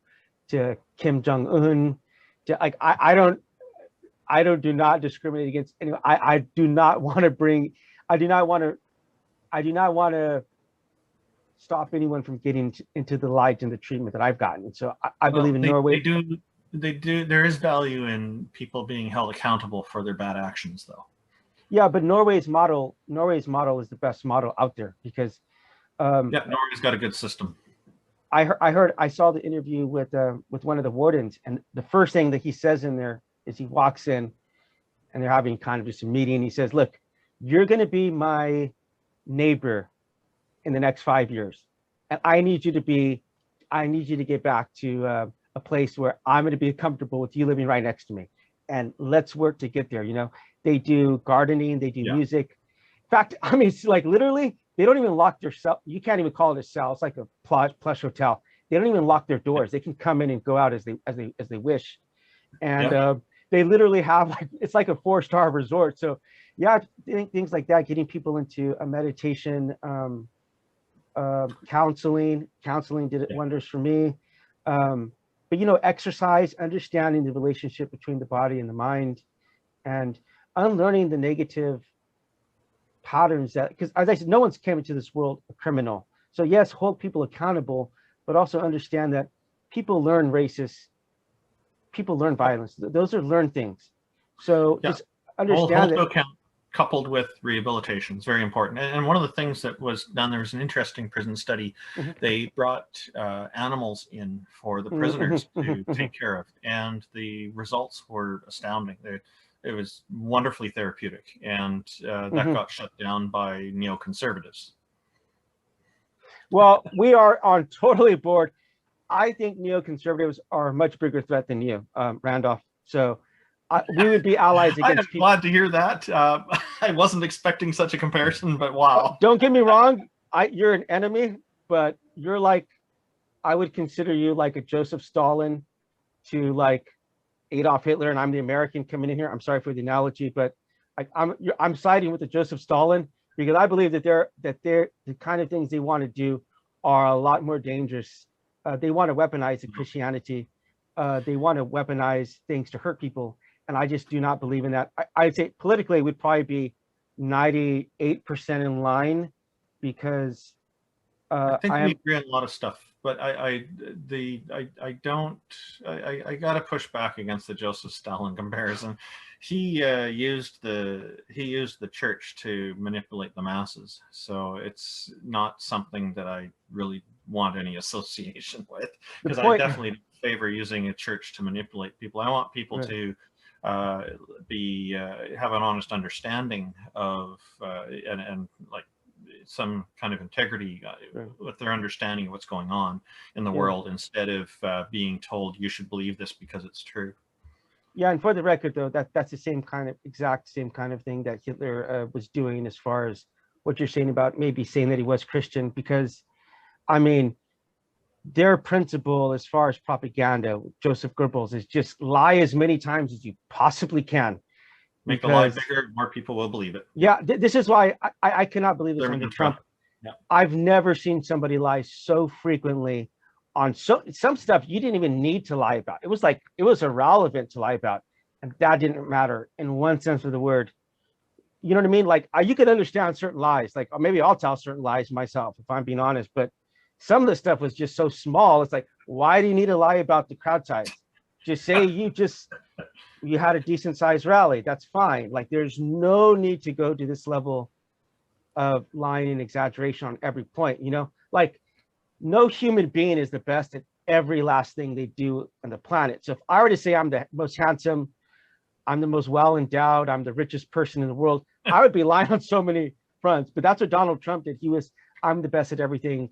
to Kim Jong-un, to like, I do not discriminate against anyone. I do not want to stop anyone from getting into the light and the treatment that I've gotten. And so I believe in Norway. They do. There is value in people being held accountable for their bad actions, though. Yeah, but Norway's model is the best model out there because Norway's got a good system. I saw the interview with one of the wardens, and the first thing that he says in there is he walks in and they're having kind of just a meeting. He says, look, you're going to be my neighbor in the next 5 years. And I need you to get back to a place where I'm going to be comfortable with you living right next to me. And let's work to get there. They do gardening, they do music. In fact, I mean, it's like literally, they don't even lock their cell. You can't even call it a cell. It's like a plush hotel. They don't even lock their doors. They can come in and go out as they wish. And they literally have it's like a 4-star resort. So yeah, things like that, getting people into a meditation, counseling did wonders for me. But exercise, understanding the relationship between the body and the mind, and unlearning the negative patterns that, because as I said, no one's came into this world a criminal. So yes, hold people accountable, but also understand that people learn people learn violence. Those are learned things. So just understand that. Coupled with rehabilitation is very important. And one of the things that was done, there was an interesting prison study. They brought animals in for the prisoners to take care of, and the results were astounding. It was wonderfully therapeutic, and that got shut down by neoconservatives. Well, we are on totally board. I think neoconservatives are a much bigger threat than you, Randolph. So we would be allies against people. I'm glad to hear that. I wasn't expecting such a comparison, but wow. Don't get me wrong. You're an enemy, but you're like, I would consider you like a Joseph Stalin to like Adolf Hitler, and I'm the American coming in here. I'm sorry for the analogy, but I'm siding with the Joseph Stalin because I believe that the kind of things they want to do are a lot more dangerous They want to weaponize the Christianity. They want to weaponize things to hurt people. And I just do not believe in that. I'd say politically it would probably be 98% in line, because I think I we am. agree on a lot of stuff, but I gotta push back against the Joseph Stalin comparison. He used the church to manipulate the masses, so it's not something that I really want any association with, because I definitely don't favor using a church to manipulate people. I want people to have an honest understanding of and like some kind of integrity with their understanding of what's going on in the world, instead of being told you should believe this because it's true. Yeah, and for the record, though, that's the exact same kind of thing that Hitler was doing, as far as what you're saying about maybe saying that he was Christian, because, I mean, their principle as far as propaganda, Joseph Goebbels, is just lie as many times as you possibly can. Make the lie bigger, more people will believe it. Yeah, this is why I cannot believe this under Trump. Yeah. I've never seen somebody lie so frequently on some stuff you didn't even need to lie about. It was like, it was irrelevant to lie about, and that didn't matter in one sense of the word. You know what I mean? Like, you could understand certain lies, like, or maybe I'll tell certain lies myself if I'm being honest, but some of the stuff was just so small. It's like, why do you need to lie about the crowd size? Just say you had a decent sized rally. That's fine. Like, there's no need to go to this level of lying and exaggeration on every point, you know? Like, no human being is the best at every last thing they do on the planet. So if I were to say I'm the most handsome, I'm the most well-endowed, I'm the richest person in the world, I would be lying on so many fronts. But that's what Donald Trump did. I'm the best at everything.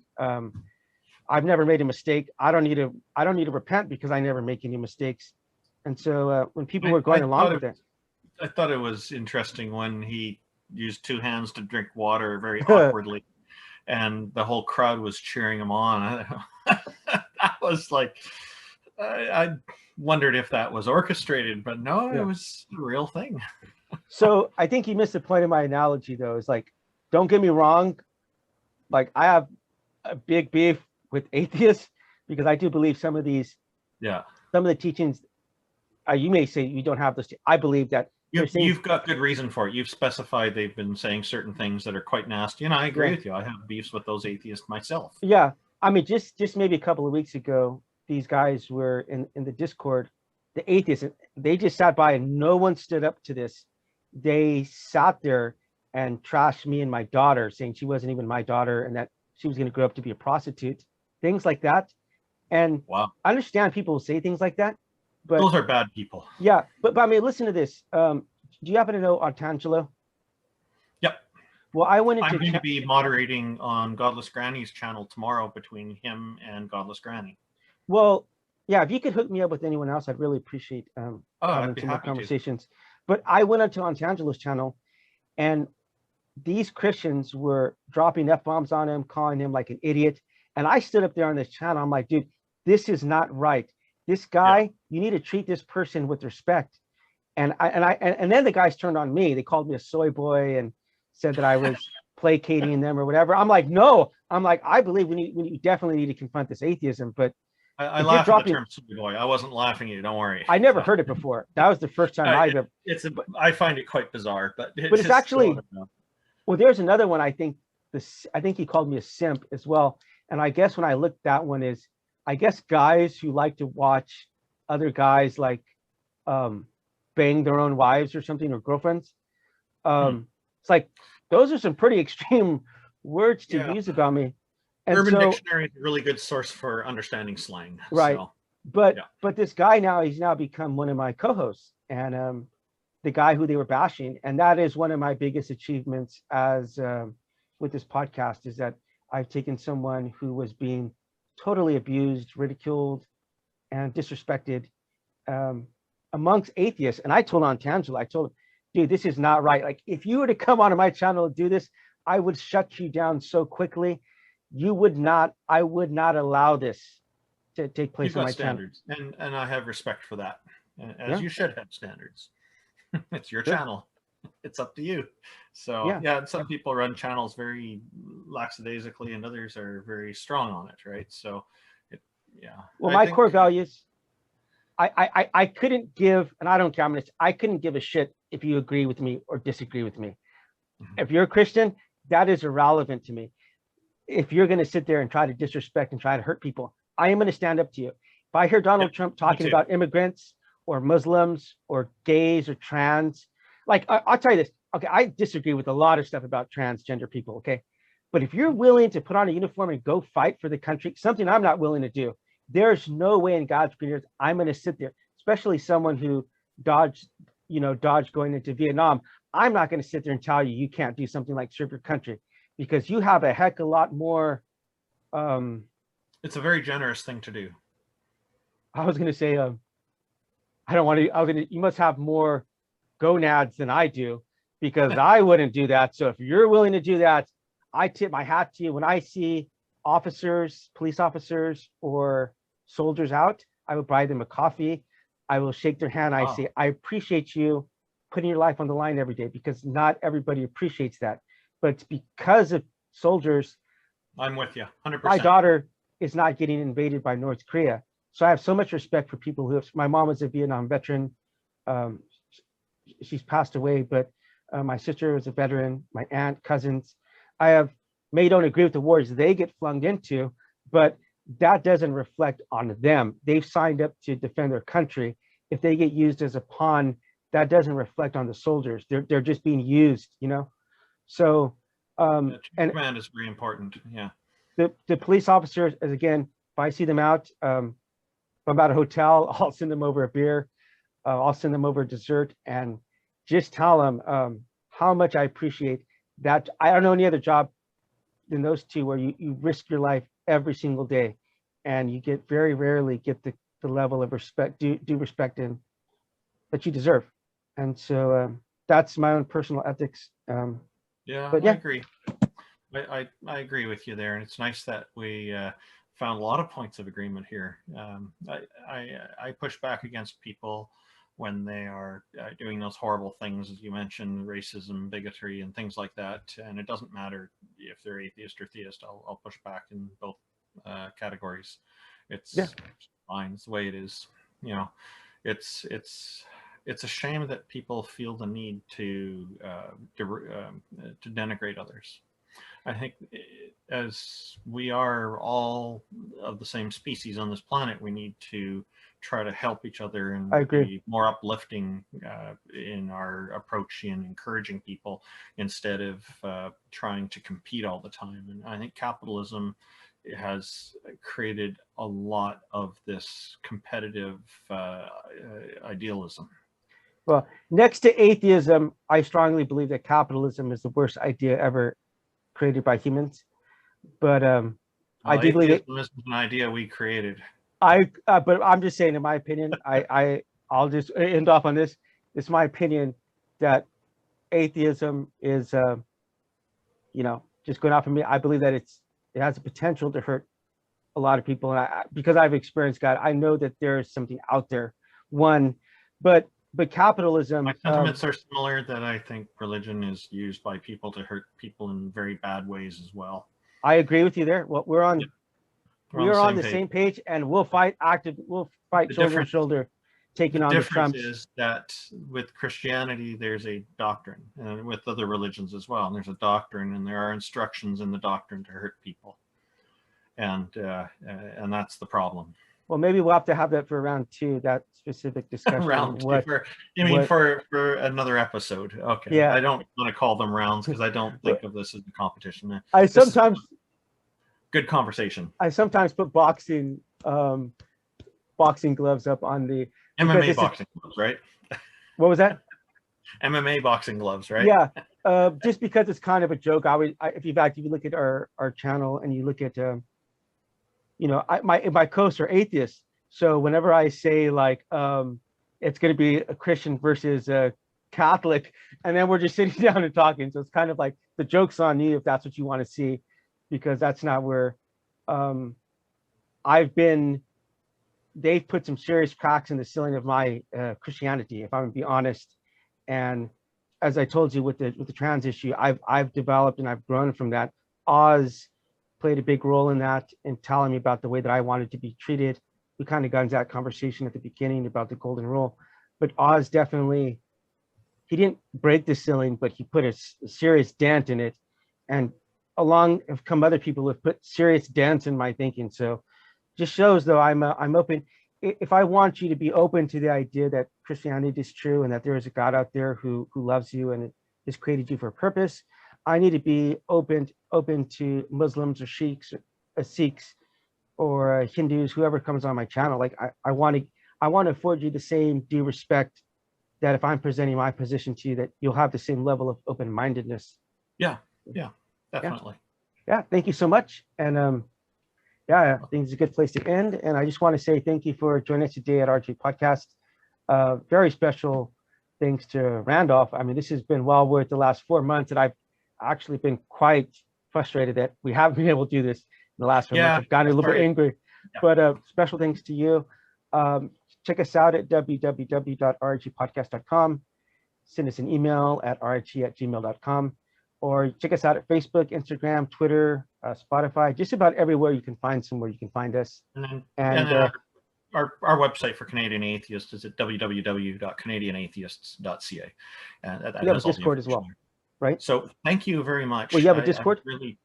I've never made a mistake. I don't need to repent, because I never make any mistakes. And so when people were going along with it, I thought it was interesting when he used two hands to drink water very awkwardly, and the whole crowd was cheering him on. That was like, I wondered if that was orchestrated, but no, it was a real thing. So I think he missed the point of my analogy, though. It's like, don't get me wrong. Like, I have a big beef with atheists, because I do believe some of the teachings, you may say you don't have those. I believe that you've got good reason for it. You've specified they've been saying certain things that are quite nasty, and I agree with you. I have beefs with those atheists myself. Yeah, I mean, just maybe a couple of weeks ago, these guys were in the Discord, the atheists. They just sat by and no one stood up to this. They sat there and trashed me and my daughter, saying she wasn't even my daughter and that she was going to grow up to be a prostitute, things like that. And wow, I understand people will say things like that, but those are bad people. Yeah, but I mean, listen to this. Do you happen to know Artangelo? Yep. Well, I'm going to be moderating on Godless Granny's channel tomorrow between him and Godless Granny. Well, yeah, if you could hook me up with anyone else, I'd really appreciate having some more conversations. But I went onto Antangelo's channel, and these Christians were dropping F-bombs on him, calling him like an idiot. And I stood up there on this channel. I'm like, dude, this is not right. This guy, you need to treat this person with respect. And then the guys turned on me. They called me a soy boy and said that I was placating them or whatever. I'm like, no. I'm like, I believe we definitely need to confront this atheism. But I laugh at the term soy boy. I wasn't laughing at you. Don't worry. I never heard it before. That was the first time I've ever. I find it quite bizarre, but it's actually. Well, there's another one. I think he called me a simp as well. And I guess when I looked, that one is, I guess, guys who like to watch other guys like bang their own wives or something, or girlfriends. It's like, those are some pretty extreme words to use about me. And Urban Dictionary is a really good source for understanding slang. Right. So, but this guy now, he's now become one of my co-hosts, and the guy who they were bashing. And that is one of my biggest achievements as with this podcast, is that I've taken someone who was being totally abused, ridiculed, and disrespected amongst atheists. And I told Antangelo, I told him, dude, this is not right. Like, if you were to come onto my channel and do this, I would shut you down so quickly. I would not allow this to take place on my standards. Channel. And I have respect for that. As you should have standards. It's your channel. It's up to you. So some people run channels very lackadaisically, and others are very strong on it, right? So yeah. Well, I my think core values, I couldn't give, and I don't care, I couldn't give a shit if you agree with me or disagree with me. If you're a Christian, that is irrelevant to me. If you're going to sit there and try to disrespect and try to hurt people, I am going to stand up to you. If I hear Donald Trump talking about immigrants or Muslims or gays or trans, like I'll tell you this. Okay, I disagree with a lot of stuff about transgender people. Okay, but if you're willing to put on a uniform and go fight for the country, something I'm not willing to do, there's no way in God's green earth I'm going to sit there, especially someone who dodged going into Vietnam. I'm not going to sit there and tell you can't do something like serve your country, because you have a heck of a lot more. It's a very generous thing to do. I was going to say, I don't want to. You must have more gonads than I do, because I wouldn't do that. So if you're willing to do that, I tip my hat to you. When I see officers, police officers, or soldiers out, I will buy them a coffee. I will shake their hand. I say, I appreciate you putting your life on the line every day, because not everybody appreciates that. But it's because of soldiers. I'm with you, 100%. My daughter is not getting invaded by North Korea. So I have so much respect for people who have. My mom was a Vietnam veteran. She's passed away, but my sister was a veteran, my aunt, cousins. I may don't agree with the wars they get flung into, but that doesn't reflect on them. They've signed up to defend their country. If they get used as a pawn, that doesn't reflect on the soldiers. They're just being used, So command is very important. Yeah. The police officers, as again, if I see them out, if I'm at a hotel, I'll send them over a beer. I'll send them over a dessert, and just tell them how much I appreciate that. I don't know any other job than those two where you risk your life every single day, and you get very rarely get the level of respect, due respect in that you deserve. And so that's my own personal ethics. Yeah, but I agree. I agree with you there, and it's nice that we found a lot of points of agreement here. I push back against people when they are doing those horrible things, as you mentioned, racism, bigotry, and things like that. And it doesn't matter if they're atheist or theist. I'll push back in both categories. It's fine. It's the way it is. It's a shame that people feel the need to denigrate others. I think as we are all of the same species on this planet, we need to try to help each other and be more uplifting in our approach in encouraging people, instead of trying to compete all the time. And I think capitalism has created a lot of this competitive idealism. Well, next to atheism, I strongly believe that capitalism is the worst idea ever created by humans. But I do believe atheism is an idea we created. But I'm just saying, in my opinion, I'll just end off on this. It's my opinion that atheism is, just going off of me. I believe that it has the potential to hurt a lot of people, and because I've experienced God, I know that there is something out there. But capitalism. My sentiments are similar. That I think religion is used by people to hurt people in very bad ways as well. I agree with you there. Well, we're on the same page, and we'll fight shoulder to shoulder, taking on the Trumps. The difference is that with Christianity, there's a doctrine, and with other religions as well. And there's a doctrine, and there are instructions in the doctrine to hurt people, and that's the problem. Well, maybe we'll have to have that for round 2, that specific discussion. Round 2 for another episode. Okay. Yeah. I don't want to call them rounds, because I don't think of this as a competition. Good conversation. I sometimes put boxing gloves up on the MMA boxing gloves, right? What was that? MMA boxing gloves, right? Yeah. Just because it's kind of a joke. If you look at our channel and you look at my co-hosts are atheists, so whenever I say like it's going to be a Christian versus a Catholic, and then we're just sitting down and talking, so it's kind of like the joke's on you if that's what you want to see, because that's not where they've put some serious cracks in the ceiling of my Christianity, if I'm going to be honest. And as I told you with the trans issue, I've developed and I've grown from that. Oz played a big role in that, in telling me about the way that I wanted to be treated. We kind of got into that conversation at the beginning about the golden rule, but Oz definitely, he didn't break the ceiling, but he put a serious dent in it. And along have come other people who have put serious dents in my thinking. So just shows, though, I'm open. If I want you to be open to the idea that Christianity is true and that there is a God out there who loves you and has created you for a purpose, I need to be open to Muslims or Sheiks or Sikhs or Hindus, whoever comes on my channel. Like I want to afford you the same due respect that if I'm presenting my position to you, that you'll have the same level of open-mindedness. Yeah, definitely. Yeah, thank you so much. And yeah, I think it's a good place to end. And I just want to say thank you for joining us today at RHE Podcast. Very special thanks to Randolph. I mean, this has been well worth the last 4 months, and I've actually been quite frustrated that we haven't been able to do this in the last 4 months. I've gotten a little bit angry, but special thanks to you. Check us out at www.rhepodcast.com. Send us an email at rhe@gmail.com, or check us out at Facebook, Instagram, Twitter, Spotify, just about everywhere you can find somewhere you can find us. And our website for Canadian Atheists is at www.canadianatheists.ca. And that we have a Discord as well, right? So thank you very much. Well, you have a Discord? Really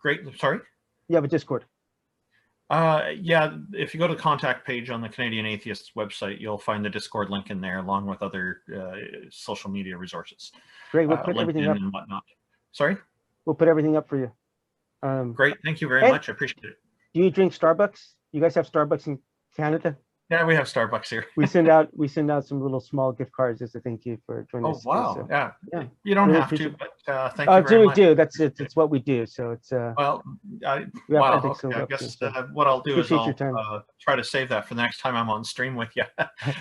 great. Sorry? You have a Discord? Yeah, if you go to the contact page on the Canadian Atheists website, you'll find the Discord link in there, along with other social media resources. Great, we'll put everything up. And whatnot. Sorry? We'll put everything up for you. Great, thank you very much. I appreciate it. Do you drink Starbucks? You guys have Starbucks in Canada? Yeah, we have Starbucks here. we send out some little small gift cards as a thank you for joining us. Oh wow! So, yeah, you don't really have to, but thank you very much. We do. That's it. It's what we do. So it's well, wow. Okay. I guess what I'll do is I'll try to save that for the next time I'm on stream with you.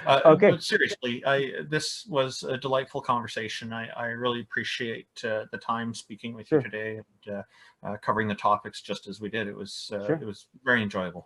Okay. But seriously, this was a delightful conversation. I really appreciate the time speaking with you today and covering the topics just as we did. It was very enjoyable.